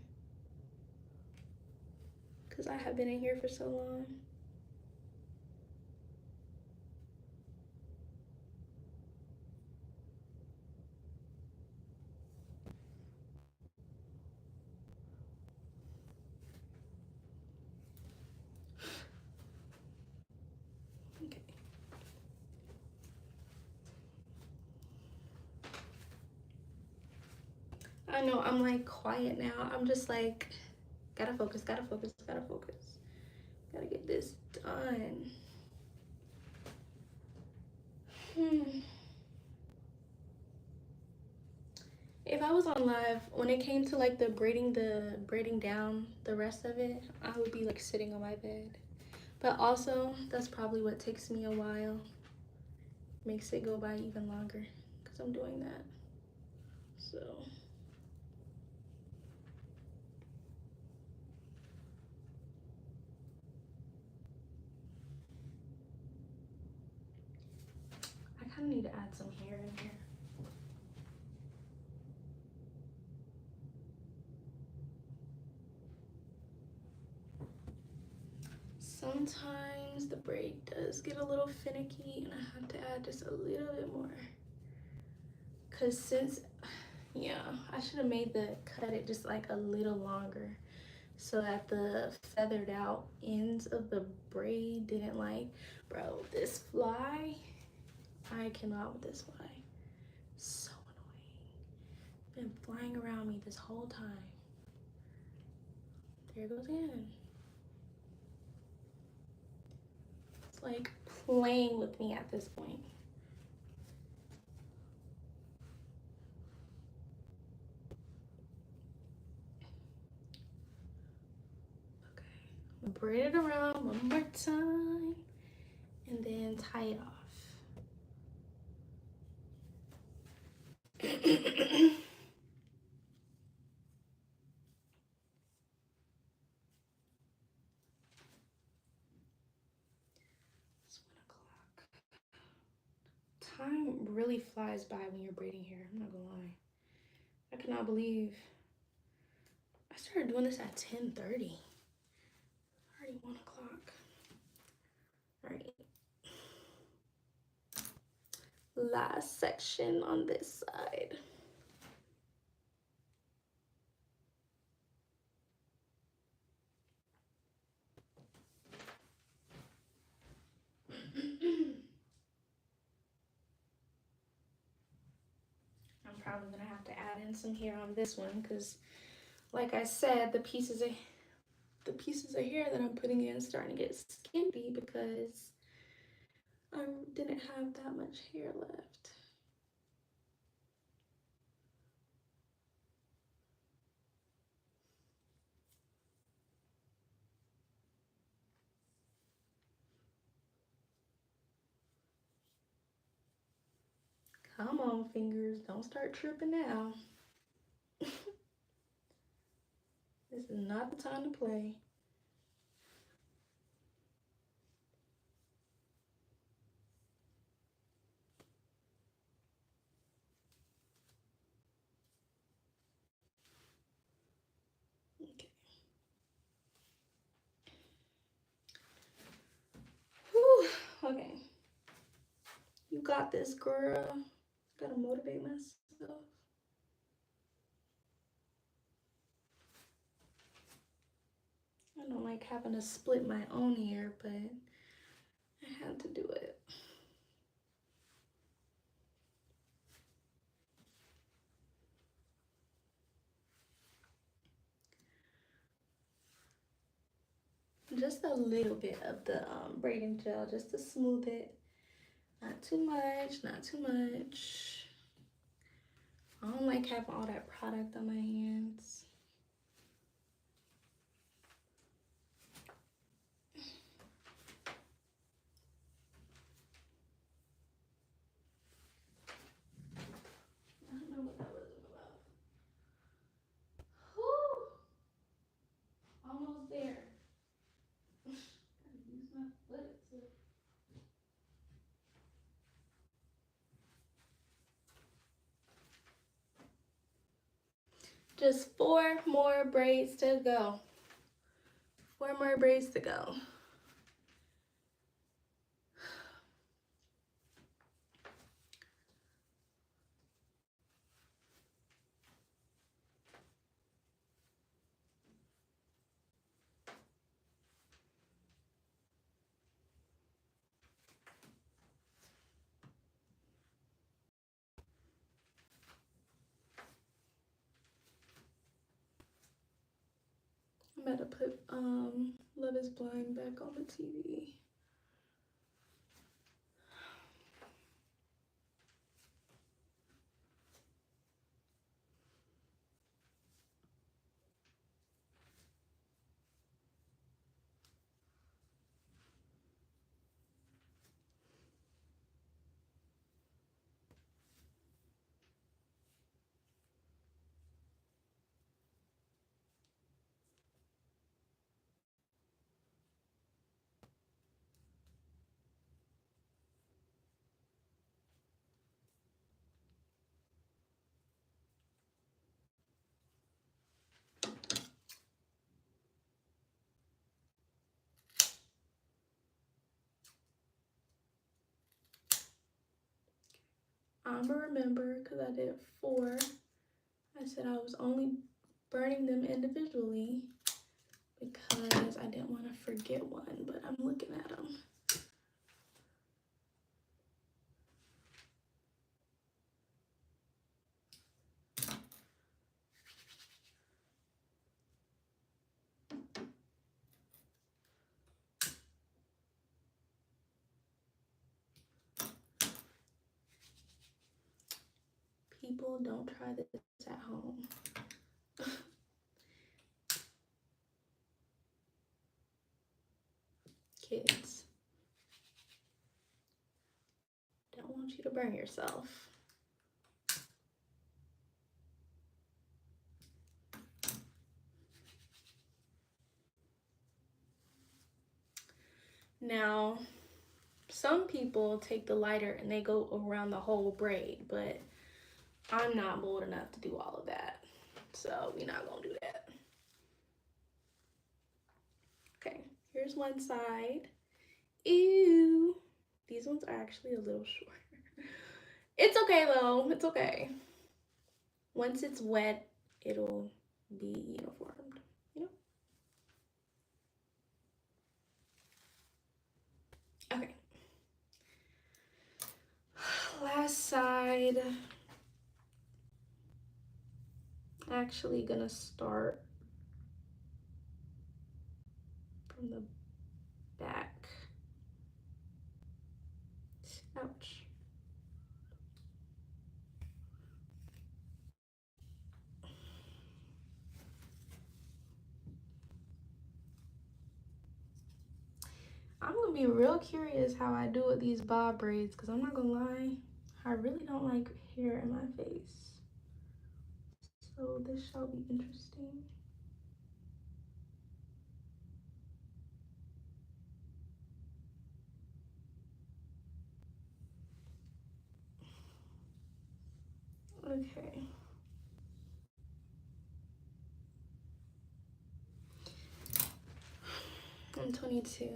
S1: Because I have been in here for so long. Okay. I know I'm like quiet now. I'm just like, gotta focus, gotta focus, gotta focus. Gotta get this done. If I was on live, when it came to like the braiding down the rest of it, I would be like sitting on my bed. But also, that's probably what takes me a while. Makes it go by even longer because I'm doing that. So. I kind of need to add some hair in here. Sometimes the braid does get a little finicky and I have to add just a little bit more. Cause since, yeah, I should have made the cut it just like a little longer so that the feathered out ends of the braid didn't like, bro, this fly, I cannot with this fly. So annoying. Been flying around me this whole time. There it goes in. It's like playing with me at this point. Okay, braid it around one more time and then tie it off. Time really flies by when you're braiding hair. I'm not gonna lie. I cannot believe I started doing this at 10:30. Already 1 o'clock. All right. Last section on this side. I'm probably gonna have to add in some hair on this one because, like I said, the pieces of hair that I'm putting in starting to get skimpy because I didn't have that much hair left. Come on, fingers, don't start tripping now. This is not the time to play. Okay. Whew. Okay. You got this, girl. Gotta motivate myself. I don't like having to split my own hair, but I had to do it. Just a little bit of the braiding gel just to smooth it. Not too much, not too much. I don't like having all that product on my hands. I don't know what that was about. Whew. Almost there. Gotta use my foot to... Just 4 more braids to go. 4 more braids to go. I'm about to put Love is Blind back on the TV. I'ma remember because I did 4. I said I was only burning them individually because I didn't want to forget one, but I'm looking at them. People, don't try this at home. Kids, don't want you to burn yourself. Now, some people take the lighter and they go around the whole braid, but I'm not bold enough to do all of that. So we're not gonna do that. Okay, here's one side. Ew. These ones are actually a little short. It's okay though, it's okay. Once it's wet, it'll be uniformed, you know? Okay. Last side. Actually gonna start from the back. Ouch. I'm gonna be real curious how I do with these bob braids because I'm not gonna lie, I really don't like hair in my face. So this shall be interesting. Okay. I'm 22.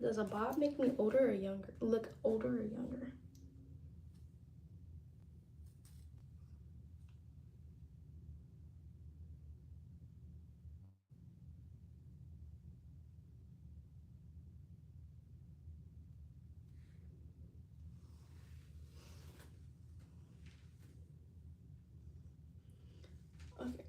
S1: Does a bob make me older or younger? Look older or younger? Okay.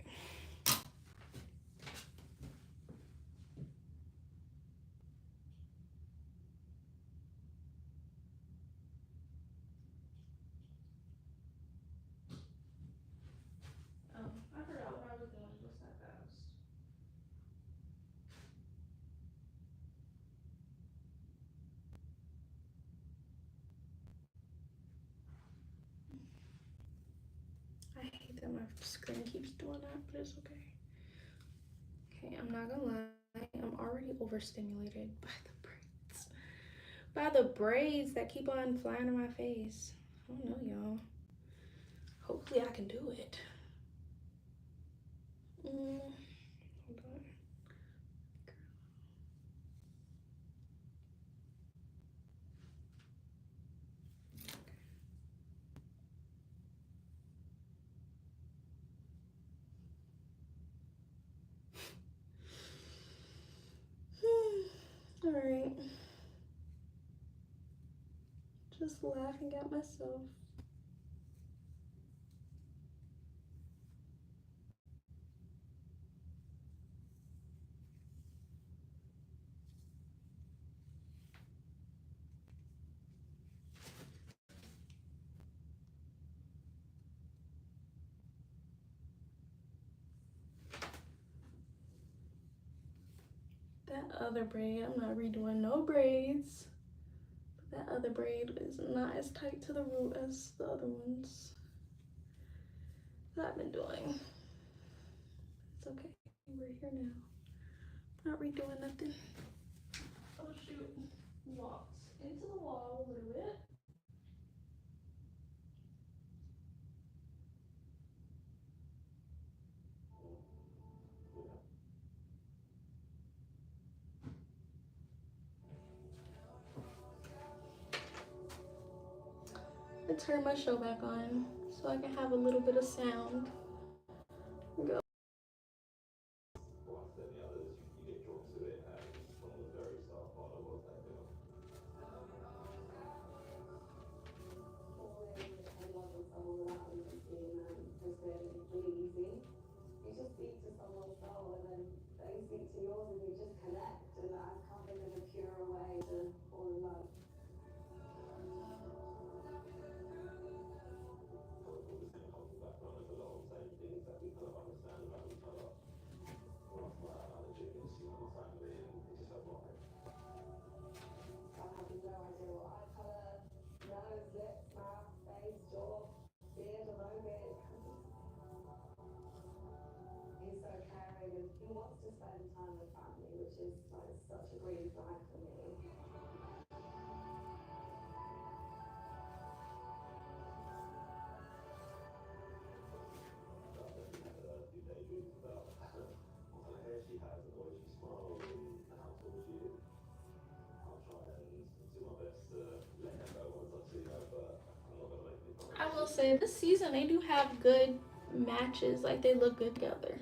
S1: my screen keeps doing that, but it's okay. Okay, I'm not gonna lie, I'm already overstimulated by the braids. By the braids that keep on flying in my face. I don't know, y'all. Hopefully I can do it. Hold on. All right. Just laughing at myself. That other braid, I'm not redoing no braids. But that other braid is not as tight to the root as the other ones that I've been doing. It's okay, we're here now. Not redoing nothing. Oh shoot, walked into the wall a little bit. Let's turn my show back on so I can have a little bit of sound. Go. I will say this season they do have good matches. Like they look good together.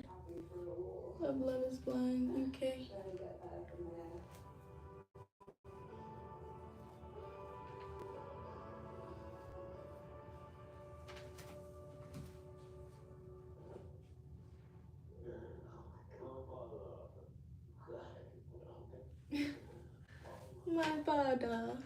S1: Of Love Is Blind UK. My father.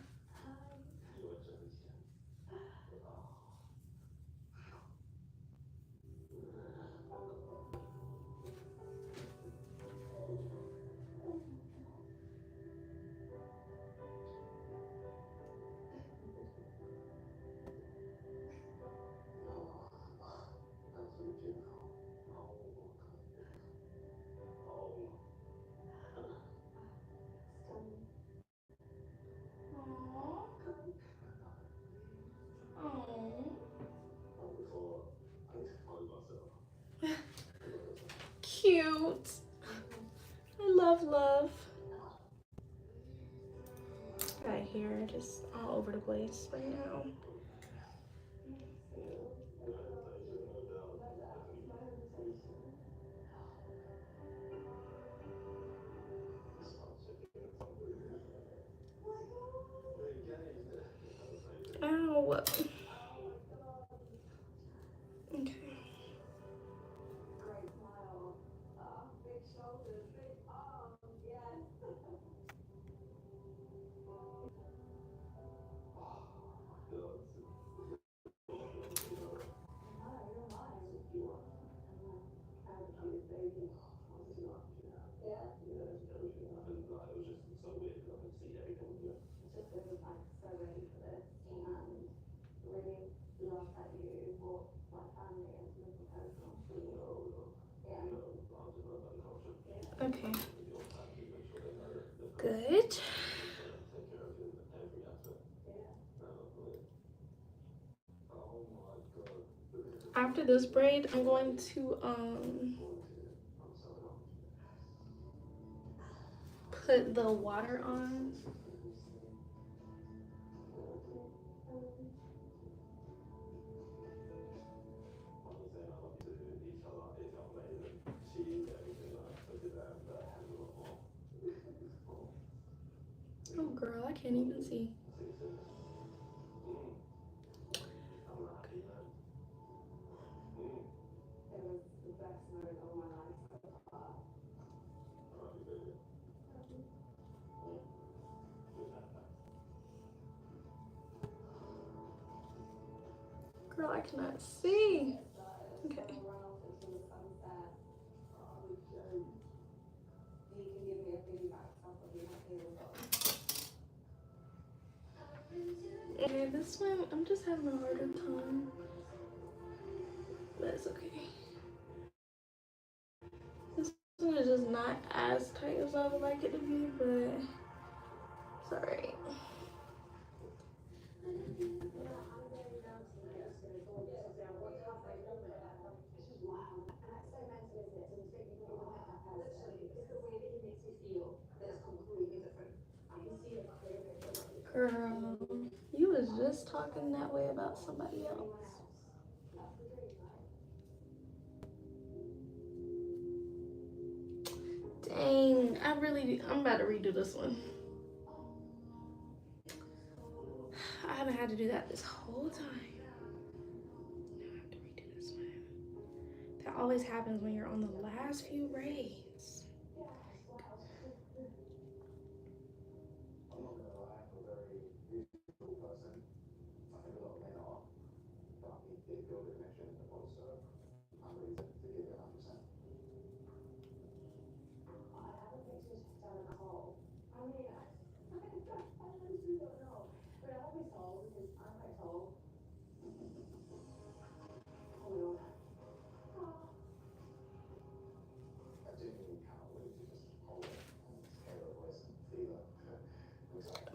S1: Cute. I love love. Got hair just all over the place right now. Ow. Okay. after this braid, I'm going to put the water on. Oh girl, I can't even see. Girl, I cannot see. Okay. Okay, this one, I'm just having a harder time. But it's okay. This one is just not as tight as I would like it to be, but it's alright. Girl, you was just talking that way about somebody else. Dang, I'm about to redo this one. I haven't had to do that this whole time. Now I have to redo this one. That always happens when you're on the last few braids.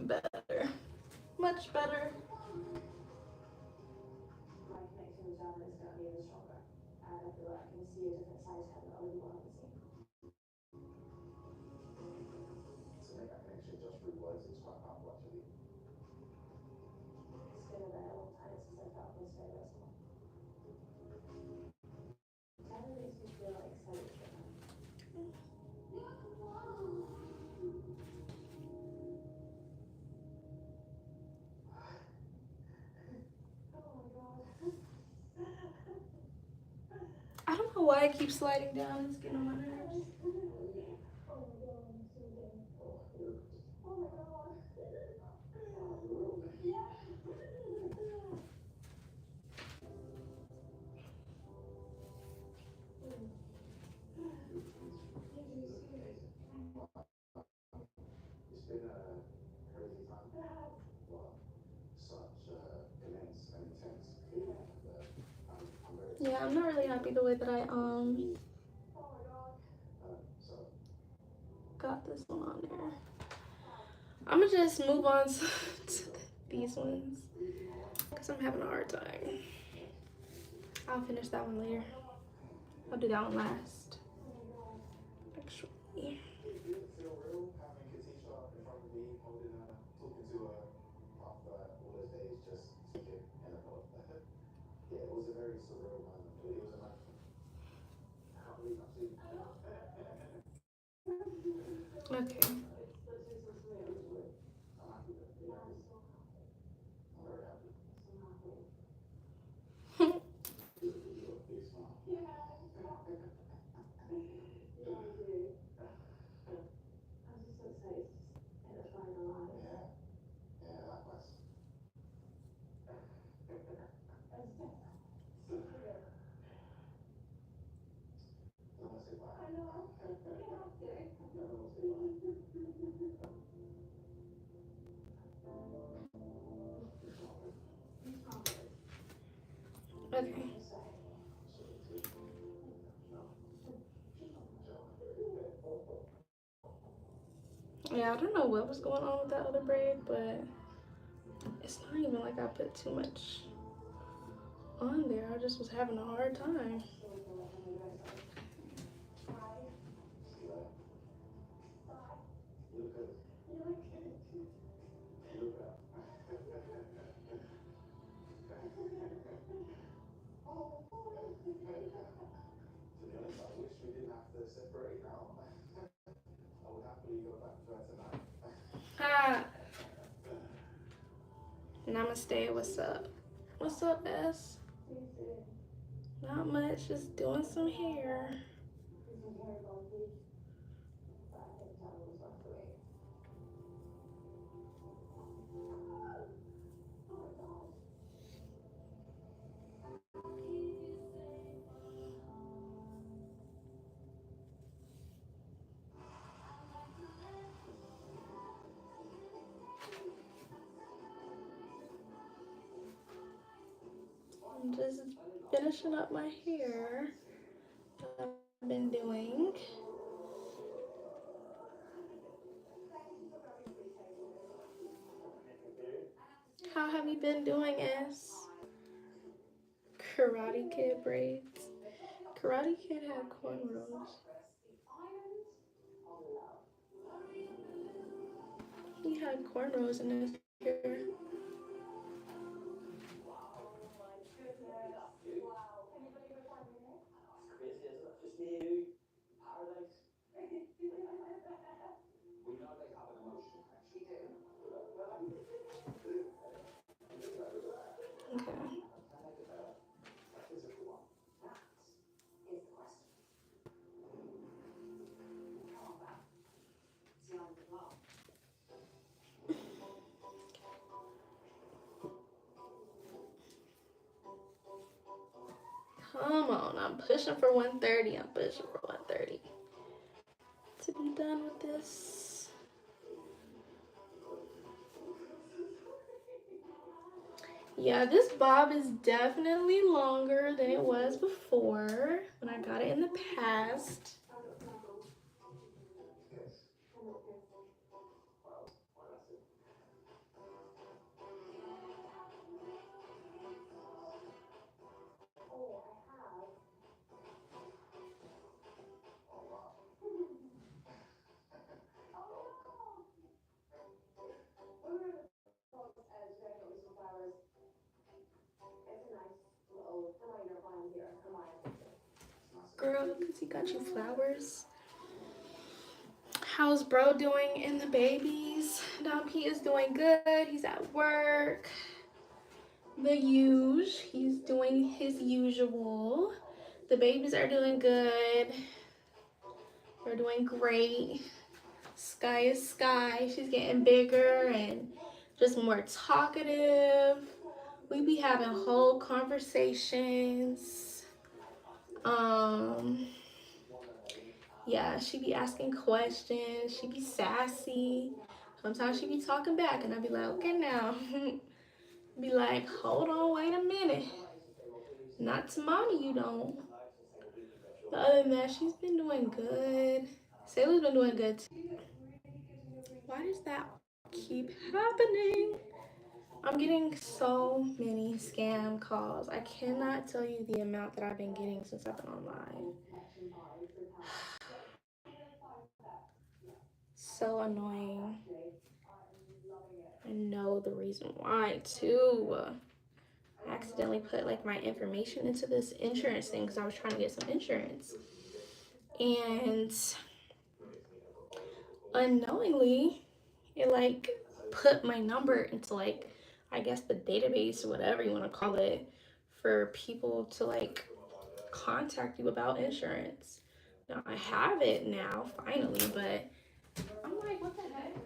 S1: Better. Much better. I don't know why I keep sliding down. It's getting on my nerves. Yeah, I'm not really happy the way that I got this one on there. I'm gonna just move on to these ones because I'm having a hard time. I'll finish that one later. I'll do that one last. Actually. Okay. Okay. Yeah, I don't know what was going on with that other braid, but it's not even like I put too much on there. I just was having a hard time. Hi. Namaste. What's up? What's up, S? Not much. Just doing some hair. I'm just finishing up my hair that I've been doing. How have you been doing, S? Karate Kid braids. Karate Kid had cornrows. He had cornrows in his hair. Okay. Come on, I'm pushing for 130. I'm pushing for 130 to be done with this. Yeah, this bob is definitely longer than it was before when I got it in the past. Girl, because he got you flowers. How's bro doing and the babies? Dom P is doing good. He's at work. The huge. He's doing his usual. The babies are doing good. They're doing great. Sky is Sky. She's getting bigger and just more talkative. We be having whole conversations. Yeah, she be asking questions. She be sassy. Sometimes she be talking back, and I be like, okay, now. Be like, hold on, wait a minute. Not to mommy, you don't. But other than that, she's been doing good. Sailor's been doing good too. Why does that keep happening? I'm getting so many scam calls. I cannot tell you the amount that I've been getting since I've been online. So annoying. I know the reason why too. I accidentally put like my information into this insurance thing because I was trying to get some insurance. And unknowingly, it like put my number into like, I guess the database or whatever you want to call it for people to like contact you about insurance. Now I have it now, finally, but I'm like, what the heck?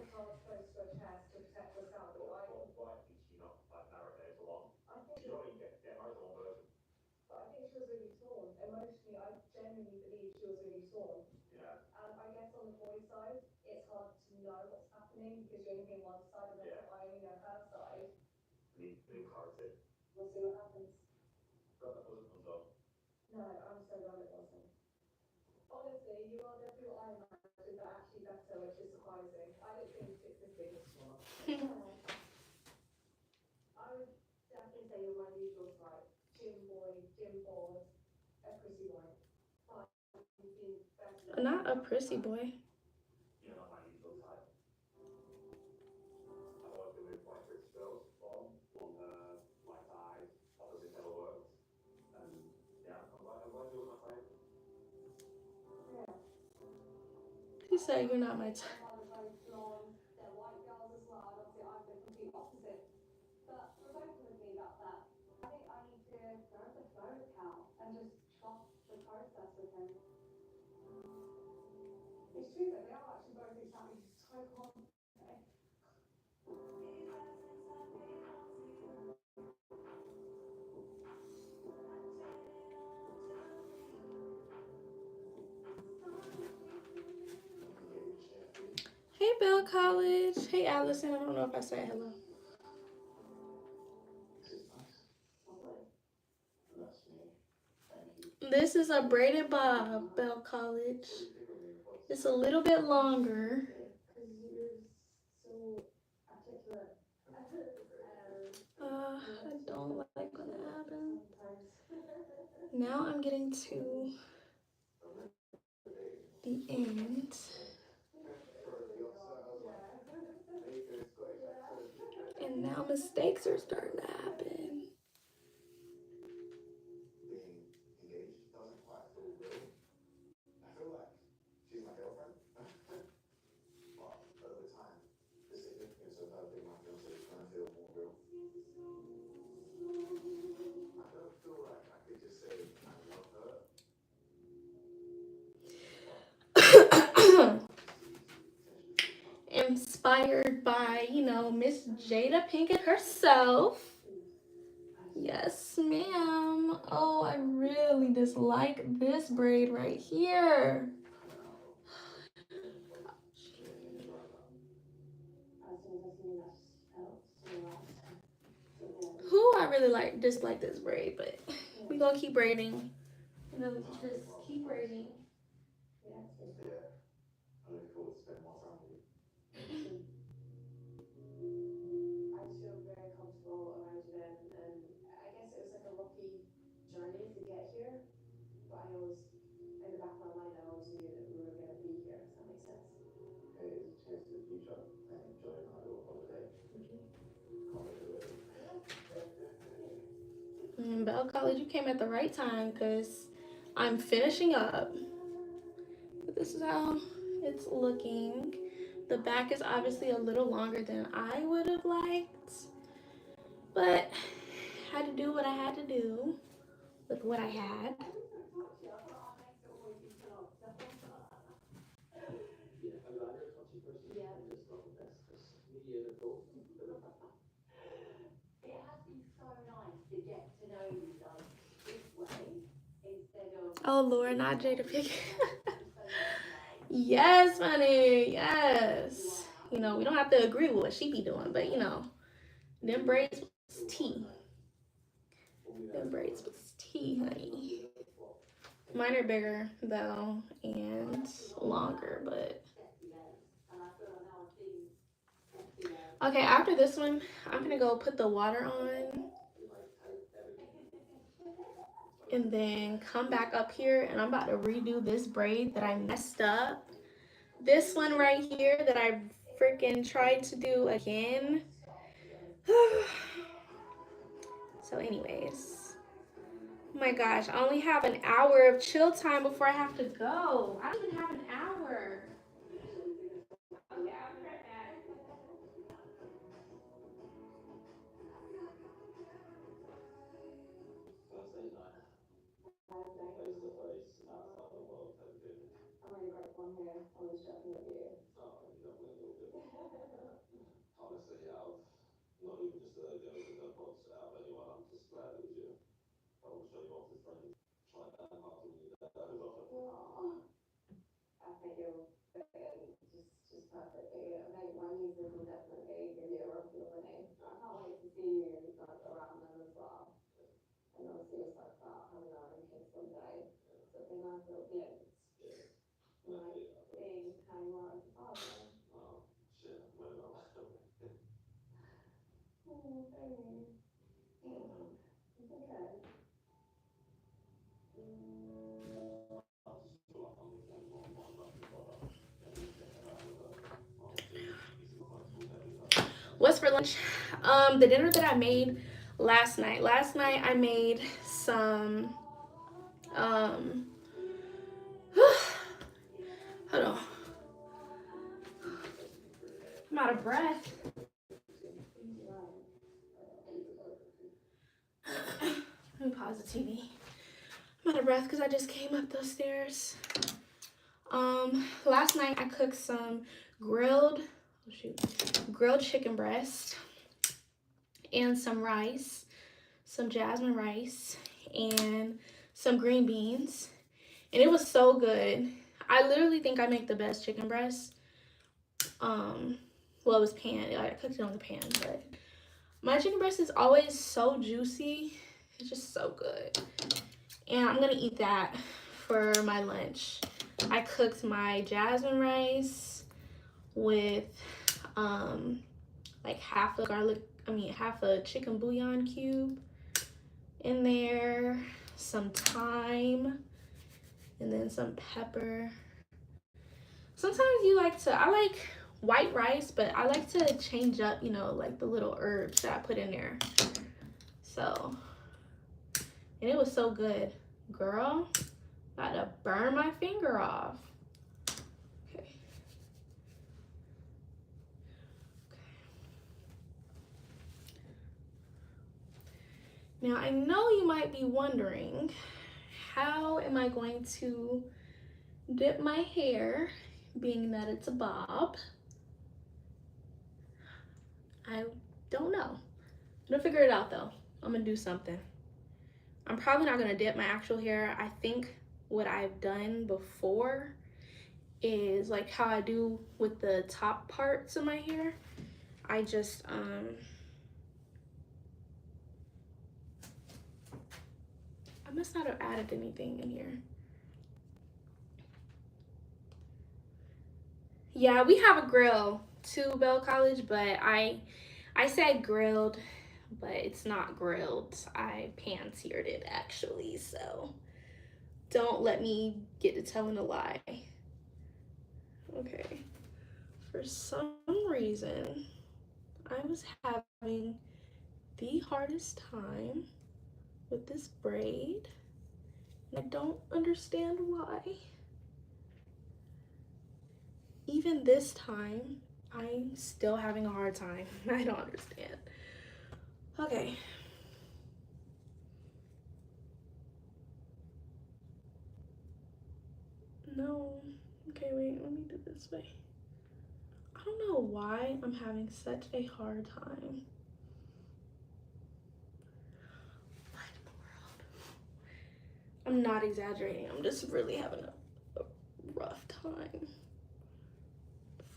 S1: Not a prissy boy. He said you're not my type. Hey, Bell College. Hey, Allison. I don't know if I said hello. This is a braided bob, Bell College. It's a little bit longer. I don't like when that happens. Now I'm getting to the end. And now mistakes are starting to happen. Inspired by, Miss Jada Pinkett herself. Yes, ma'am. Oh, I really dislike this braid right here. Who I really dislike this braid, but we gonna keep braiding. We're gonna just keep braiding. Bell College, you came at the right time because I'm finishing up. But this is how it's looking. The back is obviously a little longer than I would have liked, but I had to do what I had to do with what I had. Oh Lord, not Jada Pinkett. Yes, honey. Yes. We don't have to agree with what she be doing, but them braids was tea. Them braids was tea, honey. Mine are bigger though and longer, but okay, after this one, I'm gonna go put the water on and then come back up here and I'm about to redo this braid that I messed up. This one right here that I freaking tried to do again. So anyways, oh my gosh, I only have an hour of chill time before I have to go. I don't even have an hour. Okay, I'll be right back. for lunch. The dinner that I made last night. Last night I made some hold on. I'm out of breath. Let me pause the TV. I'm out of breath because I just came up those stairs. Last night I cooked some grilled chicken breast and some rice, some jasmine rice, and some green beans. And it was so good. I literally think I make the best chicken breast. Well, it was pan. I cooked it on the pan, but my chicken breast is always so juicy. It's just so good. And I'm gonna eat that for my lunch. I cooked my jasmine rice with like half a chicken bouillon cube in there, some thyme, and then some pepper. Sometimes I like white rice, but I like to change up, you know, like the little herbs that I put in there. So, and it was so good. Girl, about to burn my finger off. Okay. Now, I know you might be wondering, how am I going to dip my hair, being that it's a bob? I don't know. I'm gonna figure it out though. I'm gonna do something. I'm probably not gonna dip my actual hair. I think what I've done before is like how I do with the top parts of my hair. I just I must not have added anything in here. Yeah, we have a grill to Bell College, but I said grilled, but it's not grilled. I pan-seared it actually, so don't let me get to telling a lie. Okay. For some reason, I was having the hardest time with this braid, and I don't understand why. Even this time, I'm still having a hard time. I don't understand. Okay. No. Okay, wait, let me do it this way. I don't know why I'm having such a hard time. What in the world? I'm not exaggerating. I'm just really having a rough time.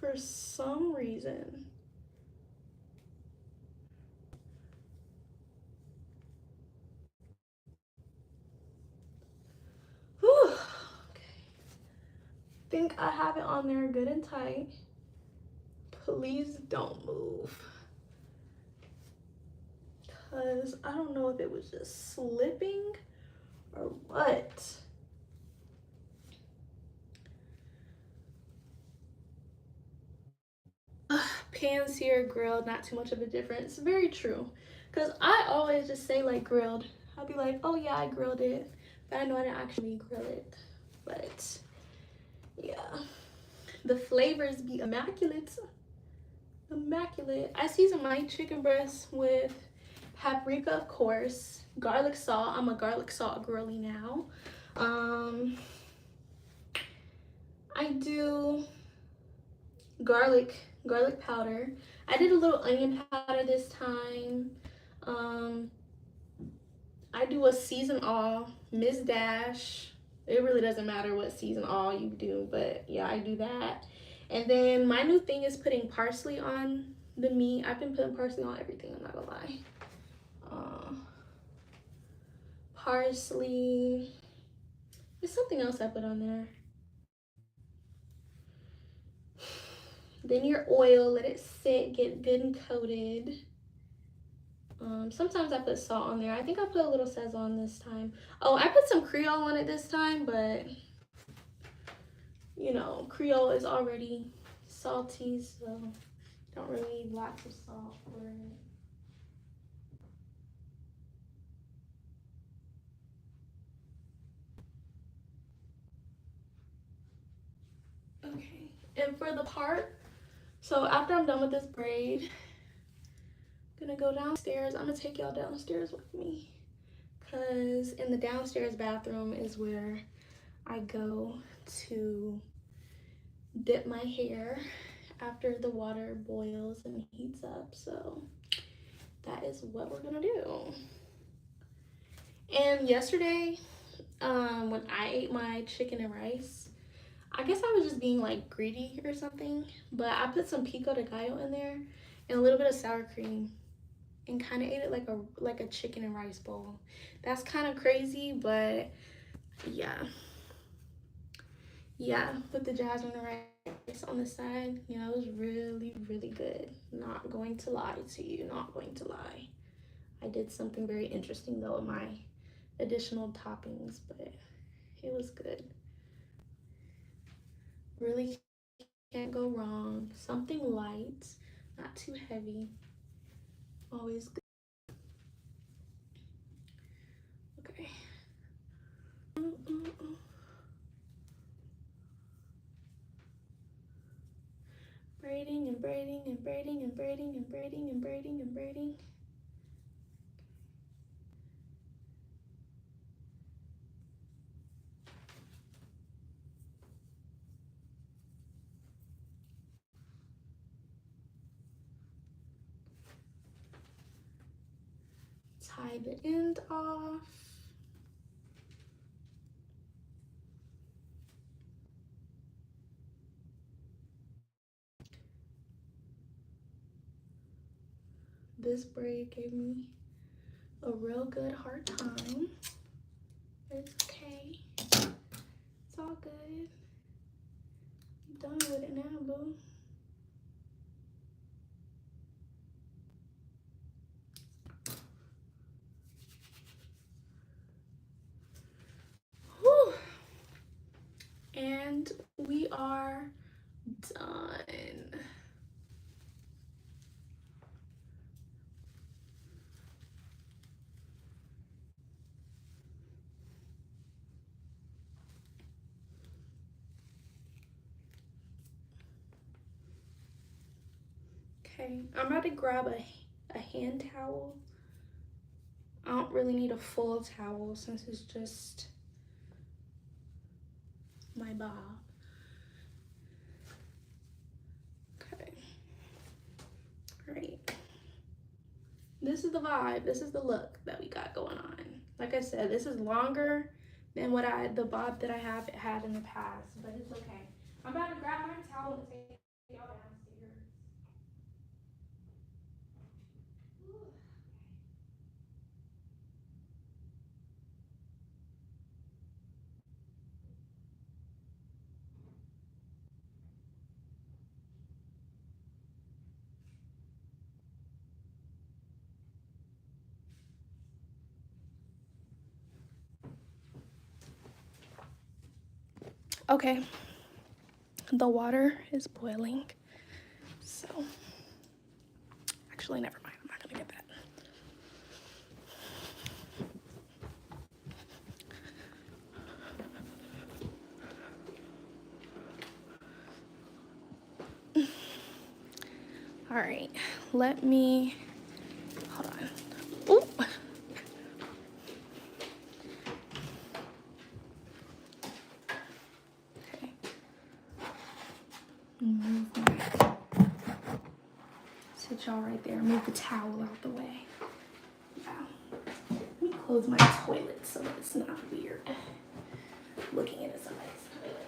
S1: For some reason. Whew. Okay. Think I have it on there good and tight. Please don't move. Because I don't know if it was just slipping or what. Pan-seared, grilled, not too much of a difference. Very true. Because I always just say like grilled. I'll be like, oh yeah, I grilled it. But I know I didn't actually grill it. But yeah. The flavors be immaculate. Immaculate. I season my chicken breast with paprika, of course, garlic salt. I'm a garlic salt girly now. I do garlic powder. I did a little onion powder this time. I do a season all, Miss Dash. It really doesn't matter what season all you do, but yeah, I do that. And then my new thing is putting parsley on the meat. I've been putting parsley on everything, I'm not gonna lie. Parsley. There's something else I put on there. Then your oil, let it sit, get good and coated. Sometimes I put salt on there. I think I put a little Szechuan this time. Oh, I put some Creole on it this time, but you know, Creole is already salty, so Don't really need lots of salt for it. Okay, and for the part, so after I'm done with this braid, I'm gonna go downstairs. I'm gonna take y'all downstairs with me, because in the downstairs bathroom is where I go to dip my hair after the water boils and heats up. So that is what we're gonna do. And yesterday, when I ate my chicken and rice, I guess I was just being like greedy or something, but I put some pico de gallo in there and a little bit of sour cream and kind of ate it like a chicken and rice bowl. That's kind of crazy, but yeah. Yeah, with the jasmine rice on the side, you know, it was really, really good. Not going to lie to you, not going to lie. I did something very interesting though with my additional toppings, but it was good. Really can't go wrong. Something light, not too heavy. Always good. Okay. Braiding and braiding and braiding and braiding and braiding and braiding and braiding. Tie the end off. This braid gave me a real good hard time. It's okay. It's all good. I'm done with it now, boo. Whew. And we are done. Okay, I'm about to grab a hand towel. I don't really need a full towel since it's just my bob. Okay. All right. This is the vibe. This is the look that we got going on. Like I said, this is longer than the bob that I have had in the past, but it's okay. I'm about to grab my towel and take y'all downstairs. Okay, the water is boiling, so actually, never mind. I'm not gonna get that. All right, let me, hold on. Ooh. Okay. Move my, sit y'all right there. Move the towel out the way. Yeah. Let me close my toilet so that it's not weird looking into somebody's toilet.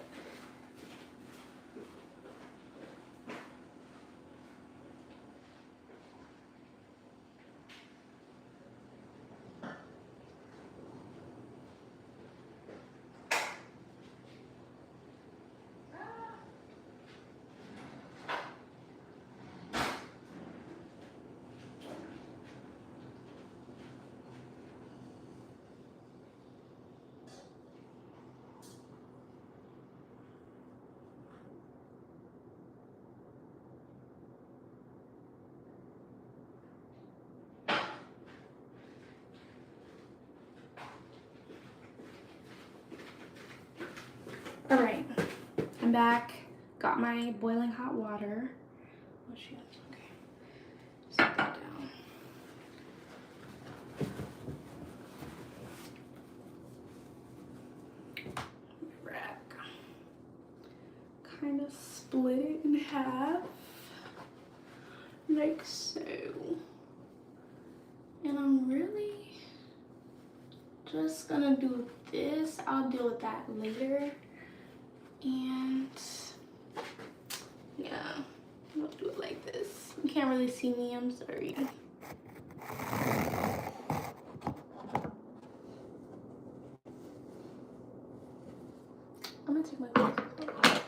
S1: I'm back. Got my boiling hot water. Oh shit. Okay. Set that down. Rack. Kind of split it in half, like so. And I'm really just gonna do this. I'll deal with that later. And yeah, I'll do it like this. You can't really see me, I'm sorry. I'm gonna take my glasses off.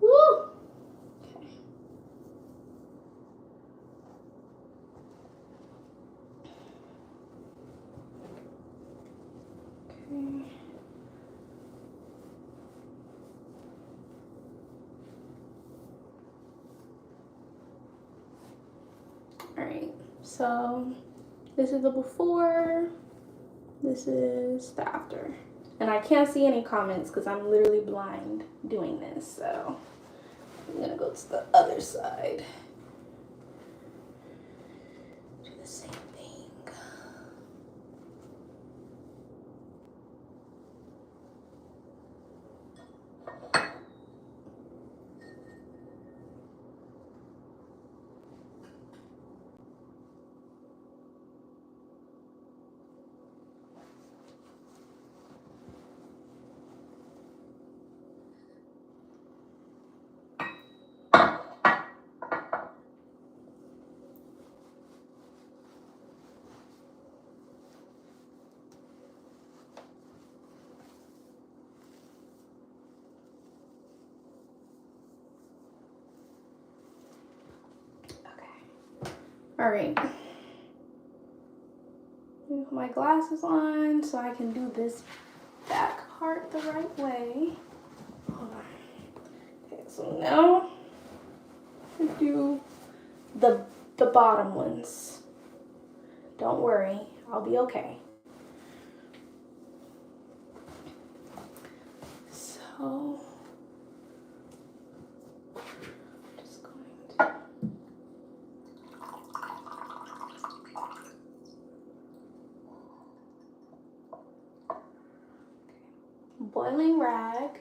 S1: Woo! Okay. Okay. Alright, so this is the before, this is the after. And I can't see any comments because I'm literally blind doing this, so I'm gonna go to the other side. Do the same thing. All right, put my glasses on so I can do this back part the right way. Hold on. Okay, so now I do the bottom ones. Don't worry, I'll be okay. So just going to boiling rag.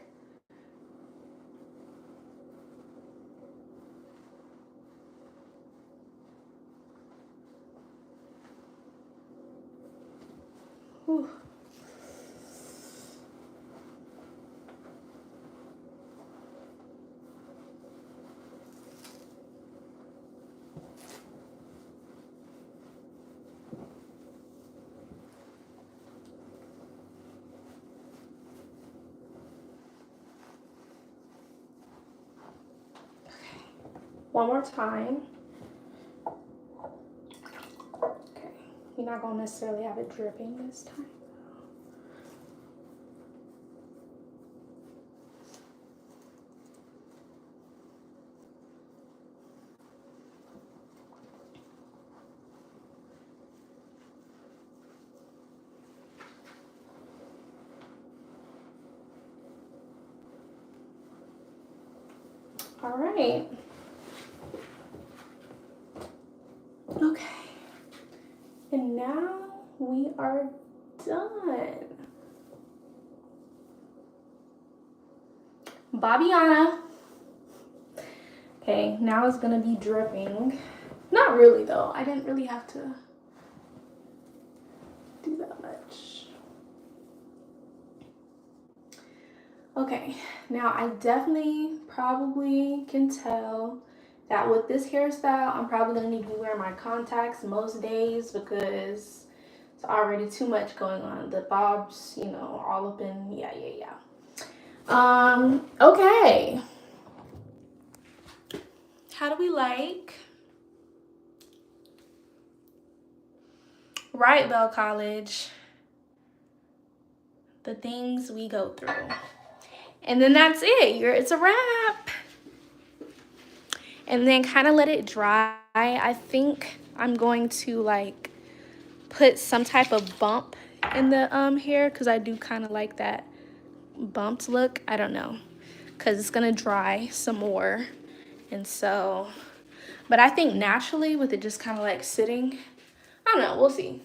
S1: Whew. One more time. Okay, you're not gonna necessarily have it dripping this time. All right. Okay. And now we are done. Bobbiana. Okay, now it's gonna be dripping. Not really though. I didn't really have to do that much. Okay, now I definitely probably can tell that with this hairstyle, I'm probably gonna need to be wearing my contacts most days because it's already too much going on. The bobs, you know, all up in, yeah. Okay. How do we like? Right, Bell College. The things we go through. And then that's it. It's a wrap. And then kind of let it dry. I think I'm going to like put some type of bump in the hair because I do kind of like that bumped look. I don't know, because it's gonna dry some more. And so, but I think naturally with it just kind of like sitting, I don't know, we'll see.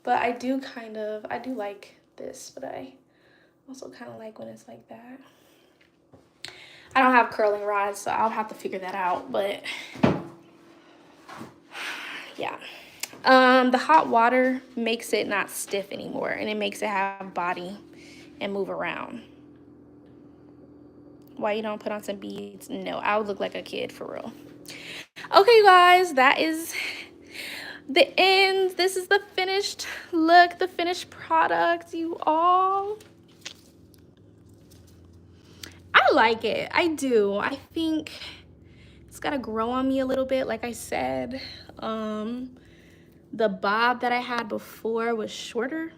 S1: But I do like this, but I also kind of like when it's like that. I don't have curling rods, so I'll have to figure that out, but yeah. The hot water makes it not stiff anymore, and it makes it have body and move around. Why you don't put on some beads? No, I would look like a kid for real. Okay, you guys, that is the end. This is the finished look, the finished product, you all. I like it. I do. I think it's got to grow on me a little bit, like I said. The bob that I had before was shorter.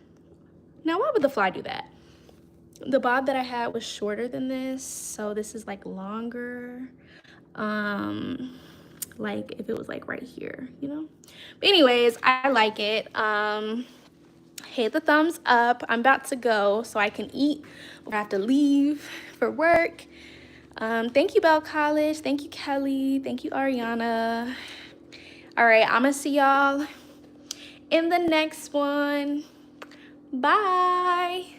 S1: Now, why would the fly do that? The bob that I had was shorter than this, so this is like longer. Like if it was like right here, you know? But anyways, I like it. Hit the thumbs up. I'm about to go so I can eat. I have to leave for work. Thank you, Bell College. Thank you, Kelly. Thank you, Ariana. All right, I'm gonna see y'all in the next one. Bye.